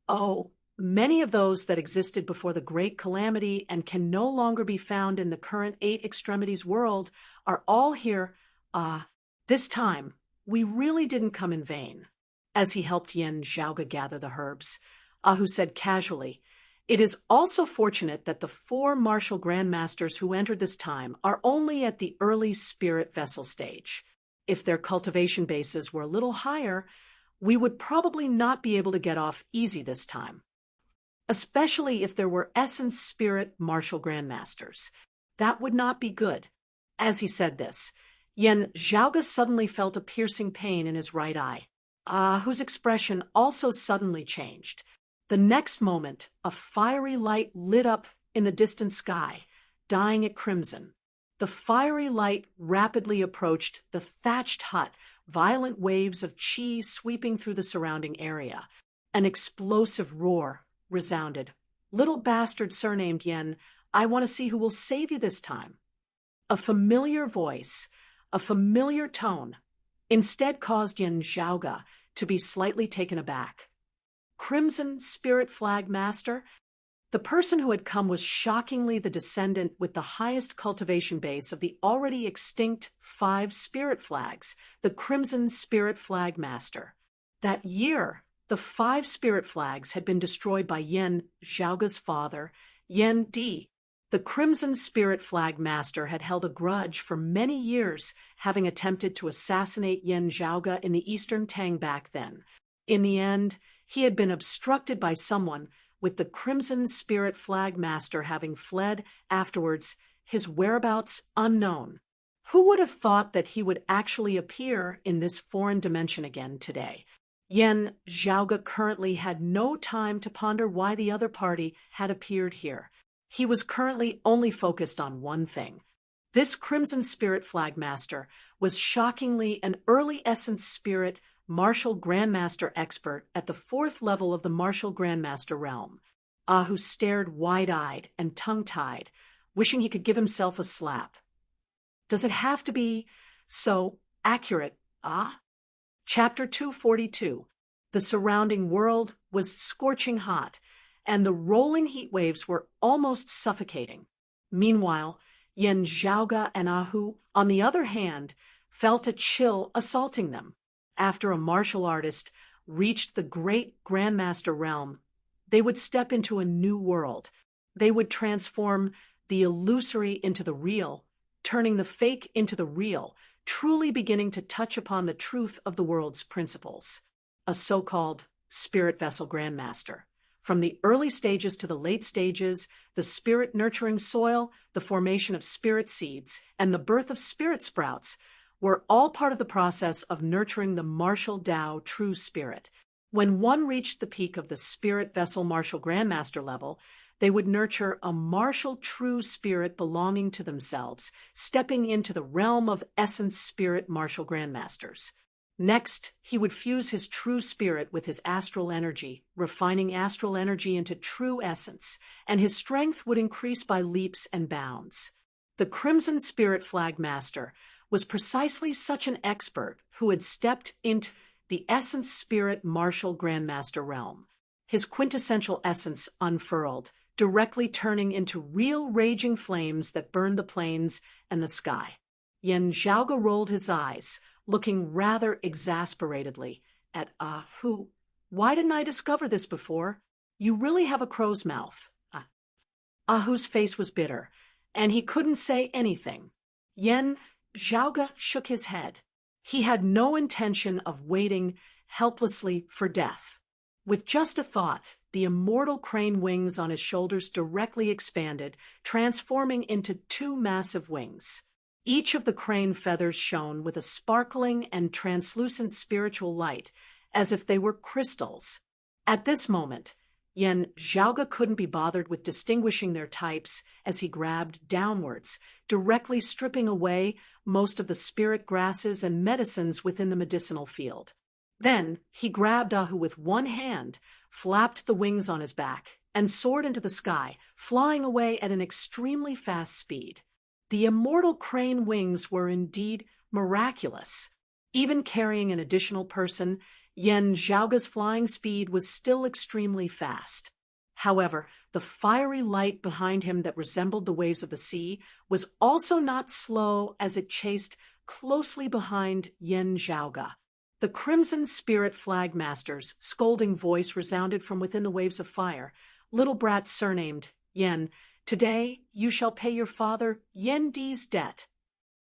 Oh, many of those that existed before the Great Calamity and can no longer be found in the current 8 extremities world are all here. This time, we really didn't come in vain. As he helped Yen Zhaoge gather the herbs, Ahu said casually, It is also fortunate that the 4 martial grandmasters who entered this time are only at the early spirit vessel stage. If their cultivation bases were a little higher, we would probably not be able to get off easy this time. Especially if there were essence spirit martial grandmasters. That would not be good. As he said this, Yen Zhaoge suddenly felt a piercing pain in his right eye, whose expression also suddenly changed. The next moment, a fiery light lit up in the distant sky, dyeing it crimson. The fiery light rapidly approached the thatched hut, violent waves of chi sweeping through the surrounding area. An explosive roar resounded. Little bastard surnamed Yen, I want to see who will save you this time. A familiar voice, a familiar tone, instead caused Yen Zhaoge to be slightly taken aback. Crimson Spirit Flag Master? The person who had come was shockingly the descendant with the highest cultivation base of the already extinct 5 spirit flags, the Crimson Spirit Flag Master. That year, the 5 spirit flags had been destroyed by Yen Zhaoge's father, Yen Di. The Crimson Spirit Flag Master had held a grudge for many years, having attempted to assassinate Yen Zhaoge in the Eastern Tang back then. In the end, he had been obstructed by someone, with the Crimson Spirit Flag Master having fled afterwards, his whereabouts unknown. Who would have thought that he would actually appear in this foreign dimension again today? Yen Zhaoge currently had no time to ponder why the other party had appeared here. He was currently only focused on one thing. This Crimson Spirit Flag Master was shockingly an early essence spirit martial grandmaster expert at the 4th level of the martial grandmaster realm. Ahu stared wide-eyed and tongue-tied, wishing he could give himself a slap. Does it have to be so accurate, Chapter 242. The surrounding world was scorching hot, and the rolling heat waves were almost suffocating. Meanwhile, Yen Zhaoga and Ahu, on the other hand, felt a chill assaulting them. After a martial artist reached the great Grandmaster realm, they would step into a new world. They would transform the illusory into the real, turning the fake into the real, truly beginning to touch upon the truth of the world's principles. A so-called spirit vessel grandmaster. From the early stages to the late stages, the spirit-nurturing soil, the formation of spirit seeds, and the birth of spirit sprouts were all part of the process of nurturing the martial Tao true spirit. When one reached the peak of the spirit vessel martial grandmaster level, they would nurture a martial true spirit belonging to themselves, stepping into the realm of essence spirit martial grandmasters. Next, he would fuse his true spirit with his astral energy, refining astral energy into true essence, and his strength would increase by leaps and bounds. The Crimson Spirit Flag Master was precisely such an expert who had stepped into the essence spirit martial grandmaster realm. His quintessential essence unfurled, directly turning into real raging flames that burned the plains and the sky. Yen Zhaoga rolled his eyes, looking rather exasperatedly at Ahu. Why didn't I discover this before? You really have a crow's mouth. Ahu's face was bitter, and he couldn't say anything. Yen Zhaoga shook his head. He had no intention of waiting helplessly for death. With just a thought, the immortal crane wings on his shoulders directly expanded, transforming into two massive wings. Each of the crane feathers shone with a sparkling and translucent spiritual light, as if they were crystals. At this moment, Yen Zhaoga couldn't be bothered with distinguishing their types as he grabbed downwards, directly stripping away most of the spirit grasses and medicines within the medicinal field. Then he grabbed Ahu with one hand, flapped the wings on his back, and soared into the sky, flying away at an extremely fast speed. The immortal crane wings were indeed miraculous. Even carrying an additional person, Yen Zhaoga's flying speed was still extremely fast. However, the fiery light behind him that resembled the waves of the sea was also not slow as it chased closely behind Yen Zhaoga. The Crimson Spirit Flag Master's scolding voice resounded from within the waves of fire. Little brat surnamed Yen, today you shall pay your father Yen Di's debt.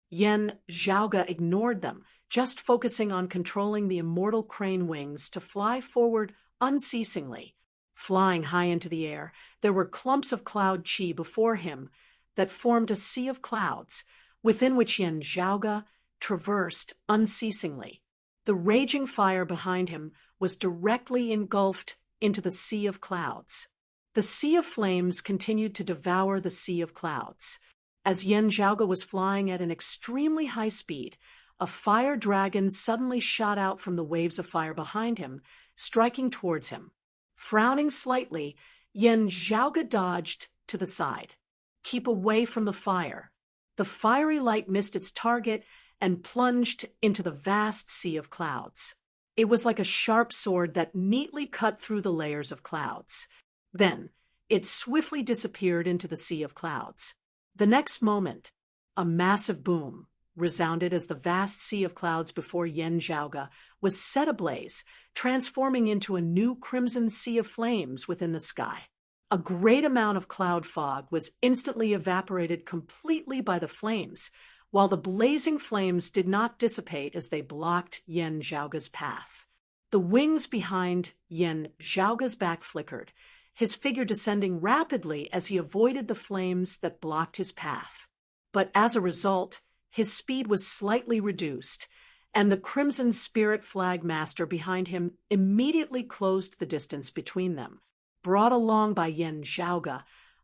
Yen Zhaoga ignored them, just focusing on controlling the immortal crane wings to fly forward unceasingly. Flying high into the air, there were clumps of cloud chi before him that formed a sea of clouds, within which Yen Zhaoga traversed unceasingly. The raging fire behind him was directly engulfed into the sea of clouds. The sea of flames continued to devour the sea of clouds. As Yen Zhaoga was flying at an extremely high speed, a fire dragon suddenly shot out from the waves of fire behind him, striking towards him. Frowning slightly, Yen Zhaoga dodged to the side. Keep away from the fire. The fiery light missed its target and plunged into the vast sea of clouds. It was like a sharp sword that neatly cut through the layers of clouds. Then, it swiftly disappeared into the sea of clouds. The next moment, a massive boom resounded as the vast sea of clouds before Yen Zhaoga was set ablaze, transforming into a new crimson sea of flames within the sky. A great amount of cloud fog was instantly evaporated completely by the flames, while the blazing flames did not dissipate as they blocked Yen Zhaoga's path. The wings behind Yen Zhaoga's back flickered, his figure descending rapidly as he avoided the flames that blocked his path. But as a result, his speed was slightly reduced, and the Crimson Spirit Flag Master behind him immediately closed the distance between them. Brought along by Yen Zhaoga,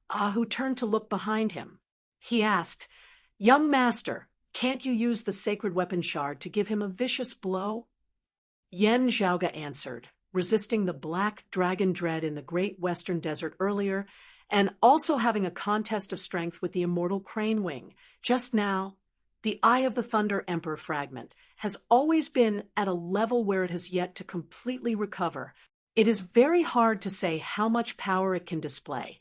Ahu turned to look behind him. He asked, "Young master, can't you use the sacred weapon shard to give him a vicious blow?" Yen Zhaoga answered, resisting the black dragon dread in the great western desert earlier, and also having a contest of strength with the immortal crane wing. Just now, the Eye of the Thunder Emperor fragment has always been at a level where it has yet to completely recover, It is very hard to say how much power it can display.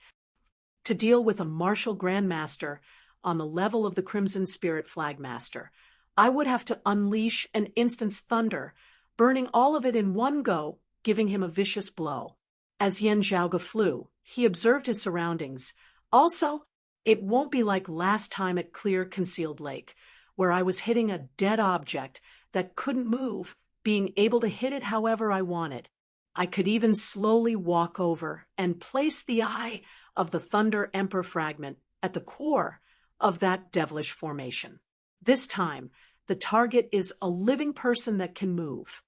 To deal with a martial grandmaster on the level of the Crimson Spirit Flagmaster, I would have to unleash an instant's thunder, burning all of it in one go, giving him a vicious blow. As Yen Zhaoge flew, he observed his surroundings. Also, it won't be like last time at Clear Concealed Lake, where I was hitting a dead object that couldn't move, being able to hit it however I wanted. I could even slowly walk over and place the eye of the Thunder Emperor fragment at the core of that devilish formation. This time, the target is a living person that can move.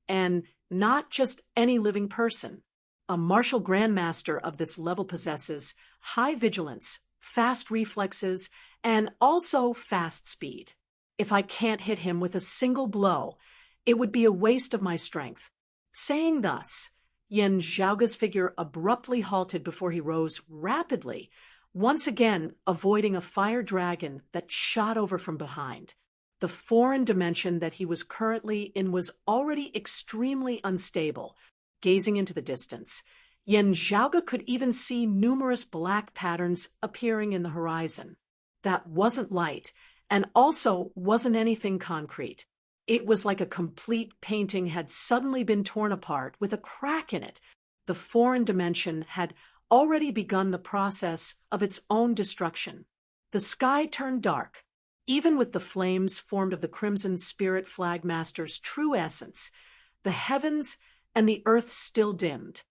And not just any living person. A martial grandmaster of this level possesses high vigilance, fast reflexes, and also fast speed. If I can't hit him with a single blow, it would be a waste of my strength. Saying thus, Yen Zhaoge's figure abruptly halted before he rose rapidly, once again avoiding a fire dragon that shot over from behind. The foreign dimension that he was currently in was already extremely unstable. Gazing into the distance, Yen Zhaoge could even see numerous black patterns appearing in the horizon. That wasn't light, and also wasn't anything concrete. It was like a complete painting had suddenly been torn apart with a crack in it. The foreign dimension had already begun the process of its own destruction. The sky turned dark. Even with the flames formed of the Crimson Spirit Flagmaster's true essence, the heavens and the earth still dimmed.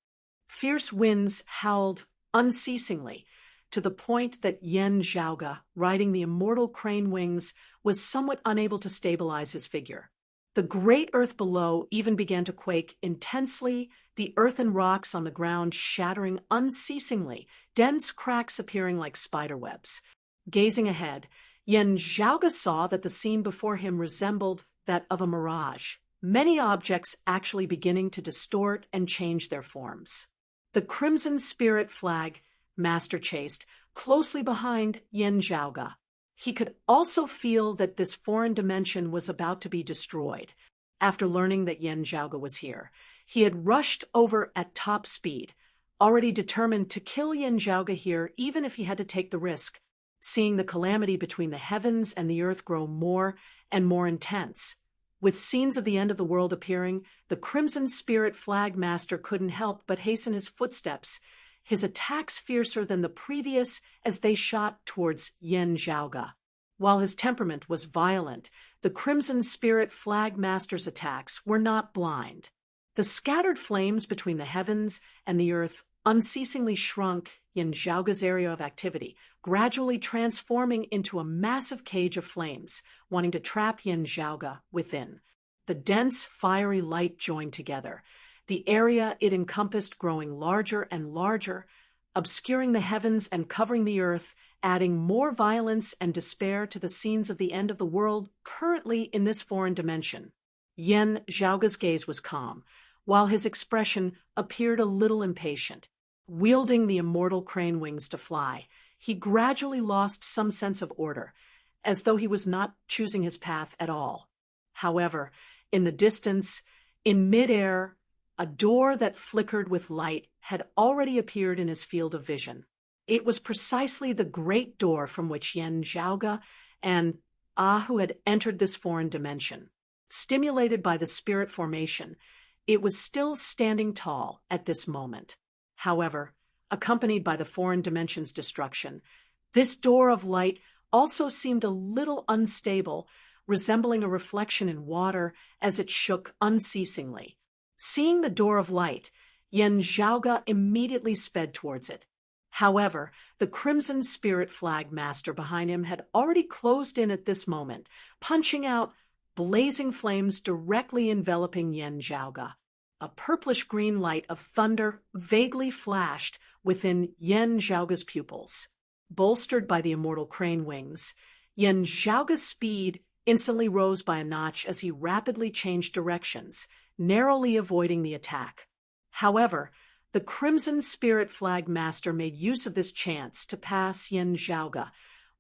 Fierce winds howled unceasingly, to the point that Yen Zhaoge, riding the immortal crane wings, was somewhat unable to stabilize his figure. The great earth below even began to quake intensely, the earthen rocks on the ground shattering unceasingly, dense cracks appearing like spiderwebs. Gazing ahead, Yen Zhaoge saw that the scene before him resembled that of a mirage, many objects actually beginning to distort and change their forms. The Crimson Spirit Flag Master chased closely behind Yen Zhaoge. He could also feel that this foreign dimension was about to be destroyed. After learning that Yen Zhaoge was here, he had rushed over at top speed, already determined to kill Yen Zhaoge here even if he had to take the risk, seeing the calamity between the heavens and the earth grow more and more intense. With scenes of the end of the world appearing, the Crimson Spirit Flag Master couldn't help but hasten his footsteps, his attacks fiercer than the previous as they shot towards Yen Zhaoge. While his temperament was violent, the Crimson Spirit Flag Master's attacks were not blind. The scattered flames between the heavens and the earth unceasingly shrunk Yen Zhaoge's area of activity, gradually transforming into a massive cage of flames, wanting to trap Yen Zhaoge within. The dense, fiery light joined together, the area it encompassed growing larger and larger, obscuring the heavens and covering the earth, adding more violence and despair to the scenes of the end of the world currently in this foreign dimension. Yen Zhaoge's gaze was calm, while his expression appeared a little impatient. Wielding the immortal crane wings to fly, he gradually lost some sense of order, as though he was not choosing his path at all. However, in the distance, in midair, a door that flickered with light had already appeared in his field of vision. It was precisely the great door from which Yen Zhaoge and Ahu had entered this foreign dimension. Stimulated by the spirit formation, it was still standing tall at this moment. However, accompanied by the foreign dimension's destruction, this door of light also seemed a little unstable, resembling a reflection in water as it shook unceasingly. Seeing the door of light, Yen Zhaoge immediately sped towards it. However, the Crimson Spirit Flag Master behind him had already closed in at this moment, punching out blazing flames directly enveloping Yen Zhaoge. A purplish-green light of thunder vaguely flashed within Yen Zhaoge's pupils. Bolstered by the immortal crane wings, Yen Zhaoge's speed instantly rose by a notch as he rapidly changed directions, narrowly avoiding the attack. However, the Crimson Spirit Flag Master made use of this chance to pass Yen Zhaoge,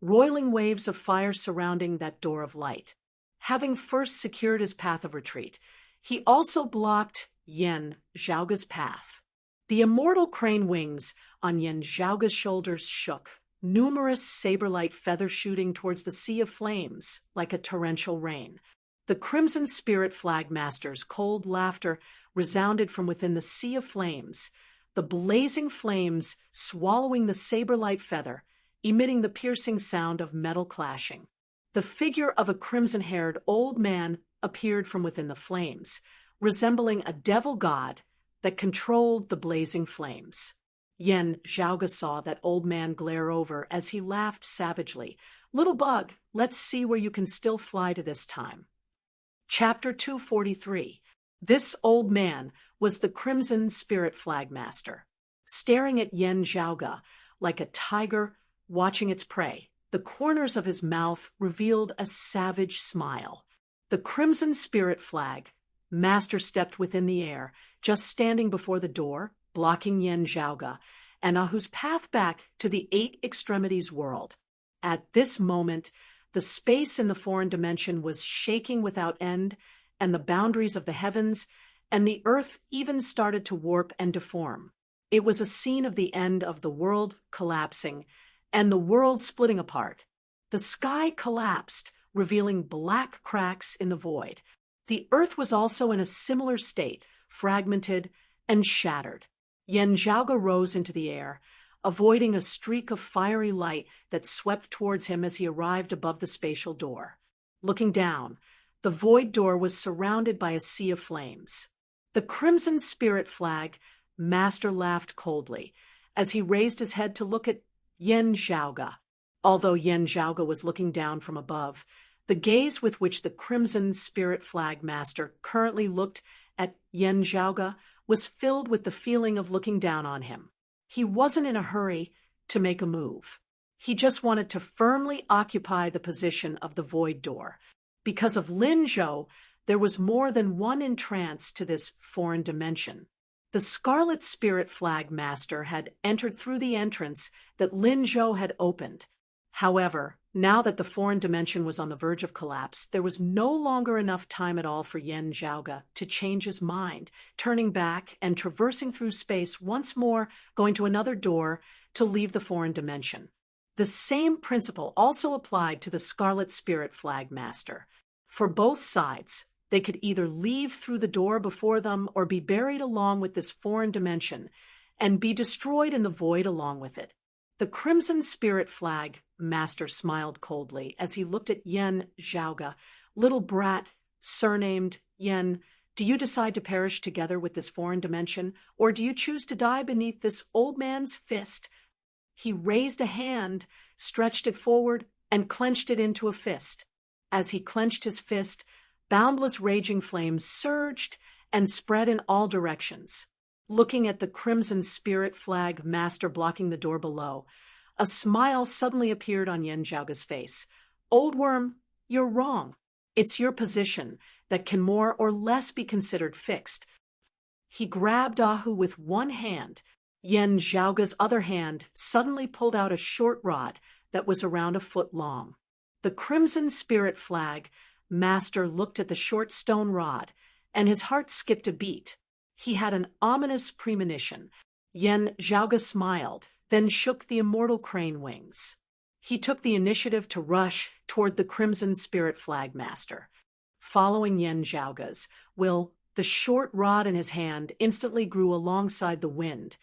roiling waves of fire surrounding that door of light. Having first secured his path of retreat, he also blocked Yen Zhaoga's path. The immortal crane wings on Yen Zhaoga's shoulders shook, numerous saber-like feathers shooting towards the sea of flames like a torrential rain. The Crimson Spirit Flag Master's cold laughter resounded from within the sea of flames, the blazing flames swallowing the saber-like feather, emitting the piercing sound of metal clashing. The figure of a crimson-haired old man appeared from within the flames, resembling a devil god that controlled the blazing flames. Yen Zhaoga saw that old man glare over as he laughed savagely. "Little bug, let's see where you can still fly to this time." Chapter 243. This old man was the Crimson Spirit Flag Master. Staring at Yen Zhaoga like a tiger watching its prey, the corners of his mouth revealed a savage smile. The Crimson Spirit Flag Master stepped within the air, just standing before the door, blocking Yen Zhaoga, and Ahu's path back to the Eight Extremities world. At this moment, the space in the foreign dimension was shaking without end, and the boundaries of the heavens and the earth even started to warp and deform. It was a scene of the end of the world collapsing and the world splitting apart. The sky collapsed, revealing black cracks in the void. The earth was also in a similar state, fragmented and shattered. Yen Zhaoga rose into the air, avoiding a streak of fiery light that swept towards him as he arrived above the spatial door. Looking down, the void door was surrounded by a sea of flames. The Crimson Spirit Flag Master laughed coldly as he raised his head to look at Yen Zhaoga. Although Yen Zhaoga was looking down from above, the gaze with which the Crimson Spirit Flag Master currently looked at Yen Zhaoga was filled with the feeling of looking down on him. He wasn't in a hurry to make a move. He just wanted to firmly occupy the position of the void door. Because of Lin Zhou, there was more than one entrance to this foreign dimension. The Scarlet Spirit Flag Master had entered through the entrance that Lin Zhou had opened. However, now that the foreign dimension was on the verge of collapse, there was no longer enough time at all for Yen Zhaoga to change his mind, turning back and traversing through space once more, going to another door to leave the foreign dimension. The same principle also applied to the Scarlet Spirit Flag Master. For both sides, they could either leave through the door before them or be buried along with this foreign dimension and be destroyed in the void along with it. The Crimson Spirit Flag Master smiled coldly as he looked at Yen Zhaoga. "Little brat, surnamed Yen, do you decide to perish together with this foreign dimension, or do you choose to die beneath this old man's fist?" He raised a hand, stretched it forward, and clenched it into a fist. As he clenched his fist, boundless raging flames surged and spread in all directions. Looking at the Crimson Spirit Flag Master blocking the door below, a smile suddenly appeared on Yen Zhaoga's face. "Old worm, you're wrong. It's your position that can more or less be considered fixed." He grabbed Ahu with one hand. Yen Zhaoga's other hand suddenly pulled out a short rod that was around a foot long. The Crimson Spirit Flag Master looked at the short stone rod, and his heart skipped a beat. He had an ominous premonition. Yen Zhaoga smiled, then shook the immortal crane wings. He took the initiative to rush toward the Crimson Spirit Flag Master. Following Yen Zhaoga's will, the short rod in his hand instantly grew alongside the wind,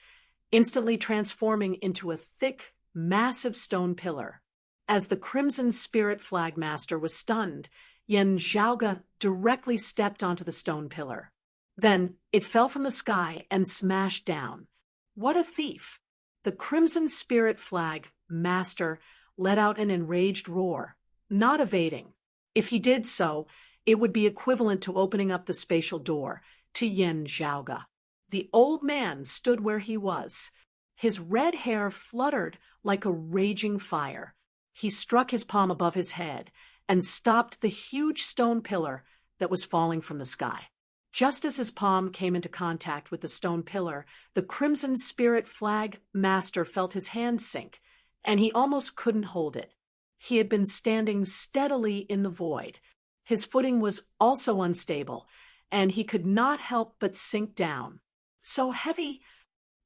instantly transforming into a thick, massive stone pillar. As the Crimson Spirit Flag Master was stunned, Yen Zhaoga directly stepped onto the stone pillar. Then it fell from the sky and smashed down. What a thief! The Crimson Spirit Flag Master let out an enraged roar, not evading. If he did so, it would be equivalent to opening up the spatial door to Yen Zhaoga. The old man stood where he was. His red hair fluttered like a raging fire. He struck his palm above his head and stopped the huge stone pillar that was falling from the sky. Just as his palm came into contact with the stone pillar, the Crimson Spirit Flag Master felt his hand sink, and he almost couldn't hold it. He had been standing steadily in the void. His footing was also unstable, and he could not help but sink down. So heavy,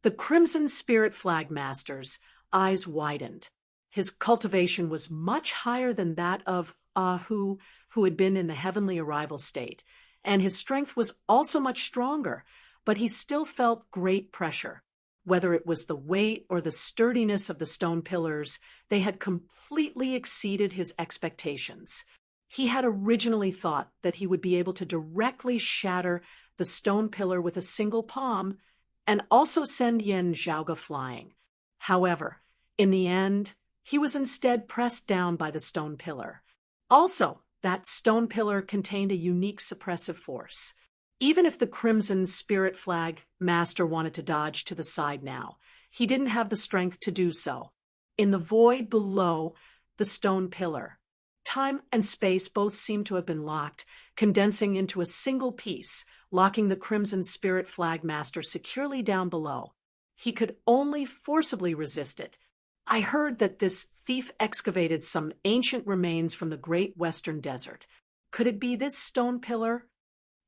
the Crimson Spirit Flag Master's eyes widened. His cultivation was much higher than that of Ahu, who had been in the heavenly arrival state, and his strength was also much stronger, but he still felt great pressure. Whether it was the weight or the sturdiness of the stone pillars, they had completely exceeded his expectations. He had originally thought that he would be able to directly shatter the stone pillar with a single palm and also send Yen Zhaoge flying. However, in the end, he was instead pressed down by the stone pillar. Also, that stone pillar contained a unique suppressive force. Even if the Crimson Spirit Flag Master wanted to dodge to the side now, he didn't have the strength to do so. In the void below the stone pillar, time and space both seemed to have been locked, condensing into a single piece, locking the Crimson Spirit Flag Master securely down below. He could only forcibly resist it. I heard that this thief excavated some ancient remains from the great western desert. Could it be this stone pillar?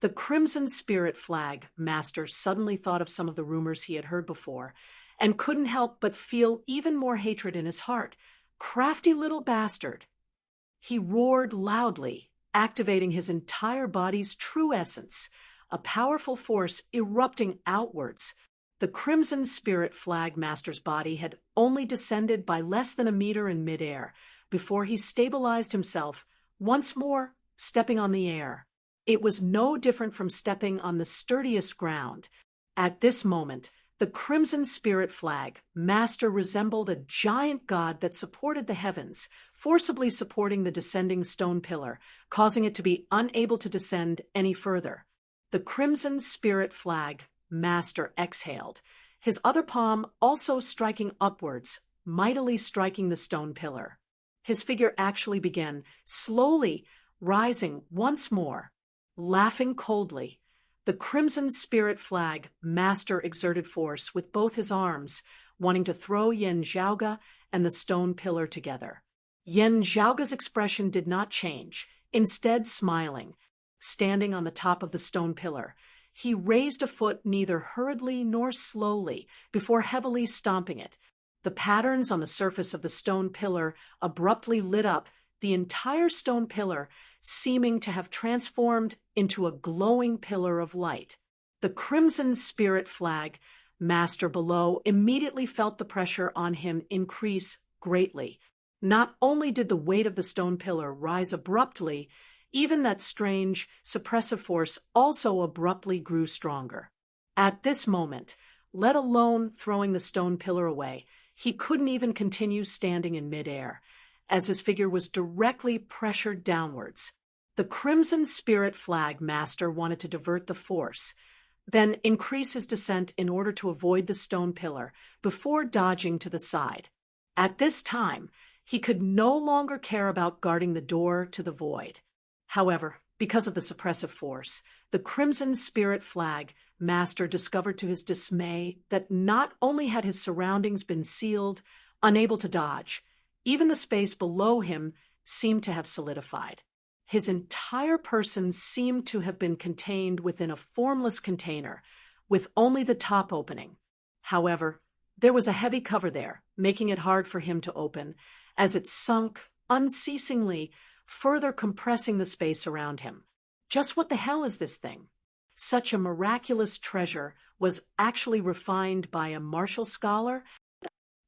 The Crimson Spirit Flag Master suddenly thought of some of the rumors he had heard before, and couldn't help but feel even more hatred in his heart. Crafty little bastard! He roared loudly, activating his entire body's true essence, a powerful force erupting outwards. The Crimson Spirit Flag Master's body had only descended by less than a meter in midair before he stabilized himself, once more stepping on the air. It was no different from stepping on the sturdiest ground. At this moment, the Crimson Spirit Flag Master resembled a giant god that supported the heavens, forcibly supporting the descending stone pillar, causing it to be unable to descend any further. The Crimson Spirit Flag Master exhaled, his other palm also striking upwards, mightily striking the stone pillar. His figure actually began slowly rising once more. Laughing coldly, the Crimson Spirit Flag Master exerted force with both his arms, wanting to throw Yen Zhaoge and the stone pillar together. Yen Zhaoge's expression did not change, instead smiling. Standing on the top of the stone pillar, he raised a foot neither hurriedly nor slowly before heavily stomping it. The patterns on the surface of the stone pillar abruptly lit up, the entire stone pillar seeming to have transformed into a glowing pillar of light. The Crimson Spirit Flag Master below immediately felt the pressure on him increase greatly. Not only did the weight of the stone pillar rise abruptly, even that strange, suppressive force also abruptly grew stronger. At this moment, let alone throwing the stone pillar away, he couldn't even continue standing in midair, as his figure was directly pressured downwards. The Crimson Spirit Flag Master wanted to divert the force, then increase his descent in order to avoid the stone pillar before dodging to the side. At this time, he could no longer care about guarding the door to the void. However, because of the suppressive force, the Crimson Spirit Flag Master discovered to his dismay that not only had his surroundings been sealed, unable to dodge, even the space below him seemed to have solidified. His entire person seemed to have been contained within a formless container, with only the top opening. However, there was a heavy cover there, making it hard for him to open, as it sunk unceasingly, further compressing the space around him. Just what the hell is this thing? Such a miraculous treasure was actually refined by a martial scholar?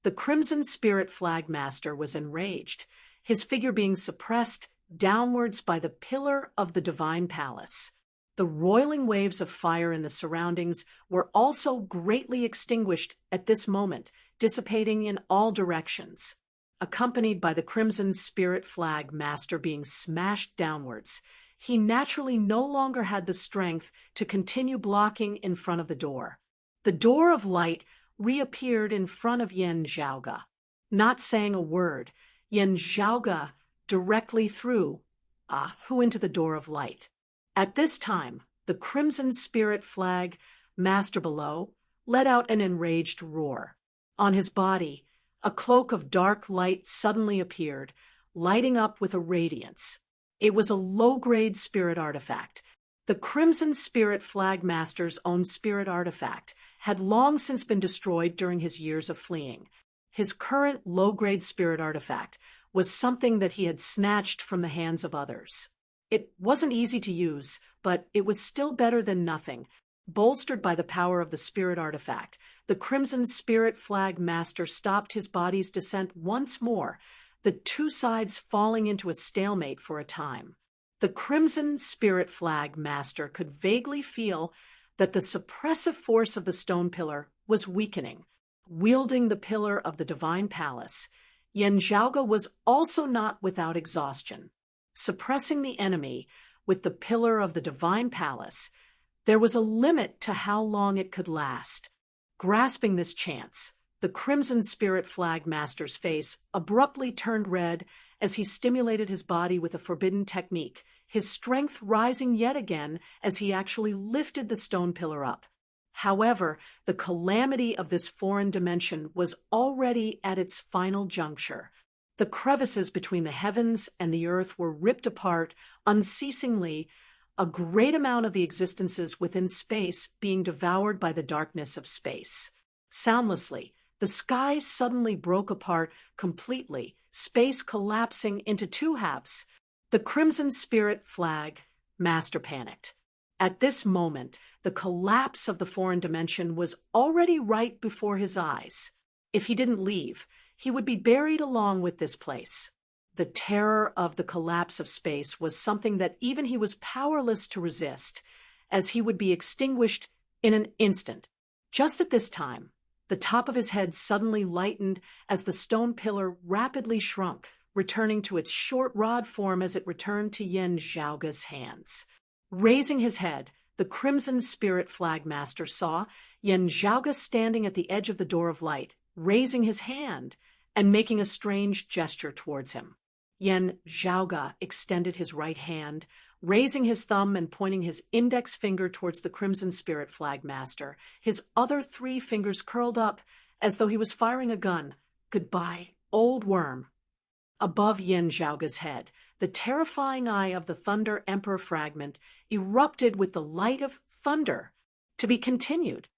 The Crimson Spirit Flag Master was enraged, his figure being suppressed downwards by the pillar of the divine palace. The roiling waves of fire in the surroundings were also greatly extinguished at this moment, dissipating in all directions. Accompanied by the Crimson Spirit Flag Master being smashed downwards, he naturally no longer had the strength to continue blocking in front of the door. The door of light reappeared in front of Yen Zhaoge. Not saying a word, Yen Zhaoge directly threw Ahu into the door of light. At this time, the Crimson Spirit Flag Master below let out an enraged roar. On his body, a cloak of dark light suddenly appeared, lighting up with a radiance. It was a low-grade spirit artifact, The Crimson Spirit Flag Master's own spirit artifact had long since been destroyed during his years of fleeing. His current low-grade spirit artifact was something that he had snatched from the hands of others. It wasn't easy to use, but it was still better than nothing. Bolstered by the power of the spirit artifact, the Crimson Spirit Flag Master stopped his body's descent once more, the two sides falling into a stalemate for a time. The Crimson Spirit Flag Master could vaguely feel that the suppressive force of the stone pillar was weakening. Wielding the pillar of the divine palace, Yen Zhaoge was also not without exhaustion. Suppressing the enemy with the pillar of the divine palace, there was a limit to how long it could last. Grasping this chance, the Crimson Spirit Flag Master's face abruptly turned red as he stimulated his body with a forbidden technique, his strength rising yet again as he actually lifted the stone pillar up. However, the calamity of this foreign dimension was already at its final juncture. The crevices between the heavens and the earth were ripped apart unceasingly, a great amount of the existences within space being devoured by the darkness of space. Soundlessly, the sky suddenly broke apart completely, space collapsing into two halves. The Crimson Spirit Flag Master panicked. At this moment, the collapse of the foreign dimension was already right before his eyes. If he didn't leave, he would be buried along with this place. The terror of the collapse of space was something that even he was powerless to resist, as he would be extinguished in an instant. Just at this time, the top of his head suddenly lightened as the stone pillar rapidly shrunk, returning to its short rod form as it returned to Yen Zhaoge's hands. Raising his head, the Crimson Spirit Flag Master saw Yen Zhaoge standing at the edge of the door of light, raising his hand and making a strange gesture towards him. Yen Zhaoge extended his right hand, raising his thumb and pointing his index finger towards the Crimson Spirit Flag Master, his other three fingers curled up as though he was firing a gun. "Goodbye, old worm." Above Yen Zhaoge's head, the terrifying eye of the Thunder Emperor fragment erupted with the light of thunder. To be continued.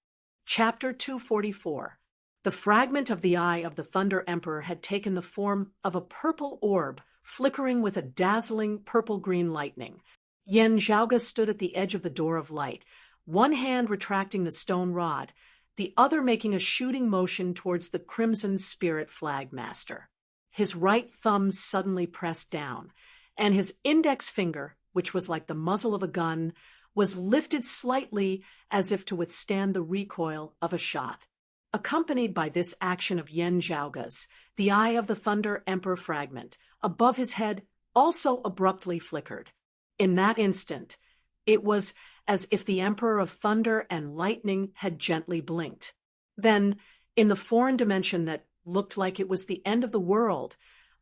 Chapter 244. The fragment of the eye of the Thunder Emperor had taken the form of a purple orb, flickering with a dazzling purple-green lightning. Yen Zhaoge stood at the edge of the door of light, one hand retracting the stone rod, the other making a shooting motion towards the Crimson Spirit Flag Master. His right thumb suddenly pressed down, and his index finger, which was like the muzzle of a gun, was lifted slightly as if to withstand the recoil of a shot. Accompanied by this action of Yen Zhaoge's, the eye of the Thunder Emperor fragment, above his head, also abruptly flickered. In that instant, it was as if the Emperor of Thunder and Lightning had gently blinked. Then, in the foreign dimension that looked like it was the end of the world,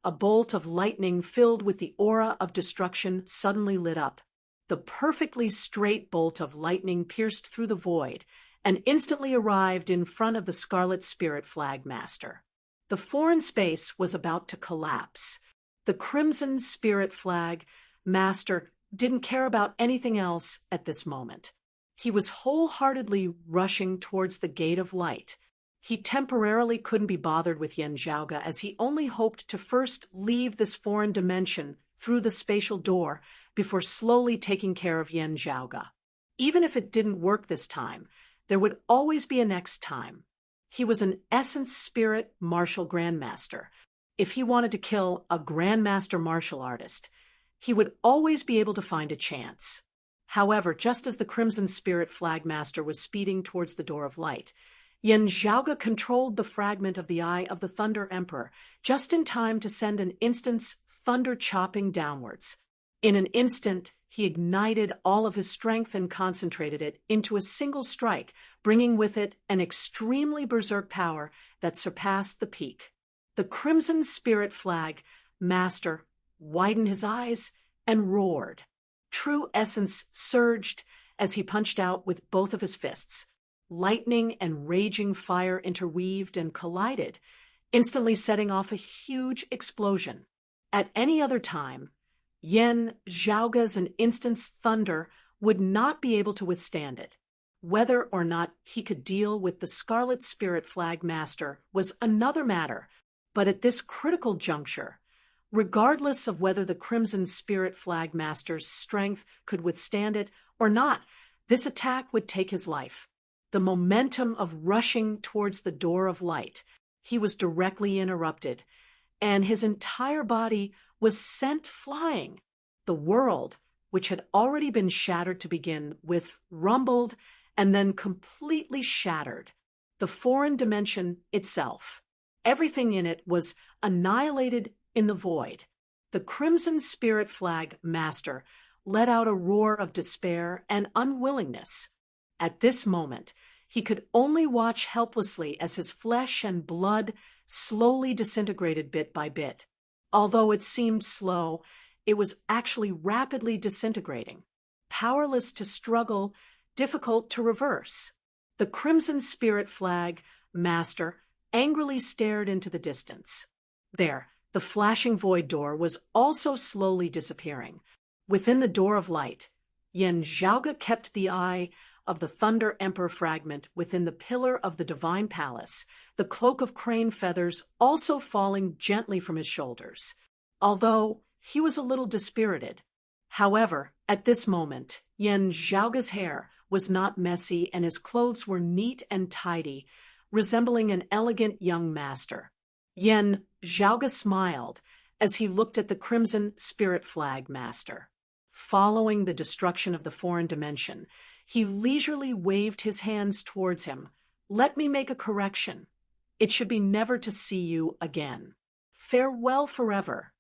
a bolt of lightning filled with the aura of destruction suddenly lit up. The perfectly straight bolt of lightning pierced through the void and instantly arrived in front of the Scarlet Spirit Flag Master. The foreign space was about to collapse. The Crimson Spirit Flag Master didn't care about anything else at this moment. He was wholeheartedly rushing towards the Gate of Light. He temporarily couldn't be bothered with Yen Zhaoge, as he only hoped to first leave this foreign dimension through the spatial door before slowly taking care of Yen Zhaoge. Even if it didn't work this time, there would always be a next time. He was an Essence Spirit Martial Grandmaster. If he wanted to kill a Grandmaster martial artist, he would always be able to find a chance. However, just as the Crimson Spirit Flag Master was speeding towards the door of light, Yen Zhaoge controlled the fragment of the eye of the Thunder Emperor just in time to send an instant's thunder chopping downwards. In an instant, he ignited all of his strength and concentrated it into a single strike, bringing with it an extremely berserk power that surpassed the peak. The Crimson Spirit Flag Master widened his eyes and roared. True essence surged as he punched out with both of his fists. Lightning and raging fire interweaved and collided, instantly setting off a huge explosion. At any other time, Yen Zhaoge's and instant's thunder would not be able to withstand it. Whether or not he could deal with the Scarlet Spirit Flag Master was another matter, but at this critical juncture, regardless of whether the Crimson Spirit Flag Master's strength could withstand it or not, this attack would take his life. The momentum of rushing towards the door of light, he was directly interrupted, and his entire body was sent flying. The world, which had already been shattered to begin with, rumbled and then completely shattered. The foreign dimension itself, everything in it was annihilated in the void. The Crimson Spirit Flag Master let out a roar of despair and unwillingness. At this moment, he could only watch helplessly as his flesh and blood slowly disintegrated bit by bit. Although it seemed slow, it was actually rapidly disintegrating. Powerless to struggle, difficult to reverse. The Crimson Spirit Flag Master angrily stared into the distance. There, the flashing void door was also slowly disappearing. Within the door of light, Yen Zhaoge kept the eye of the Thunder Emperor fragment within the pillar of the Divine Palace, the cloak of crane feathers also falling gently from his shoulders, although he was a little dispirited. However, at this moment, Yen Zhaoge's hair was not messy and his clothes were neat and tidy, resembling an elegant young master. Yen Zhaoge smiled as he looked at the Crimson Spirit Flag Master. Following the destruction of the foreign dimension, he leisurely waved his hands towards him. "Let me make a correction. It should be never to see you again. Farewell forever."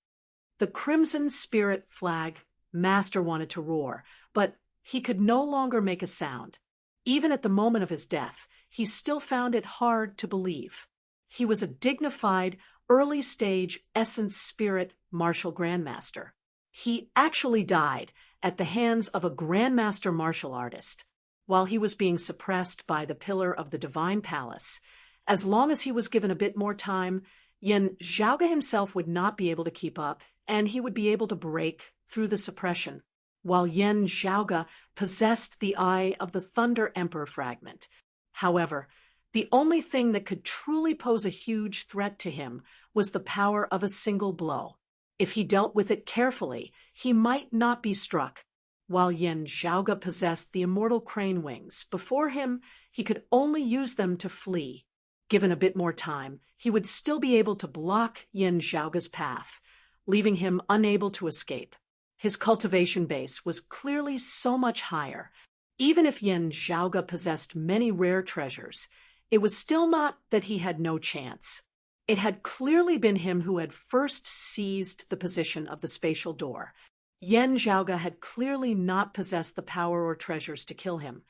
The Crimson Spirit Flag Master wanted to roar, but he could no longer make a sound. Even at the moment of his death, he still found it hard to believe. He was a dignified, early-stage Essence Spirit Martial Grandmaster. He actually died at the hands of a Grandmaster martial artist, while he was being suppressed by the pillar of the Divine Palace. As long as he was given a bit more time, Yen Zhaoge himself would not be able to keep up, and he would be able to break through the suppression. While Yen Zhaoge possessed the eye of the Thunder Emperor fragment. However, the only thing that could truly pose a huge threat to him was the power of a single blow. If he dealt with it carefully, he might not be struck. While Yen Zhaoge possessed the immortal crane wings, before him he could only use them to flee. Given a bit more time, he would still be able to block Yen Zhaoge's path, leaving him unable to escape. His cultivation base was clearly so much higher. Even if Yen Zhaoge possessed many rare treasures, it was still not that he had no chance. It had clearly been him who had first seized the position of the spatial door. Yen Zhaoge had clearly not possessed the power or treasures to kill him.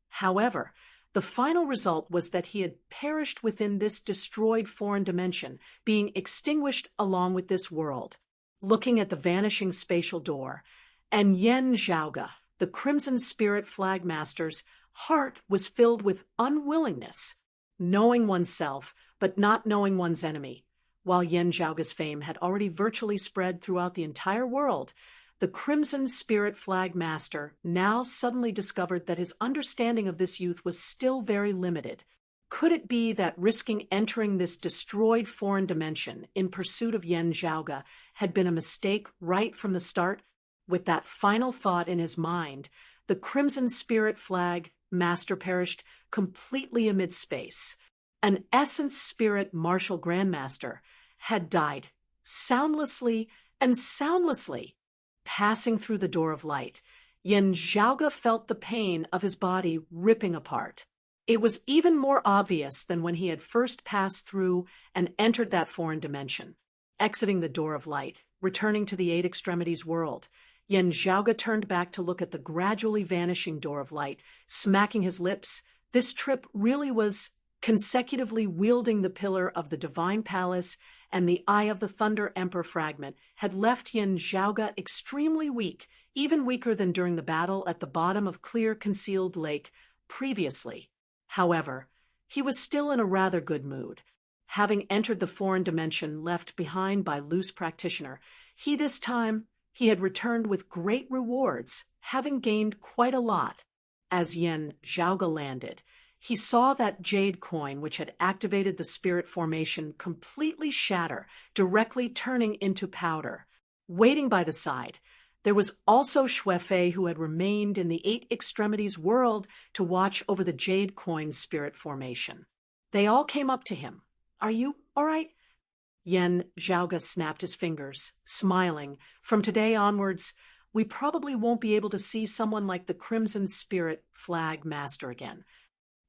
However, the final result was that he had perished within this destroyed foreign dimension, being extinguished along with this world. Looking at the vanishing spatial door, and Yen Zhaoge, the Crimson Spirit Flag Master's heart was filled with unwillingness, knowing oneself but not knowing one's enemy. While Yen Zhaoge's fame had already virtually spread throughout the entire world, the Crimson Spirit Flag Master now suddenly discovered that his understanding of this youth was still very limited. Could it be that risking entering this destroyed foreign dimension in pursuit of Yen Zhaoge had been a mistake right from the start? With that final thought in his mind, the Crimson Spirit Flag Master perished completely amid space. An Essence Spirit Martial Grandmaster had died soundlessly and soundlessly. Passing through the door of light, Yen Zhaoge felt the pain of his body ripping apart. It was even more obvious than when he had first passed through and entered that foreign dimension. Exiting the door of light, returning to the Eight Extremities world, Yen Zhaoge turned back to look at the gradually vanishing door of light, smacking his lips. This trip really was consecutively wielding the pillar of the Divine Palace and the Eye of the Thunder Emperor fragment had left Yen Zhaoge extremely weak, even weaker than during the battle at the bottom of Clear Concealed Lake previously. However, he was still in a rather good mood. Having entered the foreign dimension left behind by Loose Practitioner, this time, He had returned with great rewards, having gained quite a lot. As Yen Zhaoge landed, he saw that jade coin which had activated the spirit formation completely shatter, directly turning into powder. Waiting by the side, there was also Xuefei, who had remained in the Eight Extremities world to watch over the jade coin's spirit formation. They all came up to him. "Are you all right?" Yen Zhaoge snapped his fingers, smiling. "From today onwards, we probably won't be able to see someone like the Crimson Spirit Flag Master again."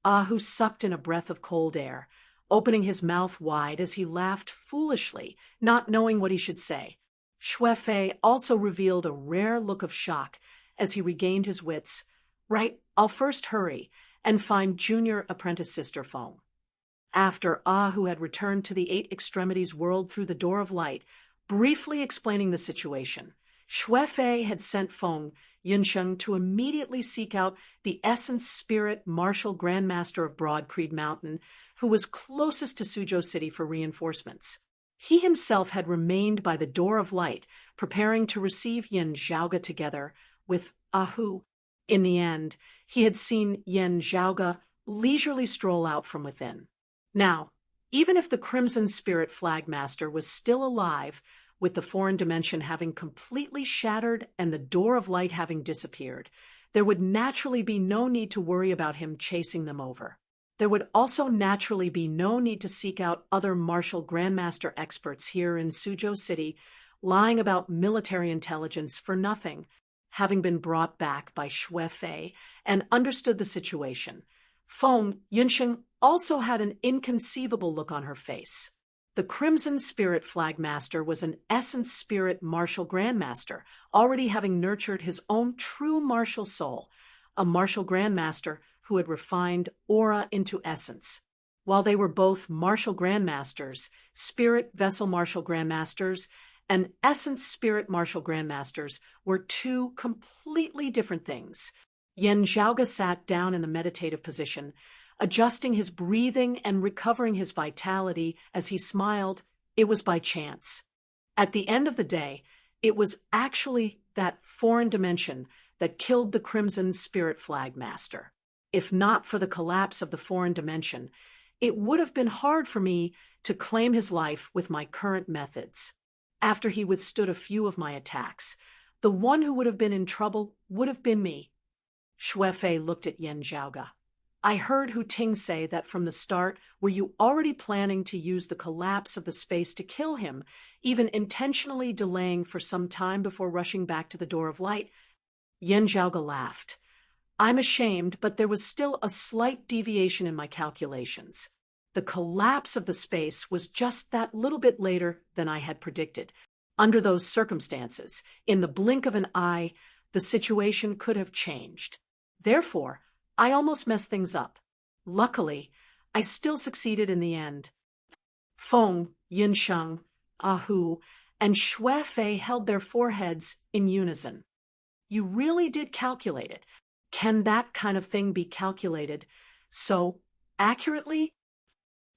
Ahu sucked in a breath of cold air, opening his mouth wide as he laughed foolishly, not knowing what he should say. Xuefei also revealed a rare look of shock as he regained his wits. "Right, I'll first hurry and find junior apprentice Sister Feng." After Ahu had returned to the Eight Extremities world through the Door of Light, briefly explaining the situation, Xuefei had sent Feng Yinsheng to immediately seek out the Essence Spirit Martial Grandmaster of Broad Creed Mountain, who was closest to Suzhou City for reinforcements. He himself had remained by the Door of Light, preparing to receive Yen Zhaoge together with Ahu. In the end, he had seen Yen Zhaoge leisurely stroll out from within. Now, even if the Crimson Spirit Flagmaster was still alive, with the foreign dimension having completely shattered and the Door of Light having disappeared, there would naturally be no need to worry about him chasing them over. There would also naturally be no need to seek out other martial grandmaster experts here in Suzhou City, lying about military intelligence for nothing, having been brought back by Xuefei and understood the situation. Feng Yinsheng also had an inconceivable look on her face. The Crimson Spirit Flagmaster was an Essence Spirit Martial Grandmaster, already having nurtured his own true martial soul, a Martial Grandmaster who had refined aura into essence. While they were both Martial Grandmasters, Spirit Vessel Martial Grandmasters, and Essence Spirit Martial Grandmasters were two completely different things. Yen Zhaoge sat down in the meditative position, adjusting his breathing and recovering his vitality as he smiled. It was by chance. At the end of the day, it was actually that foreign dimension that killed the Crimson Spirit Flagmaster. If not for the collapse of the foreign dimension, it would have been hard for me to claim his life with my current methods. After he withstood a few of my attacks, the one who would have been in trouble would have been me. Xuefei looked at Yen Zhaoge. "I heard Hu Ting say that from the start, were you already planning to use the collapse of the space to kill him, even intentionally delaying for some time before rushing back to the Door of Light?" Yen Zhaoge laughed. "I'm ashamed, but there was still a slight deviation in my calculations. The collapse of the space was just that little bit later than I had predicted. Under those circumstances, in the blink of an eye, the situation could have changed. Therefore, I almost messed things up. Luckily, I still succeeded in the end." Feng, Yinsheng, Ahu, and Xuefei held their foreheads in unison. "You really did calculate it. Can that kind of thing be calculated so accurately?"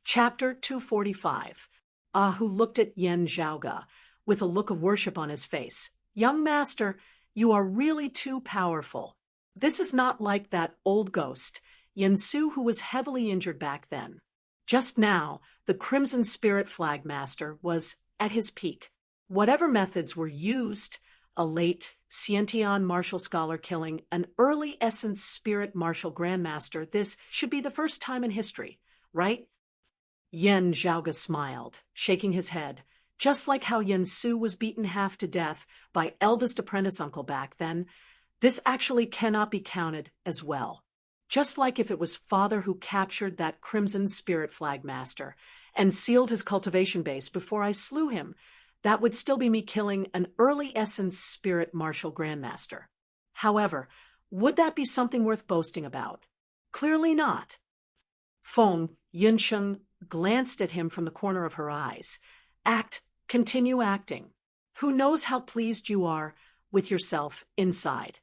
Chapter 245. Ahu looked at Yen Zhaoge with a look of worship on his face. "Young master, you are really too powerful. This is not like that old ghost, Yen Su, who was heavily injured back then. Just now, the Crimson Spirit Flagmaster was at his peak. Whatever methods were used, a late Xiantian martial scholar killing an early Essence Spirit Martial Grandmaster, this should be the first time in history, right?" Yen Zhaoge smiled, shaking his head. Just like how Yen Su was beaten half to death by eldest apprentice uncle back then, this actually cannot be counted as well. Just like if it was father who captured that Crimson Spirit Flagmaster and sealed his cultivation base before I slew him, that would still be me killing an early Essence Spirit Martial Grandmaster. However, would that be something worth boasting about? Clearly not. Feng Yinsheng glanced at him from the corner of her eyes. Continue acting. Who knows how pleased you are with yourself inside."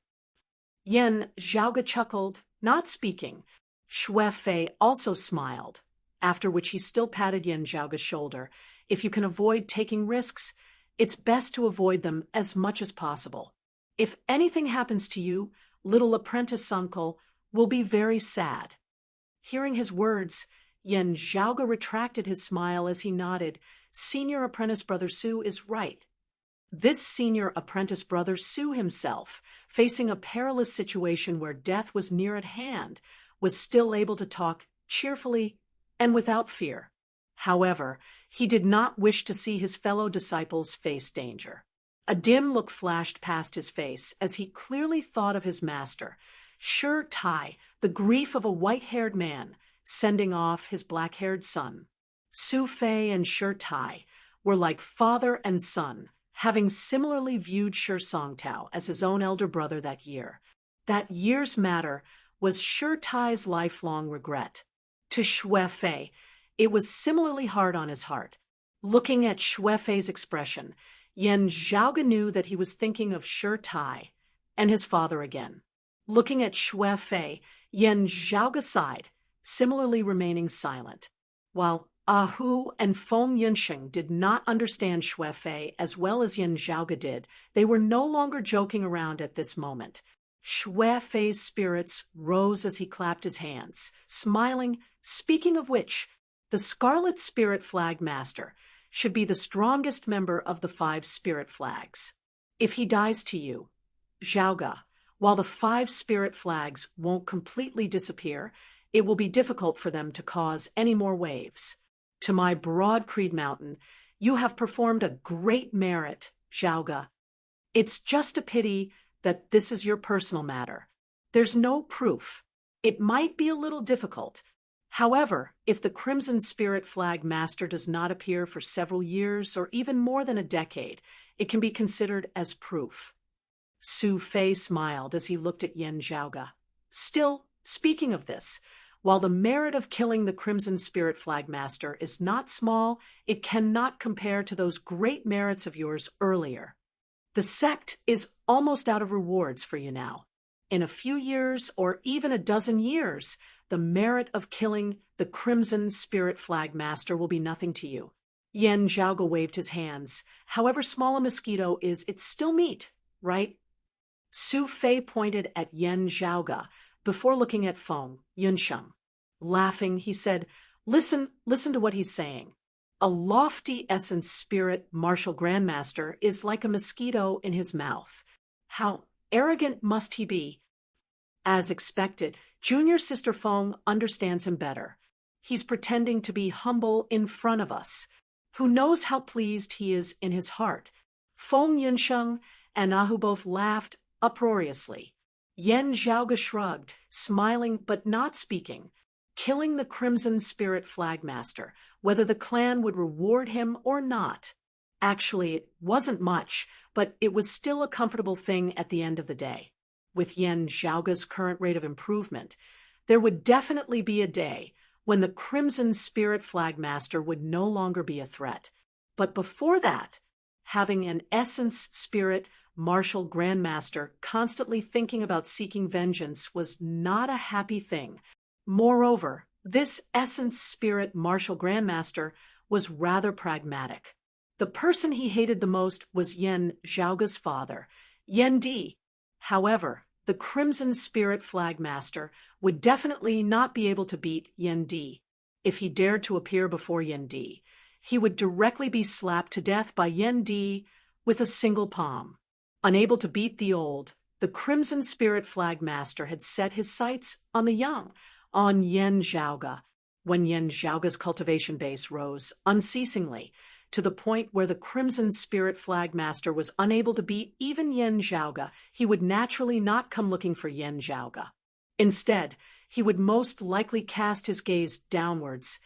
Yen Zhaoge chuckled, not speaking. Xuefei also smiled, after which he still patted Yen Zhaoge's shoulder. "If you can avoid taking risks, It's best to avoid them as much as possible. If anything happens to you, little apprentice uncle will be very sad." Hearing his words, Yen Zhaoge retracted his smile as he nodded. Senior apprentice brother Su is right. This senior apprentice brother Su himself, facing a perilous situation where death was near at hand, was still able to talk cheerfully and without fear. However, he did not wish to see his fellow disciples face danger. A dim look flashed past his face as he clearly thought of his master, Shi Tai, the grief of a white-haired man, sending off his black-haired son. Su Fei and Shi Tai were like father and son, having similarly viewed Shi Songtao as his own elder brother that year. That year's matter was Shi Tai's lifelong regret. To Xue Fei, it was similarly hard on his heart. Looking at Xue Fei's expression, Yen Zhaoge knew that he was thinking of Shi Tai and his father again. Looking at Xue Fei, Yen Zhaoge sighed, similarly remaining silent. While Hu and Feng Yunsheng did not understand Xue Fei as well as Yen Zhaoge did, they were no longer joking around at this moment. Xue Fei's spirits rose as he clapped his hands, smiling. Speaking of which, the Scarlet Spirit Flag Master should be the strongest member of the 5 spirit flags. If he dies to you, Zhaoge, while the 5 spirit flags won't completely disappear, it will be difficult for them to cause any more waves. To my broad Creed Mountain, you have performed a great merit, Zhaoge. It's just a pity that this is your personal matter. There's no proof. It might be a little difficult. However, if the Crimson Spirit Flag Master does not appear for several years or even more than a decade, it can be considered as proof. Su Fei smiled as he looked at Yen Zhaoge. Still, speaking of this, while the merit of killing the Crimson Spirit Flag Master is not small, it cannot compare to those great merits of yours earlier. The sect is almost out of rewards for you now. In a few years, or even a dozen years, the merit of killing the Crimson Spirit Flag Master will be nothing to you. Yen Zhaoge waved his hands. However small a mosquito is, it's still meat, right? Su Fei pointed at Yen Zhaoge before looking at Feng Yunsheng. Laughing, he said, listen to what he's saying. A lofty essence spirit martial grandmaster is like a mosquito in his mouth. How arrogant must he be? As expected, Junior Sister Feng understands him better. He's pretending to be humble in front of us. Who knows how pleased he is in his heart? Feng Yunsheng and Hu both laughed uproariously. Yen Zhaoge shrugged, smiling but not speaking. Killing the Crimson Spirit Flag Master, whether the clan would reward him or not. Actually, it wasn't much, but it was still a comfortable thing at the end of the day. With Yen Zhaoge's current rate of improvement, there would definitely be a day when the Crimson Spirit Flag Master would no longer be a threat. But before that, having an Essence Spirit Martial Grandmaster constantly thinking about seeking vengeance was not a happy thing. Moreover, this Essence Spirit Martial Grandmaster was rather pragmatic. The person he hated the most was Yen Zhaoge's father, Yen Di. However, the Crimson Spirit Flag Master would definitely not be able to beat Yen Di. If he dared to appear before Yen Di, he would directly be slapped to death by Yen Di with a single palm. Unable to beat the old, the Crimson Spirit Flag Master had set his sights on the young, on Yen Zhaoge, when Yen Zhaoge's cultivation base rose unceasingly, to the point where the Crimson Spirit Flag Master was unable to beat even Yen Zhaoge. He would naturally not come looking for Yen Zhaoge. Instead, he would most likely cast his gaze downwards,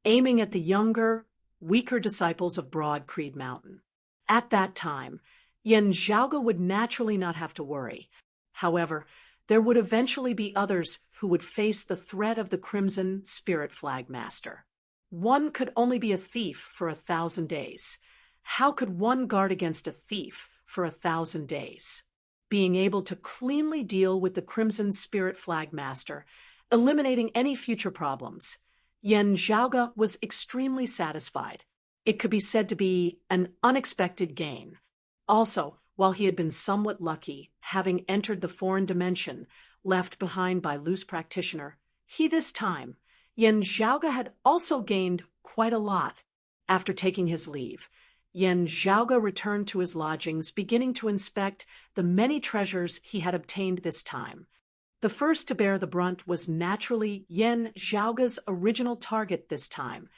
aiming at the younger, weaker disciples of Broad Creed Mountain. At that time, Yen Zhaoge would naturally not have to worry. However, there would eventually be others who would face the threat of the Crimson Spirit Flag Master. One could only be a thief for 1,000 days. How could one guard against a thief for 1,000 days? Being able to cleanly deal with the Crimson Spirit Flag Master, eliminating any future problems, Yen Zhaoge was extremely satisfied. It could be said to be an unexpected gain. Also, while he had been somewhat lucky, having entered the foreign dimension left behind by Lu's practitioner, he this time, Yen Zhaoge, had also gained quite a lot. After taking his leave, Yen Zhaoge returned to his lodgings, beginning to inspect the many treasures he had obtained this time. The first to bear the brunt was naturally Yen Zhaoge's original target this time,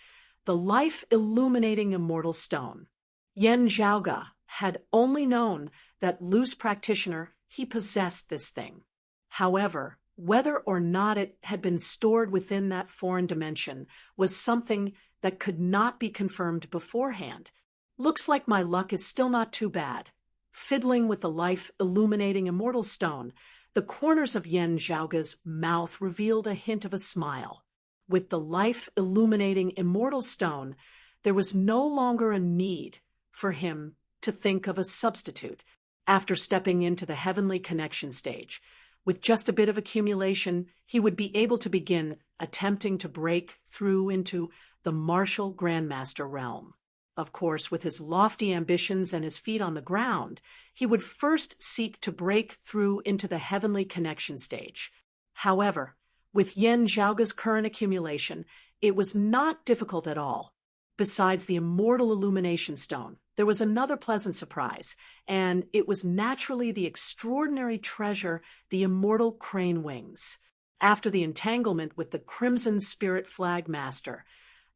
the life-illuminating immortal stone. Yen Zhaoge had only known that Lu's practitioner, he possessed this thing. However, whether or not it had been stored within that foreign dimension was something that could not be confirmed beforehand. Looks like my luck is still not too bad. Fiddling with the life-illuminating immortal stone, the corners of Yen Zhaoge's mouth revealed a hint of a smile. With the life-illuminating immortal stone, there was no longer a need for him to think of a substitute. After stepping into the heavenly connection stage, with just a bit of accumulation, he would be able to begin attempting to break through into the martial grandmaster realm. Of course, with his lofty ambitions and his feet on the ground, he would first seek to break through into the heavenly connection stage. However, with Yen Zhaoge's current accumulation, it was not difficult at all. Besides the immortal illumination stone, there was another pleasant surprise, and it was naturally the extraordinary treasure, the immortal crane wings. After the entanglement with the Crimson Spirit Flag Master,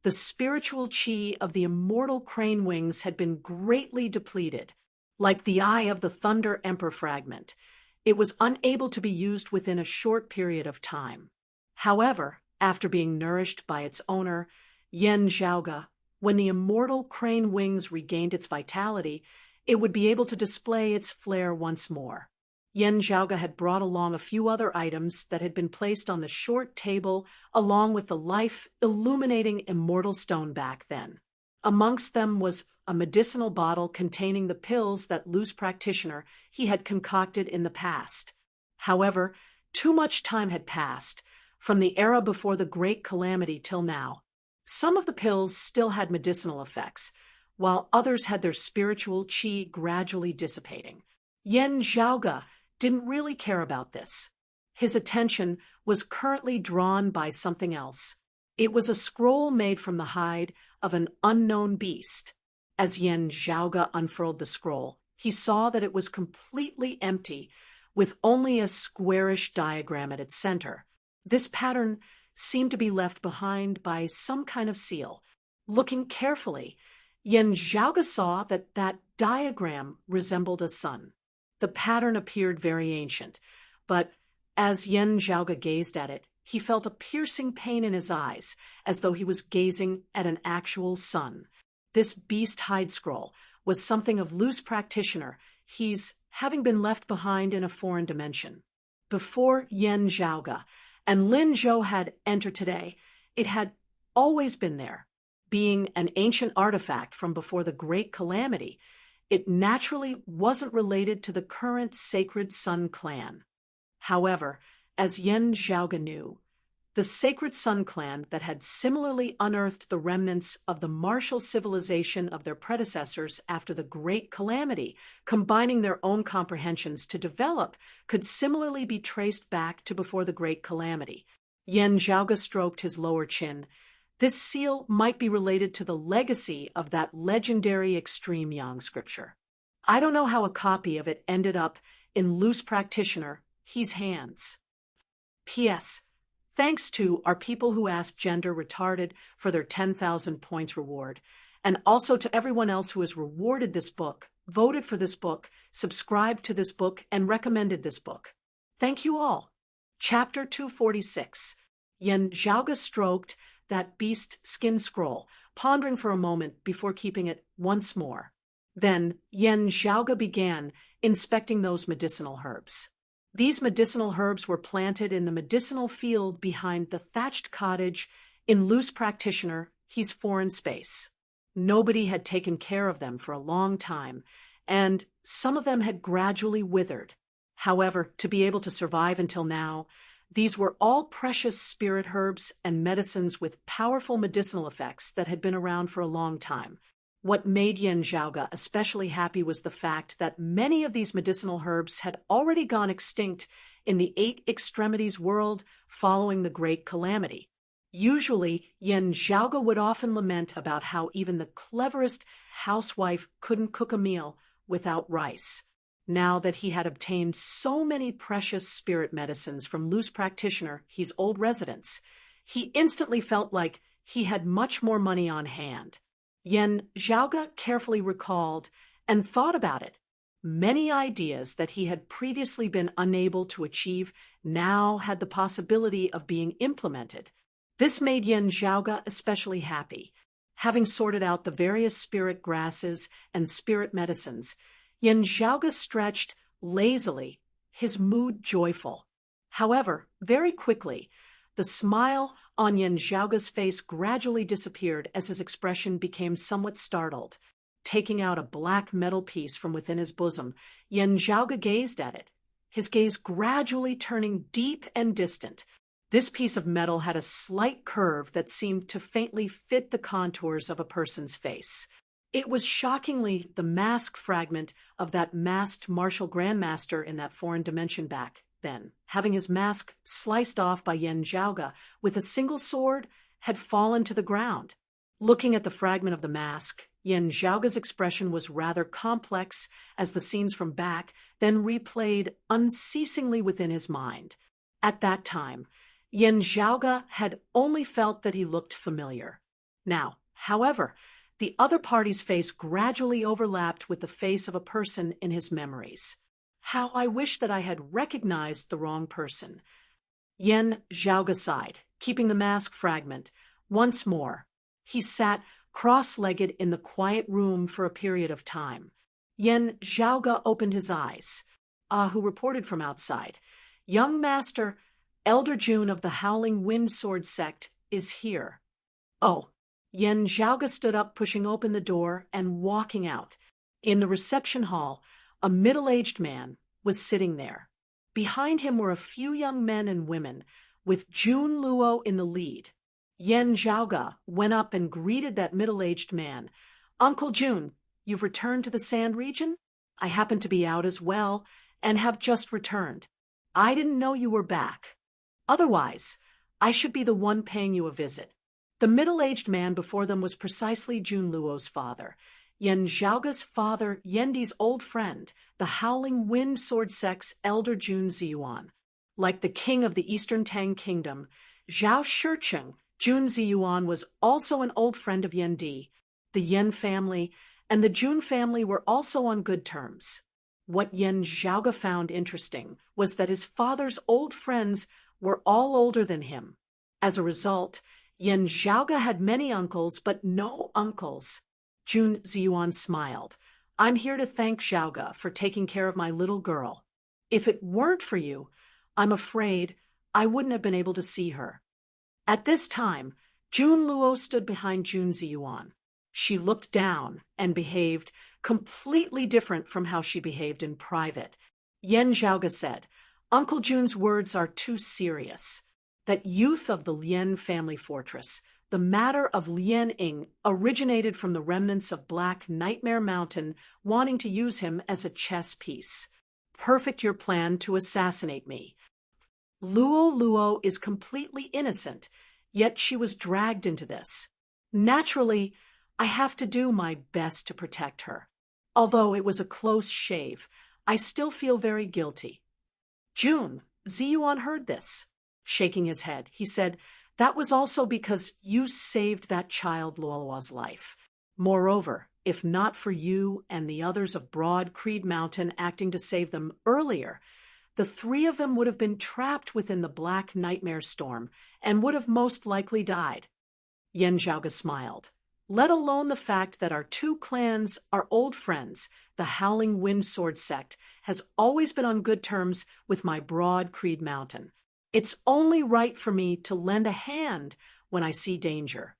the spiritual chi of the immortal crane wings had been greatly depleted. Like the eye of the Thunder Emperor fragment, it was unable to be used within a short period of time. However, after being nourished by its owner, Yen Zhaoge, when the immortal crane wings regained its vitality, it would be able to display its flair once more. Yen Zhaoge had brought along a few other items that had been placed on the short table along with the life-illuminating immortal stone back then. Amongst them was a medicinal bottle containing the pills that Lu's practitioner he had concocted in the past. However, too much time had passed, from the era before the Great Calamity till now. Some of the pills still had medicinal effects, while others had their spiritual chi gradually dissipating. Yen Zhaoge didn't really care about this. His attention was currently drawn by something else. It was a scroll made from the hide of an unknown beast. As Yen Zhaoge unfurled the scroll, he saw that it was completely empty, with only a squarish diagram at its center. This pattern seemed to be left behind by some kind of seal. Looking carefully, Yen Zhaoge saw that that diagram resembled a sun. The pattern appeared very ancient, but as Yen Zhaoge gazed at it, he felt a piercing pain in his eyes, as though he was gazing at an actual sun. This beast hide scroll was something of Lu's practitioner, he's having been left behind in a foreign dimension. Before Yen Zhaoge and Lin Zhou had entered today, it had always been there. Being an ancient artifact from before the Great Calamity, it naturally wasn't related to the current Sacred Sun clan. However, as Yen Zhaoge knew, the Sacred Sun clan that had similarly unearthed the remnants of the martial civilization of their predecessors after the Great Calamity, combining their own comprehensions to develop, could similarly be traced back to before the Great Calamity. Yen Zhaoge stroked his lower chin. This seal might be related to the legacy of that legendary extreme Yang scripture. I don't know how a copy of it ended up in Lu's practitioner, he's hands. P.S. Thanks to our people who asked Gender Retarded for their 10,000 points reward, and also to everyone else who has rewarded this book, voted for this book, subscribed to this book, and recommended this book. Thank you all. Chapter 246. Yen Zhaoge stroked that beast skin scroll, pondering for a moment before keeping it once more. Then Yen Zhaoge began inspecting those medicinal herbs. These medicinal herbs were planted in the medicinal field behind the thatched cottage in Lu's practitioner, he's foreign space. Nobody had taken care of them for a long time, and some of them had gradually withered. However, to be able to survive until now, these were all precious spirit herbs and medicines with powerful medicinal effects that had been around for a long time. What made Yen Zhaoge especially happy was the fact that many of these medicinal herbs had already gone extinct in the Eight Extremities world following the Great Calamity. Usually, Yen Zhaoge would often lament about how even the cleverest housewife couldn't cook a meal without rice. Now that he had obtained so many precious spirit medicines from loose practitioner, his old residents, he instantly felt like he had much more money on hand. Yen Zhaoge carefully recalled and thought about it. Many ideas that he had previously been unable to achieve now had the possibility of being implemented. This made Yen Zhaoge especially happy. Having sorted out the various spirit grasses and spirit medicines, Yen Zhaoge stretched lazily, his mood joyful. However, very quickly, the smile on Yen Zhaoge's face gradually disappeared as his expression became somewhat startled. Taking out a black metal piece from within his bosom, Yen Zhaoge gazed at it, his gaze gradually turning deep and distant. This piece of metal had a slight curve that seemed to faintly fit the contours of a person's face. It was shockingly the mask fragment of that masked martial grandmaster in that foreign dimension back then. Having his mask sliced off by Yen Zhaoge with a single sword, had fallen to the ground. Looking at the fragment of the mask, Yen Zhaoge's expression was rather complex as the scenes from back then replayed unceasingly within his mind. At that time, Yen Zhaoge had only felt that he looked familiar. Now, however, the other party's face gradually overlapped with the face of a person in his memories. How I wish that I had recognized the wrong person. Yen Zhaoge sighed, keeping the mask fragment. Once more, he sat cross-legged in the quiet room for a period of time. Yen Zhaoge opened his eyes. Who reported from outside. Young Master, Elder June of the Howling Wind Sword Sect, is here. Oh. Yen Zhaoge stood up, pushing open the door and walking out. In the reception hall, a middle-aged man was sitting there. Behind him were a few young men and women, with Jun Luo in the lead. Yen Zhaoge went up and greeted that middle-aged man. Uncle Jun, you've returned to the Sand region? I happen to be out as well, and have just returned. I didn't know you were back. Otherwise, I should be the one paying you a visit. The middle-aged man before them was precisely Jun Luo's father. Yen Zhaoge's father, Yendi's old friend, the Howling Wind Sword Sect's Elder Jun Ziyuan. Like the king of the Eastern Tang Kingdom, Zhao Shicheng, Jun Ziyuan was also an old friend of Yendi. The Yen family and the Jun family were also on good terms. What Yen Zhaoge found interesting was that his father's old friends were all older than him. As a result, Yen Zhaoge had many uncles, but no uncles. Jun Ziyuan smiled. I'm here to thank Zhaoge for taking care of my little girl. If it weren't for you, I'm afraid I wouldn't have been able to see her. At this time, Jun Luo stood behind Jun Ziyuan. She looked down and behaved completely different from how she behaved in private. Yen Zhaoge said, Uncle Jun's words are too serious. That youth of the Lien family fortress, the matter of Lien-ing, originated from the remnants of Black Nightmare Mountain wanting to use him as a chess piece. Perfect your plan to assassinate me. Luo is completely innocent, yet she was dragged into this. Naturally, I have to do my best to protect her. Although it was a close shave, I still feel very guilty. Jun, Ziyuan heard this. Shaking his head, he said, that was also because you saved that child Luo's life. Moreover, if not for you and the others of Broad Creed Mountain acting to save them earlier, the three of them would have been trapped within the Black Nightmare Storm and would have most likely died. Yen Zhaoge smiled. Let alone the fact that our two clans are old friends, the Howling Wind Sword Sect has always been on good terms with my Broad Creed Mountain. It's only right for me to lend a hand when I see danger.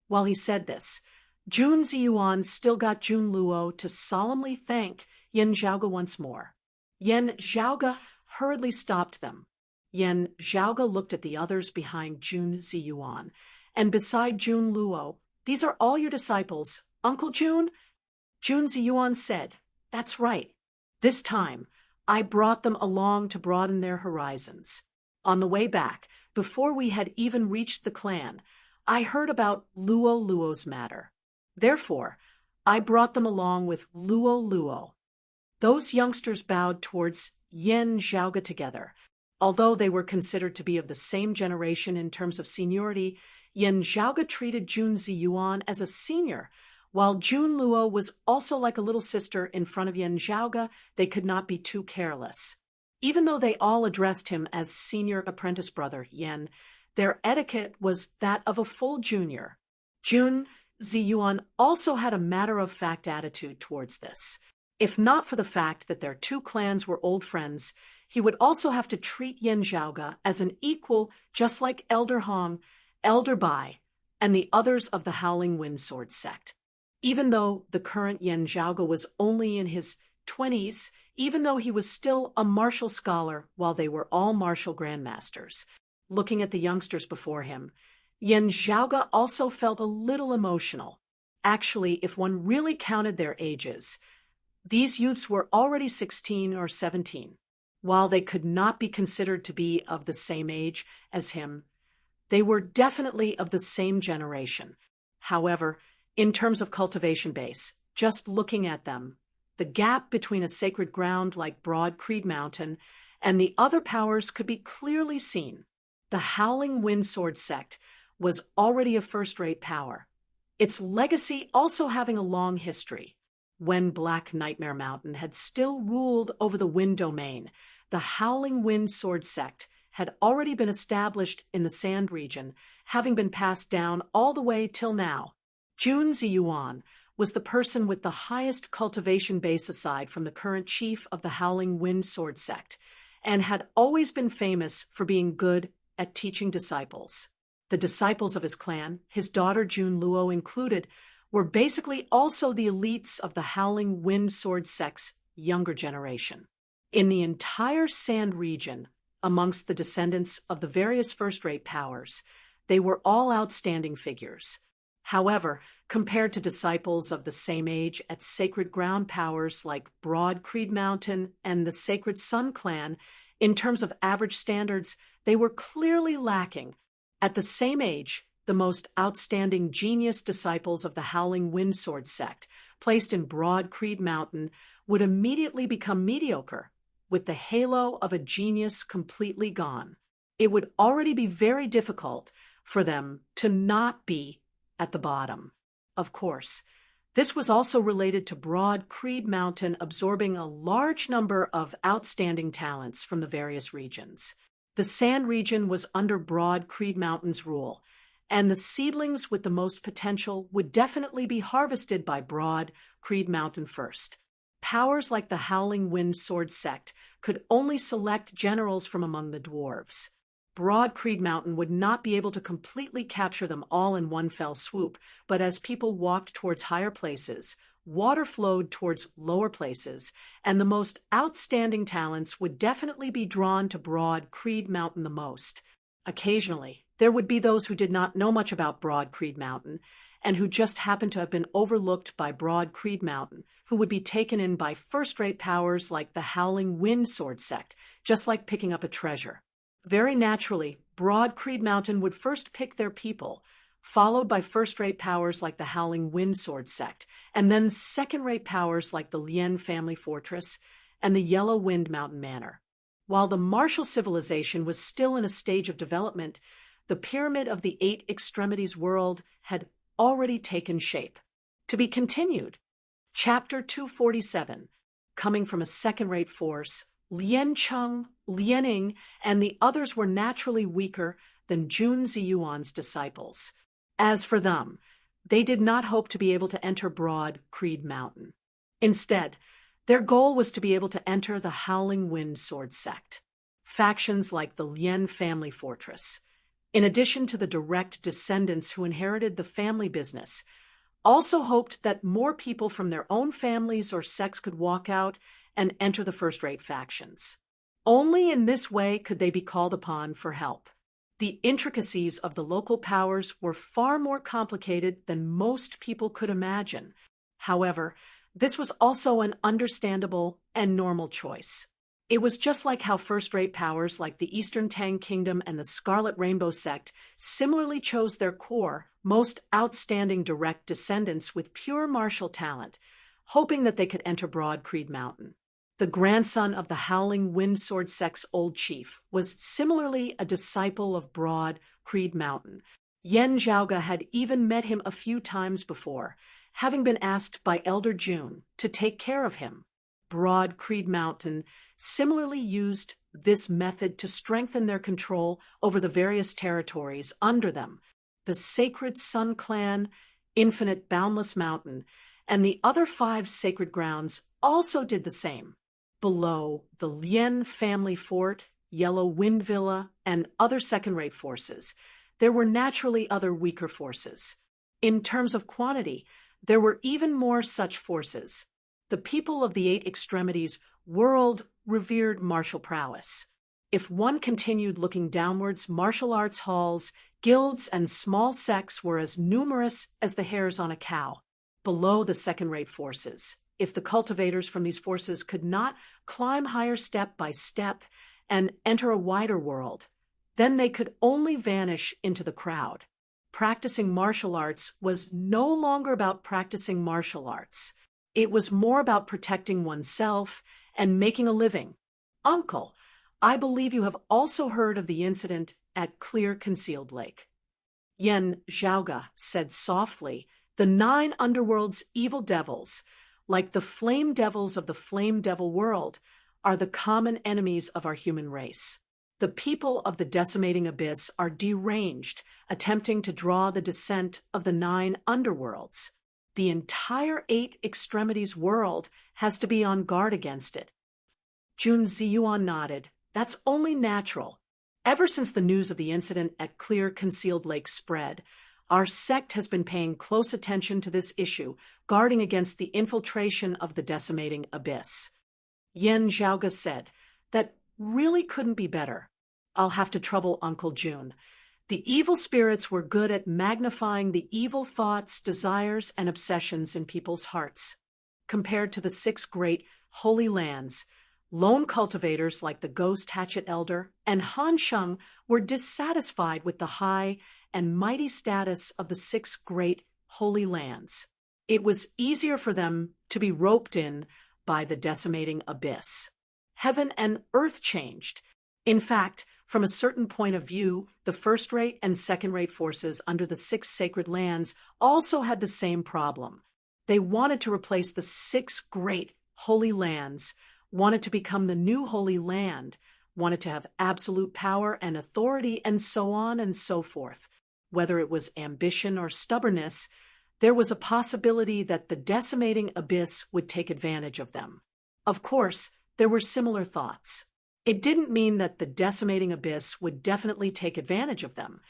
While he said this, Jun Ziyuan still got Jun Luo to solemnly thank Yen Zhaoge once more. Yen Zhaoge hurriedly stopped them. Yen Zhaoge looked at the others behind Jun Ziyuan, and beside Jun Luo. These are all your disciples, Uncle June? Jun Ziyuan said, "That's right. This time, I brought them along to broaden their horizons. On the way back, before we had even reached the clan, I heard about Luo Luo's matter. Therefore, I brought them along with Luo Luo." Those youngsters bowed towards Yen Zhaoga together. Although they were considered to be of the same generation in terms of seniority, Yen Zhaoga treated Jun Ziyuan as a senior. While Jun Luo was also like a little sister in front of Yen Zhaoga, they could not be too careless. Even though they all addressed him as senior apprentice brother Yen, their etiquette was that of a full junior. Jun Ziyuan also had a matter-of-fact attitude towards this. If not for the fact that their two clans were old friends, he would also have to treat Yen Zhaoga as an equal, just like Elder Hong, Elder Bai, and the others of the Howling Wind Sword sect. Even though the current Yen Zhaoga was only in his 20s, even though he was still a martial scholar while they were all martial grandmasters, looking at the youngsters before him, Yen Zhaoga also felt a little emotional. Actually, if one really counted their ages, these youths were already 16 or 17. While they could not be considered to be of the same age as him, they were definitely of the same generation. However, in terms of cultivation base, just looking at them, the gap between a sacred ground like Broad Creed Mountain and the other powers could be clearly seen. The Howling Wind Sword sect was already a first-rate power, its legacy also having a long history. When Black Nightmare Mountain had still ruled over the Wind Domain, the Howling Wind Sword sect had already been established in the Sand region, having been passed down all the way till now. Jun Ziyuan was the person with the highest cultivation base aside from the current chief of the Howling Wind Sword sect, and had always been famous for being good at teaching disciples. The disciples of his clan, his daughter Jun Luo included, were basically also the elites of the Howling Wind Sword sect's younger generation. In the entire Sand region, amongst the descendants of the various first-rate powers, they were all outstanding figures. However, compared to disciples of the same age at sacred ground powers like Broad Creed Mountain and the Sacred Sun clan, in terms of average standards, they were clearly lacking. At the same age, the most outstanding genius disciples of the Howling Wind Sword sect, placed in Broad Creed Mountain, would immediately become mediocre, with the halo of a genius completely gone. It would already be very difficult for them to not be at the bottom. Of course, this was also related to Broad Creed Mountain absorbing a large number of outstanding talents from the various regions. The Sand region was under Broad Creed Mountain's rule, and the seedlings with the most potential would definitely be harvested by Broad Creed Mountain first. Powers like the Howling Wind Sword sect could only select generals from among the dwarves. Broad Creed Mountain would not be able to completely capture them all in one fell swoop, but as people walked towards higher places, water flowed towards lower places, and the most outstanding talents would definitely be drawn to Broad Creed Mountain the most. Occasionally, there would be those who did not know much about Broad Creed Mountain, and who just happened to have been overlooked by Broad Creed Mountain, who would be taken in by first-rate powers like the Howling Wind Sword sect, just like picking up a treasure. Very naturally, Broad Creed Mountain would first pick their people, followed by first-rate powers like the Howling Wind Sword sect, and then second-rate powers like the Lien Family Fortress and the Yellow Wind Mountain Manor. While the martial civilization was still in a stage of development, the Pyramid of the Eight Extremities world had already taken shape. To be continued. Chapter 247. Coming from a second-rate force, Lien Cheng, Liening, and the others were naturally weaker than Jun Ziyuan's disciples. As for them, they did not hope to be able to enter Broad Creed Mountain. Instead, their goal was to be able to enter the Howling Wind Sword sect. Factions like the Lien Family Fortress, in addition to the direct descendants who inherited the family business, also hoped that more people from their own families or sects could walk out and enter the first-rate factions. Only in this way could they be called upon for help. The intricacies of the local powers were far more complicated than most people could imagine. However, this was also an understandable and normal choice. It was just like how first-rate powers like the Eastern Tang Kingdom and the Scarlet Rainbow Sect similarly chose their core, most outstanding direct descendants with pure martial talent, hoping that they could enter Broad Creed Mountain. The grandson of the Howling Windsword Sect's old chief was similarly a disciple of Broad Creed Mountain. Yen Zhaoga had even met him a few times before, having been asked by Elder June to take care of him. Broad Creed Mountain similarly used this method to strengthen their control over the various territories under them. The Sacred Sun Clan, Infinite Boundless Mountain, and the other 5 sacred grounds also did the same. Below the Lien family fort, Yellow Wind Villa, and other second-rate forces, there were naturally other weaker forces. In terms of quantity, there were even more such forces. The people of the 8 extremities world revered martial prowess. If one continued looking downwards, martial arts halls, guilds, and small sects were as numerous as the hairs on a cow. Below the second-rate forces, if the cultivators from these forces could not climb higher step by step and enter a wider world, then they could only vanish into the crowd. Practicing martial arts was no longer about practicing martial arts. It was more about protecting oneself and making a living. Uncle, I believe you have also heard of the incident at Clear Concealed Lake. Yen Zhaoga said softly, the 9 underworld's evil devils, like the flame devils of the flame devil world, are the common enemies of our human race. The people of the decimating abyss are deranged, attempting to draw the descent of the 9 underworlds. The entire 8 extremities world has to be on guard against it. Jun Ziyuan nodded. That's only natural. Ever since the news of the incident at Clear Concealed Lake spread, our sect has been paying close attention to this issue, guarding against the infiltration of the decimating abyss. Yen Zhaoga said, that really couldn't be better. I'll have to trouble Uncle June. The evil spirits were good at magnifying the evil thoughts, desires, and obsessions in people's hearts. Compared to the 6 great holy lands, lone cultivators like the Ghost Hatchet Elder and Han Sheng were dissatisfied with the high and mighty status of the 6 great holy lands. It was easier for them to be roped in by the decimating abyss. Heaven and earth changed. In fact, from a certain point of view, the first-rate and second-rate forces under the 6 sacred lands also had the same problem. They wanted to replace the 6 great holy lands, wanted to become the new holy land, wanted to have absolute power and authority, and so on and so forth. Whether it was ambition or stubbornness, there was a possibility that the decimating abyss would take advantage of them. Of course, there were similar thoughts. It didn't mean that the decimating abyss would definitely take advantage of them,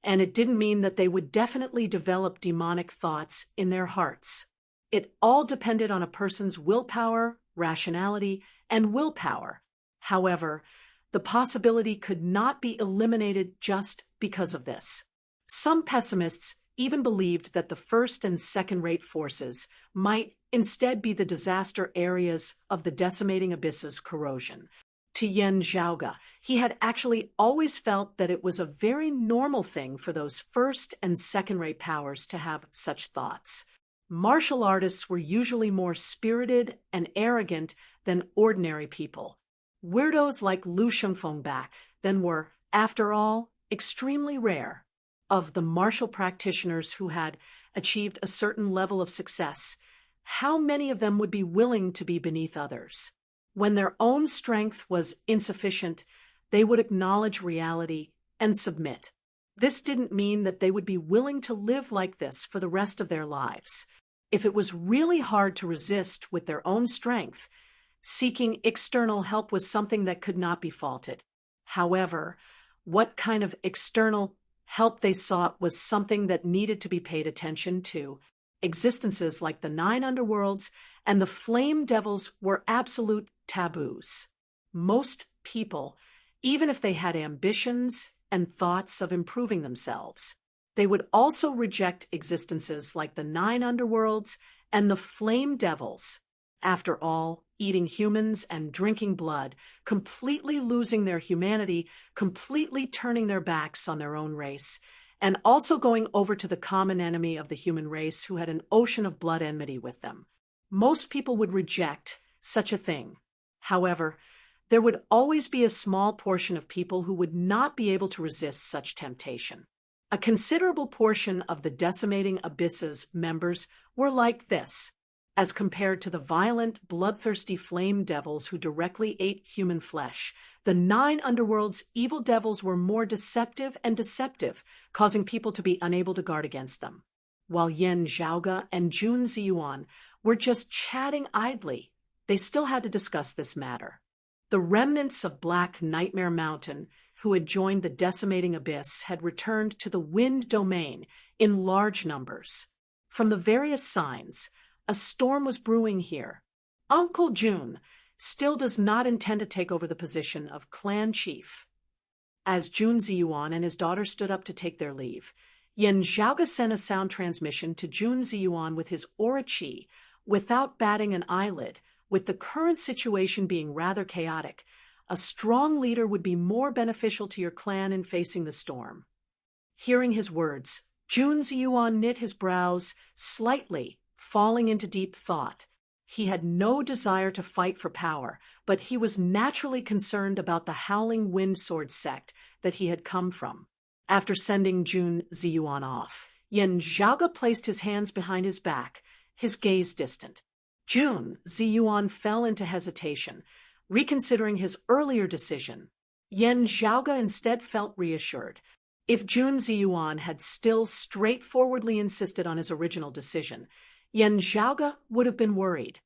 and it didn't mean that they would definitely develop demonic thoughts in their hearts. It all depended on a person's willpower, rationality, and willpower. However, the possibility could not be eliminated just because of this. Some pessimists even believed that the first and second-rate forces might instead be the disaster areas of the decimating abyss's corrosion. To Yen Zhaoga, he had actually always felt that it was a very normal thing for those first and second-rate powers to have such thoughts. Martial artists were usually more spirited and arrogant than ordinary people. Weirdos like Lu Shengfeng back then were, after all, extremely rare. Of the martial practitioners who had achieved a certain level of success, how many of them would be willing to be beneath others? When their own strength was insufficient, they would acknowledge reality and submit. This didn't mean that they would be willing to live like this for the rest of their lives. If it was really hard to resist with their own strength, seeking external help was something that could not be faulted. However, what kind of external help they sought was something that needed to be paid attention to. Existences like the 9 underworlds and the flame devils were absolute taboos. Most people, even if they had ambitions, and thoughts of improving themselves. They would also reject existences like the 9 underworlds and the flame devils. After all, eating humans and drinking blood, completely losing their humanity, completely turning their backs on their own race, and also going over to the common enemy of the human race who had an ocean of blood enmity with them. Most people would reject such a thing. However, there would always be a small portion of people who would not be able to resist such temptation. A considerable portion of the Decimating Abyss's members were like this, as compared to the violent, bloodthirsty flame devils who directly ate human flesh. The 9 underworld's evil devils were more deceptive and deceptive, causing people to be unable to guard against them. While Yan Zhaoge and Jun Ziyuan were just chatting idly, they still had to discuss this matter. The remnants of Black Nightmare Mountain, who had joined the Decimating Abyss, had returned to the Wind Domain in large numbers. From the various signs, a storm was brewing here. Uncle Jun still does not intend to take over the position of clan chief. As Jun Ziyuan and his daughter stood up to take their leave, Yan Zhaoge sent a sound transmission to Jun Ziyuan with his aura chi, without batting an eyelid. With the current situation being rather chaotic, a strong leader would be more beneficial to your clan in facing the storm. Hearing his words, Jun Ziyuan knit his brows slightly, falling into deep thought. He had no desire to fight for power, but he was naturally concerned about the Howling Wind Sword sect that he had come from. After sending Jun Ziyuan off, Yan Zhaoge placed his hands behind his back, his gaze distant. Jun Ziyuan fell into hesitation, reconsidering his earlier decision. Yan Zhaoge instead felt reassured. If Jun Ziyuan had still straightforwardly insisted on his original decision, Yan Zhaoge would have been worried.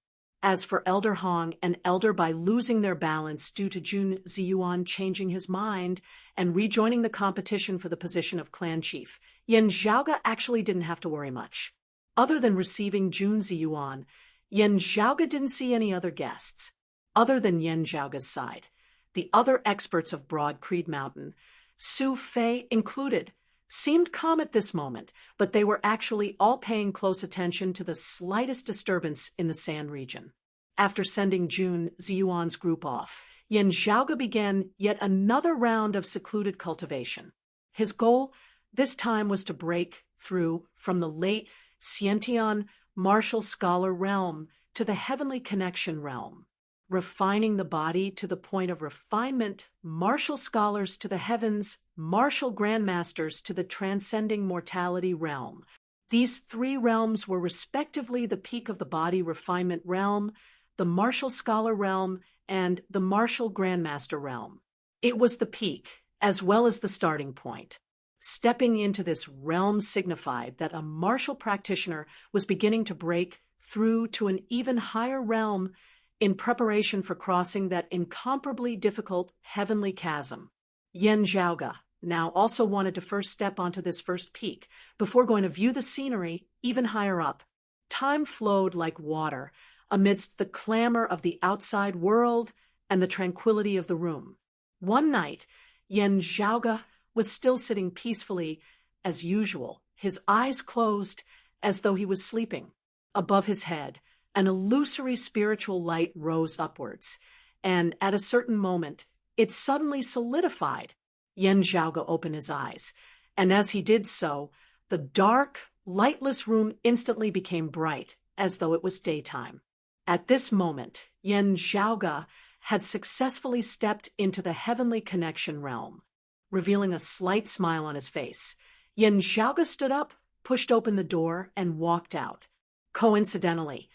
As for Elder Hong and Elder Bai losing their balance due to Jun Ziyuan changing his mind and rejoining the competition for the position of clan chief, Yan Zhaoge actually didn't have to worry much. Other than receiving Jun Ziyuan, Yan Zhaoge didn't see any other guests. Other than Yan Zhaoge's side, the other experts of Broad Creed Mountain, Su Fei included, seemed calm at this moment, but they were actually all paying close attention to the slightest disturbance in the Sand region. After sending Jun Ziyuan's group off, Yan Zhaoge began yet another round of secluded cultivation. His goal this time was to break through from the late Xiantian martial scholar realm to the heavenly connection realm. Refining the body to the point of refinement, martial scholars to the heavens, martial grandmasters to the transcending mortality realm. These 3 realms were respectively the peak of the body refinement realm, the martial scholar realm, and the martial grandmaster realm. It was the peak, as well as the starting point. Stepping into this realm signified that a martial practitioner was beginning to break through to an even higher realm in preparation for crossing that incomparably difficult heavenly chasm. Yan Zhaoge now also wanted to first step onto this first peak before going to view the scenery even higher up. Time flowed like water amidst the clamor of the outside world and the tranquility of the room. One night, Yan Zhaoge was still sitting peacefully as usual, his eyes closed as though he was sleeping. Above his head, an illusory spiritual light rose upwards, and at a certain moment, it suddenly solidified. Yan Zhaoge opened his eyes, and as he did so, the dark, lightless room instantly became bright, as though it was daytime. At this moment, Yan Zhaoge had successfully stepped into the heavenly connection realm. Revealing a slight smile on his face, Yan Zhaoge stood up, pushed open the door, and walked out. Coincidentally,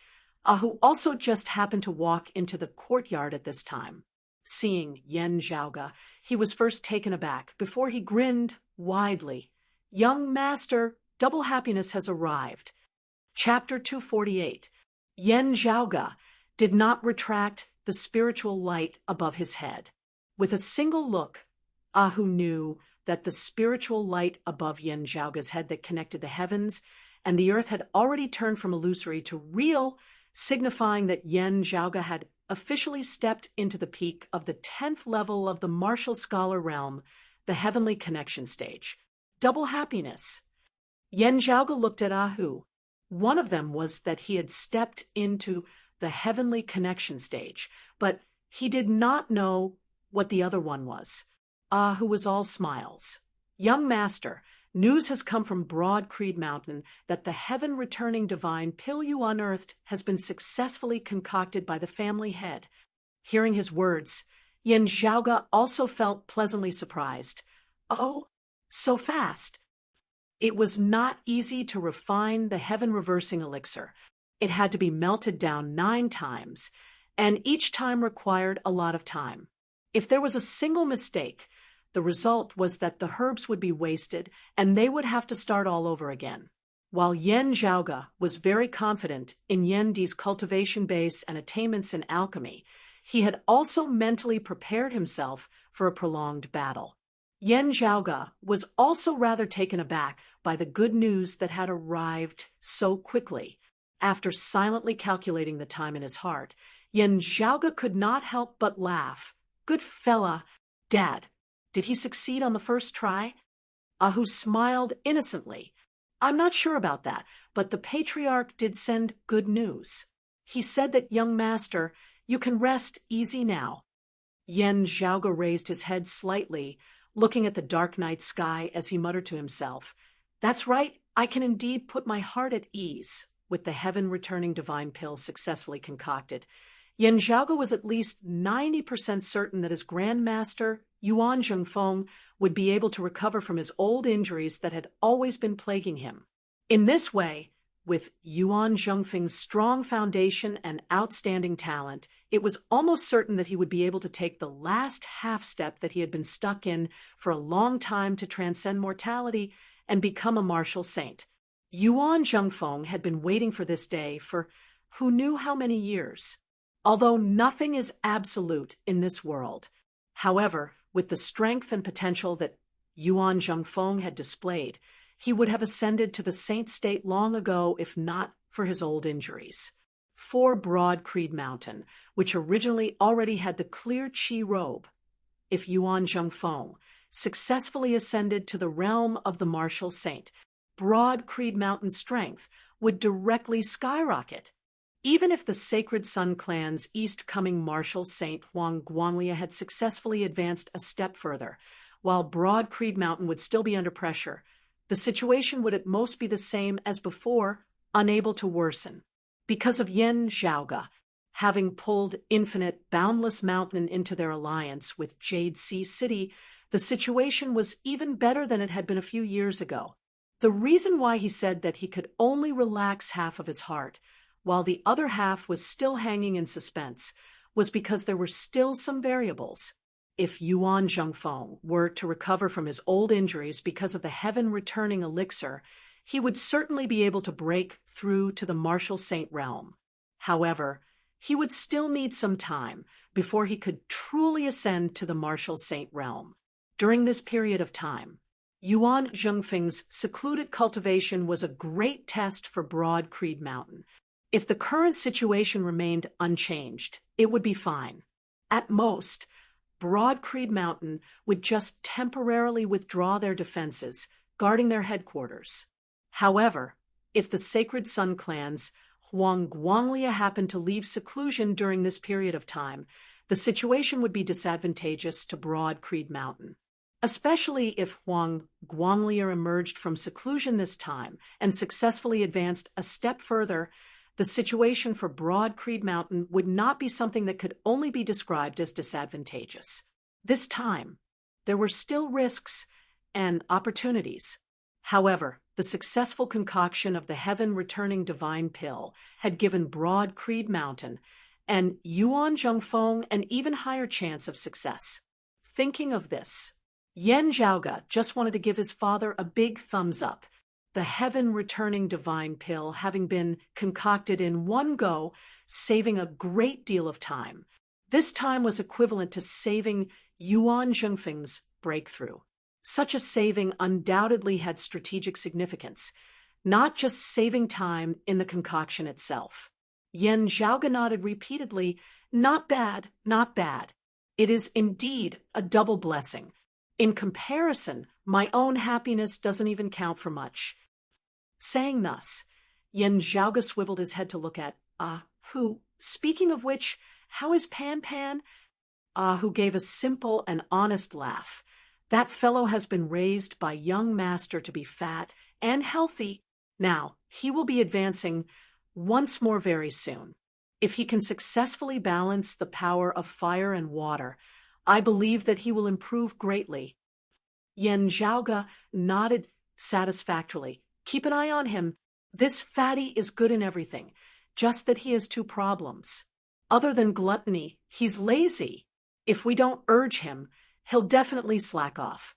Ahu also just happened to walk into the courtyard at this time. Seeing Yan Zhaoge, he was first taken aback before he grinned widely. Young master, double happiness has arrived. Chapter 248. Yan Zhaoge did not retract the spiritual light above his head. With a single look, Ahu knew that the spiritual light above Yan Zhaoge's head that connected the heavens and the earth had already turned from illusory to real, signifying that Yan Zhaoge had officially stepped into the peak of the 10th level of the martial scholar realm, the the heavenly connection stage. Double happiness. Yen Zhaoge looked at Ahu. One of them was that he had stepped into the heavenly connection stage, but he did not know what the other one was. Ahu was all smiles. Young master, news has come from Broad Creed Mountain that the heaven-returning divine pill you unearthed has been successfully concocted by the family head. Hearing his words, Yen Zhaoge also felt pleasantly surprised. Oh, so fast. It was not easy to refine the heaven-reversing elixir. It had to be melted down 9 times, and each time required a lot of time. If there was a single mistake, the result was that the herbs would be wasted and they would have to start all over again. While Yen Zhaoge was very confident in Yen Di's cultivation base and attainments in alchemy, he had also mentally prepared himself for a prolonged battle. Yen Zhaoge was also rather taken aback by the good news that had arrived so quickly. After silently calculating the time in his heart, Yen Zhaoge could not help but laugh. Good fella, Dad. Did he succeed on the first try? Ahu smiled innocently. I'm not sure about that, but the patriarch did send good news. He said that, young master, you can rest easy now. Yen Zhaoge raised his head slightly, looking at the dark night sky as he muttered to himself, That's right, I can indeed put my heart at ease. With the heaven-returning divine pill successfully concocted, Yen Zhaoge was at least 90% certain that his grandmaster, Yuan Zhengfeng, would be able to recover from his old injuries that had always been plaguing him. In this way, with Yuan Zhengfeng's strong foundation and outstanding talent, it was almost certain that he would be able to take the last half-step that he had been stuck in for a long time to transcend mortality and become a martial saint. Yuan Zhengfeng had been waiting for this day for who knew how many years. Although nothing is absolute in this world, however, with the strength and potential that Yuan Zhengfeng had displayed, he would have ascended to the saint state long ago if not for his old injuries. For Broad Creed Mountain, which originally already had the clear Qi robe, if Yuan Zhengfeng successfully ascended to the realm of the martial saint, Broad Creed Mountain's strength would directly skyrocket. Even if the Sacred Sun Clan's east-coming martial saint Huang Guanglia had successfully advanced a step further, while Broad Creed Mountain would still be under pressure, the situation would at most be the same as before, unable to worsen. Because of Yen Zhaoge, having pulled Infinite Boundless Mountain into their alliance with Jade Sea City, the situation was even better than it had been a few years ago. The reason why he said that he could only relax half of his heart, while the other half was still hanging in suspense, was because there were still some variables. If Yuan Zhengfeng were to recover from his old injuries because of the heaven-returning elixir, he would certainly be able to break through to the martial saint realm. However, he would still need some time before he could truly ascend to the martial saint realm. During this period of time, Yuan Zhengfeng's secluded cultivation was a great test for Broad Creed Mountain. If the current situation remained unchanged, it would be fine. At most, Broad Creed Mountain would just temporarily withdraw their defenses, guarding their headquarters. However, if the Sacred Sun Clan's Huang Guanglia happened to leave seclusion during this period of time, the situation would be disadvantageous to Broad Creed Mountain. Especially if Huang Guanglia emerged from seclusion this time and successfully advanced a step further, the situation for Broad Creed Mountain would not be something that could only be described as disadvantageous. This time, there were still risks and opportunities. However, the successful concoction of the heaven-returning divine pill had given Broad Creed Mountain and Yuan Zhengfeng an even higher chance of success. Thinking of this, Yen Zhaoge just wanted to give his father a big thumbs up. The heaven-returning divine pill having been concocted in one go, saving a great deal of time. This time was equivalent to saving Yuan Zhengfeng's breakthrough. Such a saving undoubtedly had strategic significance, not just saving time in the concoction itself. Yen Zhaoge nodded repeatedly, not bad, not bad. It is indeed a double blessing. In comparison, my own happiness doesn't even count for much. Saying thus, Yen Zhaoge swiveled his head to look at who, speaking of which, how is Pan Pan? Who gave a simple and honest laugh. That fellow has been raised by young master to be fat and healthy. Now, he will be advancing once more very soon. If he can successfully balance the power of fire and water, I believe that he will improve greatly. Yen Zhaoge nodded satisfactorily. Keep an eye on him. This fatty is good in everything, just that he has two problems. Other than gluttony, he's lazy. If we don't urge him, he'll definitely slack off.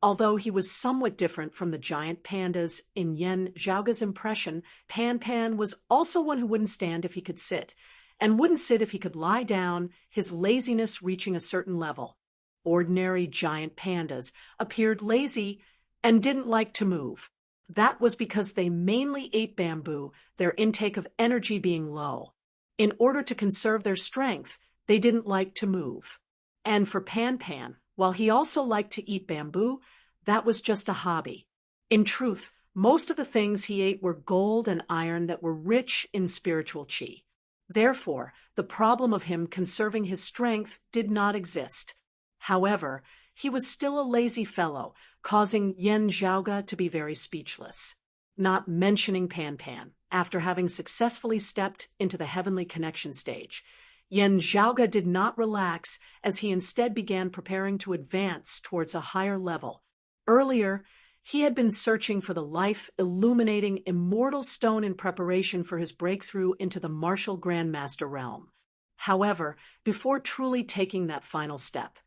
Although he was somewhat different from the giant pandas in Yen Zhaoge's impression, Pan Pan was also one who wouldn't stand if he could sit, and wouldn't sit if he could lie down, his laziness reaching a certain level. Ordinary giant pandas appeared lazy and didn't like to move. That was because they mainly ate bamboo, their intake of energy being low. In order to conserve their strength, they didn't like to move. And for Pan Pan, while he also liked to eat bamboo, that was just a hobby. In truth, most of the things he ate were gold and iron that were rich in spiritual qi. Therefore, the problem of him conserving his strength did not exist. However, he was still a lazy fellow, causing Yen Zhaoge to be very speechless. Not mentioning Pan Pan, after having successfully stepped into the heavenly connection stage, Yen Zhaoge did not relax as he instead began preparing to advance towards a higher level. Earlier, he had been searching for the life-illuminating immortal stone in preparation for his breakthrough into the martial grandmaster realm. However, before truly taking that final step,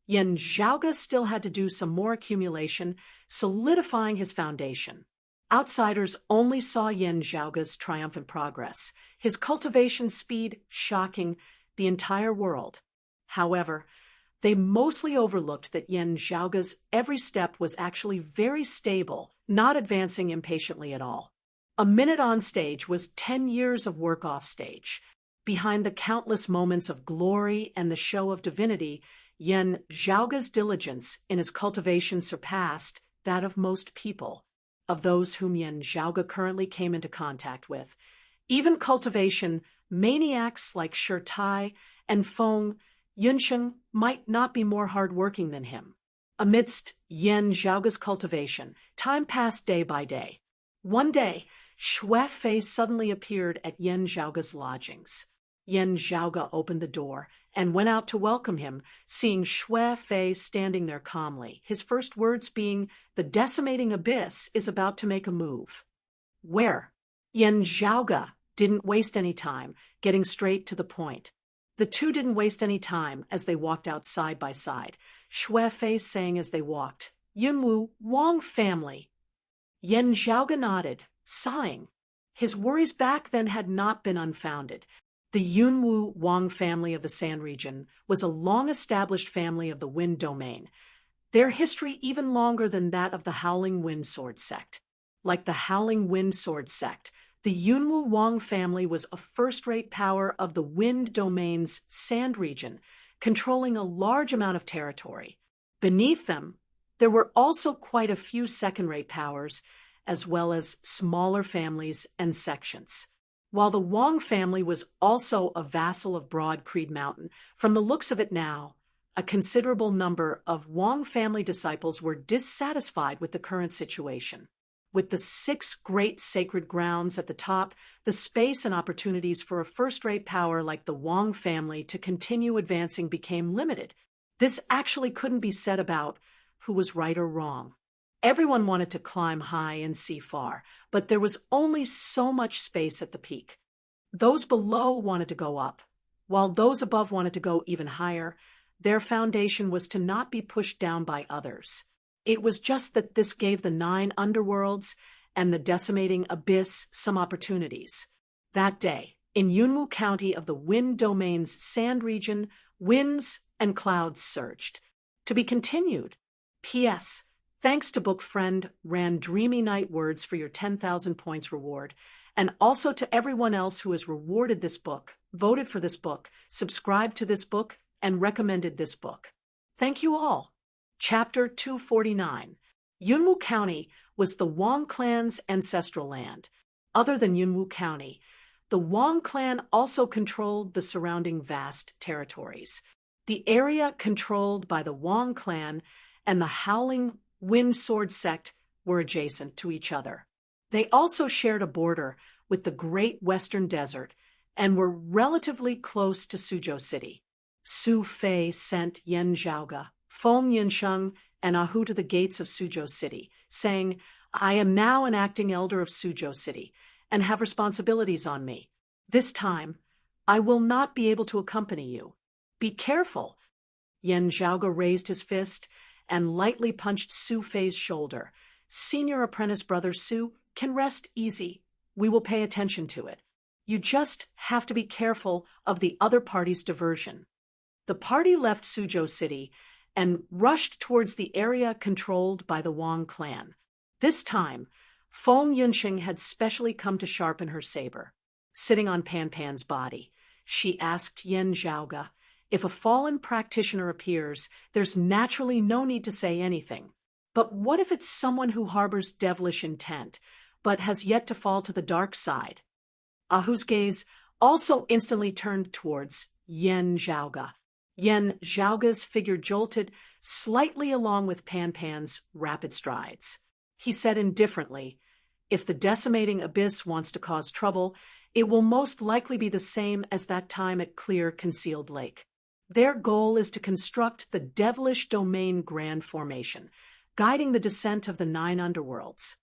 Yen Zhaoge still had to do some more accumulation, solidifying his foundation. Outsiders only saw Yen Zhaoge's triumphant progress, his cultivation speed shocking the entire world. However, they mostly overlooked that Yen Zhaoge's every step was actually very stable, not advancing impatiently at all. A minute on stage was 10 years of work off stage. Behind the countless moments of glory and the show of divinity, Yen Zhaoge's diligence in his cultivation surpassed that of most people, of those whom Yen Zhaoge currently came into contact with. Even cultivation maniacs like Shi Tai and Feng Yunsheng might not be more hard-working than him. Amidst Yen Zhaoge's cultivation, time passed day by day. One day, Shui Fei suddenly appeared at Yen Zhaoge's lodgings. Yen Zhaoge opened the door and went out to welcome him, seeing Shui Fei standing there calmly, his first words being, "The decimating abyss is about to make a move." Where? Yen Zhaoge didn't waste any time, getting straight to the point. The two didn't waste any time as they walked out side by side, Shui Fei saying as they walked, "Yunwu Wang family." Yen Zhaoge nodded, sighing. His worries back then had not been unfounded. The Yunwu Wang family of the Sand region was a long-established family of the Wind domain, their history even longer than that of the Howling Wind Sword sect. Like the Howling Wind Sword sect, the Yunwu Wang family was a first-rate power of the Wind domain's Sand region, controlling a large amount of territory. Beneath them, there were also quite a few second-rate powers, as well as smaller families and sections. While the Wang family was also a vassal of Broad Creed Mountain, from the looks of it now, a considerable number of Wang family disciples were dissatisfied with the current situation. With the 6 great sacred grounds at the top, the space and opportunities for a first-rate power like the Wang family to continue advancing became limited. This actually couldn't be said about who was right or wrong. Everyone wanted to climb high and see far, but there was only so much space at the peak. Those below wanted to go up, while those above wanted to go even higher. Their foundation was to not be pushed down by others. It was just that this gave the 9 underworlds and the decimating abyss some opportunities. That day, in Yunwu County of the Wind Domain's Sand region, winds and clouds surged. To be continued. P.S. Thanks to book friend Ran Dreamy Night Words for your 10,000 points reward, and also to everyone else who has rewarded this book, voted for this book, subscribed to this book, and recommended this book. Thank you all. Chapter 249. Yunwu County was the Wang clan's ancestral land. Other than Yunwu County, the Wang clan also controlled the surrounding vast territories. The area controlled by the Wang clan and the Howling Wind Sword sect were adjacent to each other. They also shared a border with the Great Western Desert and were relatively close to Suzhou City. Su Fei sent Yan Zhaoge, Feng Yinsheng, and Ahu to the gates of Suzhou City, saying, "I am now an acting elder of Suzhou City and have responsibilities on me. This time, I will not be able to accompany you. Be careful." Yan Zhaoge raised his fist and lightly punched Su Fei's shoulder. "Senior apprentice brother Su can rest easy. We will pay attention to it. You just have to be careful of the other party's diversion." The party left Suzhou City and rushed towards the area controlled by the Wang clan. This time, Feng Yunxing had specially come to sharpen her saber. Sitting on Pan Pan's body, she asked Yan Zhaoge, "If a fallen practitioner appears, there's naturally no need to say anything. But what if it's someone who harbors devilish intent, but has yet to fall to the dark side?" Ahu's gaze also instantly turned towards Yan Zhaoge. Yan Zhaoge's figure jolted slightly along with Pan Pan's rapid strides. He said indifferently, "If the decimating abyss wants to cause trouble, it will most likely be the same as that time at Clear Concealed Lake. Their goal is to construct the devilish domain Grand Formation, guiding the descent of the 9 underworlds.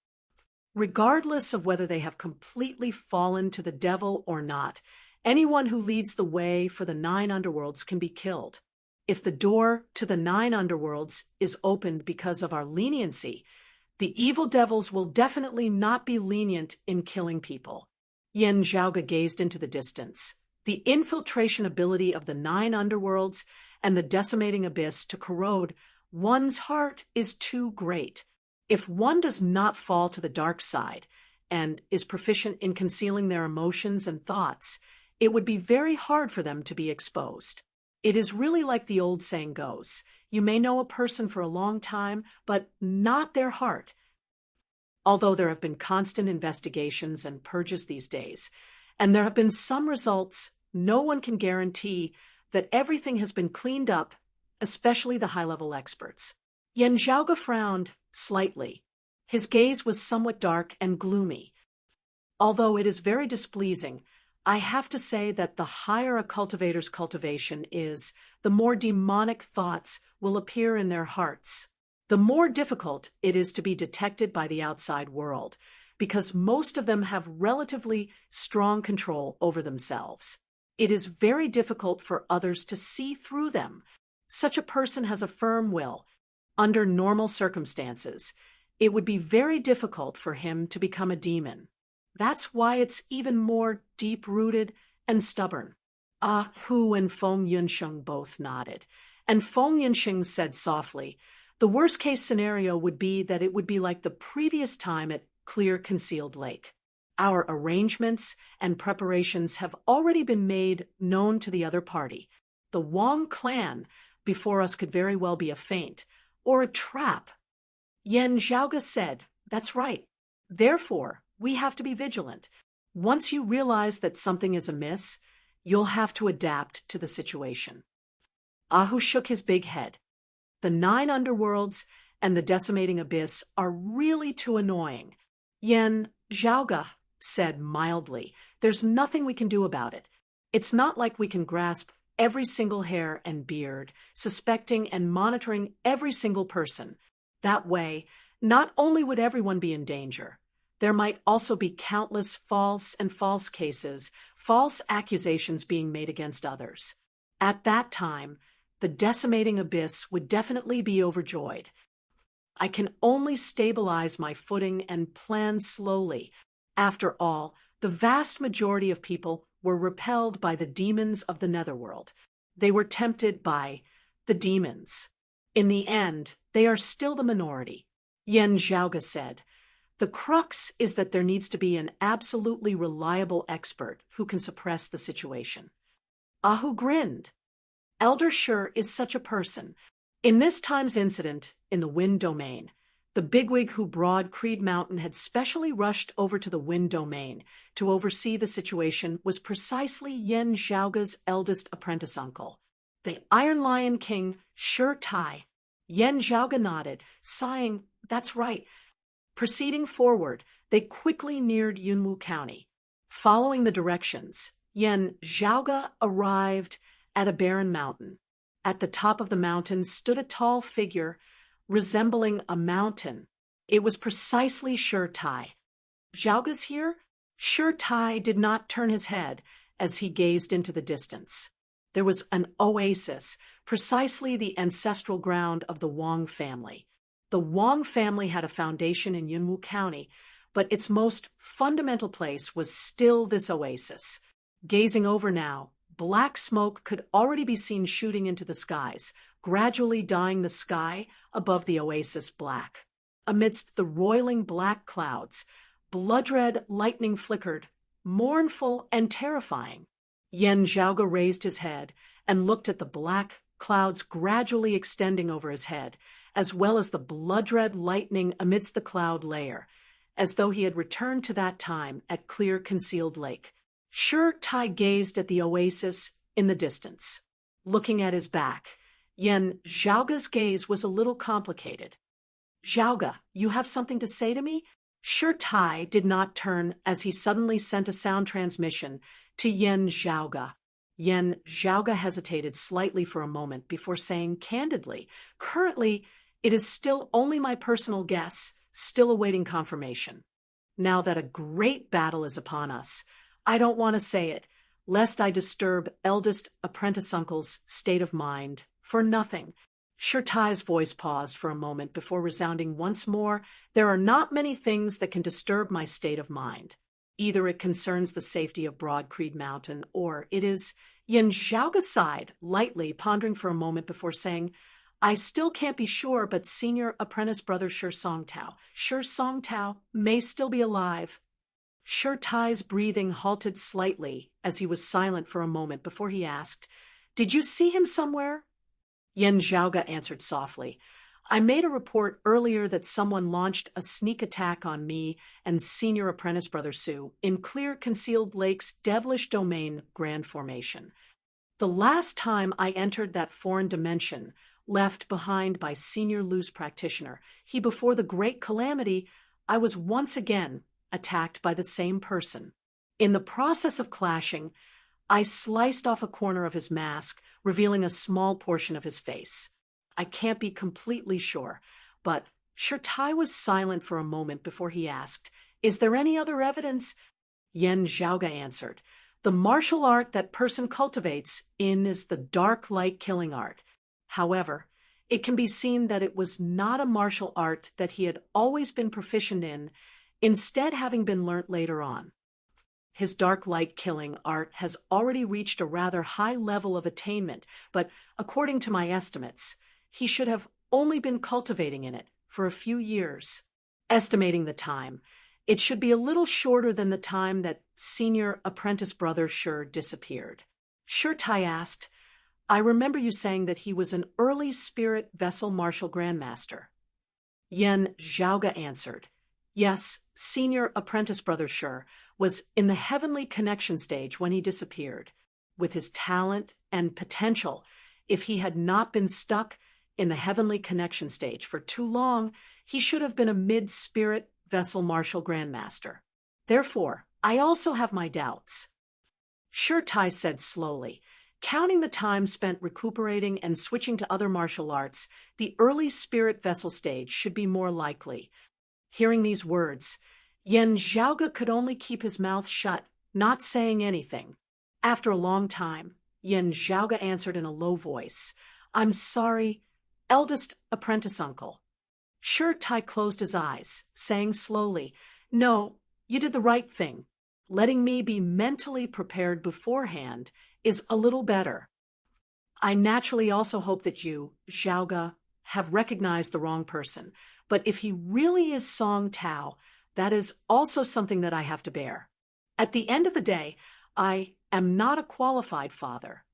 Regardless of whether they have completely fallen to the devil or not, anyone who leads the way for the 9 underworlds can be killed. If the door to the 9 underworlds is opened because of our leniency, the evil devils will definitely not be lenient in killing people." Yan Zhaoge gazed into the distance. The infiltration ability of the 9 underworlds and the decimating abyss to corrode one's heart is too great. If one does not fall to the dark side and is proficient in concealing their emotions and thoughts, it would be very hard for them to be exposed. It is really like the old saying goes, you may know a person for a long time, but not their heart. Although there have been constant investigations and purges these days, and there have been some results, no one can guarantee that everything has been cleaned up, especially the high-level experts. Yan Zhaoge frowned slightly. His gaze was somewhat dark and gloomy. "Although it is very displeasing, I have to say that the higher a cultivator's cultivation is, the more demonic thoughts will appear in their hearts. The more difficult it is to be detected by the outside world, because most of them have relatively strong control over themselves. It is very difficult for others to see through them. Such a person has a firm will. Under normal circumstances, it would be very difficult for him to become a demon. That's why it's even more deep-rooted and stubborn." Hu and Feng Yunsheng both nodded, and Feng Yunsheng said softly, "The worst-case scenario would be that it would be like the previous time at Clear Concealed Lake. Our arrangements and preparations have already been made known to the other party. The Wang clan before us could very well be a feint, or a trap." Yan Zhaoge said, "That's right. Therefore, we have to be vigilant. Once you realize that something is amiss, you'll have to adapt to the situation." Ahu shook his big head. "The 9 underworlds and the decimating abyss are really too annoying." Yan Zhaoge said mildly, "There's nothing we can do about it. It's not like we can grasp every single hair and beard, suspecting and monitoring every single person. That way, not only would everyone be in danger, there might also be countless false cases, false accusations being made against others. At that time, the decimating abyss would definitely be overjoyed. I can only stabilize my footing and plan slowly. After all, the vast majority of people were repelled by the demons of the netherworld. They were tempted by the demons. In the end, they are still the minority." Yan Zhaoge said, "The crux is that there needs to be an absolutely reliable expert who can suppress the situation." Ahu grinned. "Elder Shur is such a person. In this time's incident in the Wind Domain, the bigwig who brought Creed Mountain had specially rushed over to the Wind Domain to oversee the situation was precisely Yen Zhaoge's eldest apprentice uncle, the Iron Lion King Shi Tai. Yen Zhaoge nodded, sighing, "That's right." Proceeding forward, they quickly neared Yunwu County. Following the directions, Yen Zhaoge arrived at a barren mountain. At the top of the mountain stood a tall figure resembling a mountain. It was precisely Shi Tai. "Zhaoge's here?" Shi Tai did not turn his head as he gazed into the distance. There was an oasis, precisely the ancestral ground of the Wang family. The Wang family had a foundation in Yunwu County, but its most fundamental place was still this oasis. Gazing over now, black smoke could already be seen shooting into the skies, gradually dyeing the sky above the oasis black. Amidst the roiling black clouds, blood-red lightning flickered, mournful and terrifying. Yen Zhaoge raised his head and looked at the black clouds gradually extending over his head, as well as the blood-red lightning amidst the cloud layer, as though he had returned to that time at Clear Concealed Lake. Shi Tai gazed at the oasis in the distance. Looking at his back, Yen Zhaoge's gaze was a little complicated. "Zhaoge, you have something to say to me?" Shi Tai did not turn as he suddenly sent a sound transmission to Yen Zhaoge. Yen Zhaoge hesitated slightly for a moment before saying candidly, "Currently, it is still only my personal guess, still awaiting confirmation. Now that a great battle is upon us, I don't want to say it, lest I disturb eldest apprentice uncle's state of mind for nothing." Shi Tai's voice paused for a moment before resounding once more, "There are not many things that can disturb my state of mind. Either it concerns the safety of Broad Creed Mountain, or it is—" Yen Zhaoge sighed, lightly, pondering for a moment before saying, "I still can't be sure, but senior apprentice brother Shi Songtao may still be alive." Shi Tai's breathing halted slightly as he was silent for a moment before he asked, "Did you see him somewhere?" Yen Zhaoge answered softly, "I made a report earlier that someone launched a sneak attack on me and senior apprentice brother Su in Clear Concealed Lake's devilish domain Grand Formation. The last time I entered that foreign dimension, left behind by senior loose practitioner, he before the great calamity, I was once again attacked by the same person. In the process of clashing, I sliced off a corner of his mask, revealing a small portion of his face. I can't be completely sure, but..." Shi Tai was silent for a moment before he asked, "Is there any other evidence?" Yen Zhaoge answered, "The martial art that person cultivates in is the dark light killing art. However, it can be seen that it was not a martial art that he had always been proficient in, instead having been learnt later on. His dark light killing art has already reached a rather high level of attainment, but according to my estimates, he should have only been cultivating in it for a few years. Estimating the time, it should be a little shorter than the time that senior apprentice brother Shi disappeared." Shi Tai asked, "I remember you saying that he was an early spirit vessel martial grandmaster." Yen Zhaoge answered, "Yes, senior apprentice brother Shi was in the heavenly connection stage when he disappeared. With his talent and potential, if he had not been stuck in the heavenly connection stage for too long, he should have been a mid-spirit vessel martial grandmaster. Therefore, I also have my doubts." Shi Tai said slowly, "Counting the time spent recuperating and switching to other martial arts, the early spirit vessel stage should be more likely." Hearing these words, Yen Zhaoge could only keep his mouth shut, not saying anything. After a long time, Yen Zhaoge answered in a low voice, "I'm sorry, eldest apprentice uncle." Shi Tai closed his eyes, saying slowly, "No, you did the right thing. Letting me be mentally prepared beforehand is a little better. I naturally also hope that you, Zhaoge, have recognized the wrong person, but if he really is Song Tao, that is also something that I have to bear. At the end of the day, I am not a qualified father.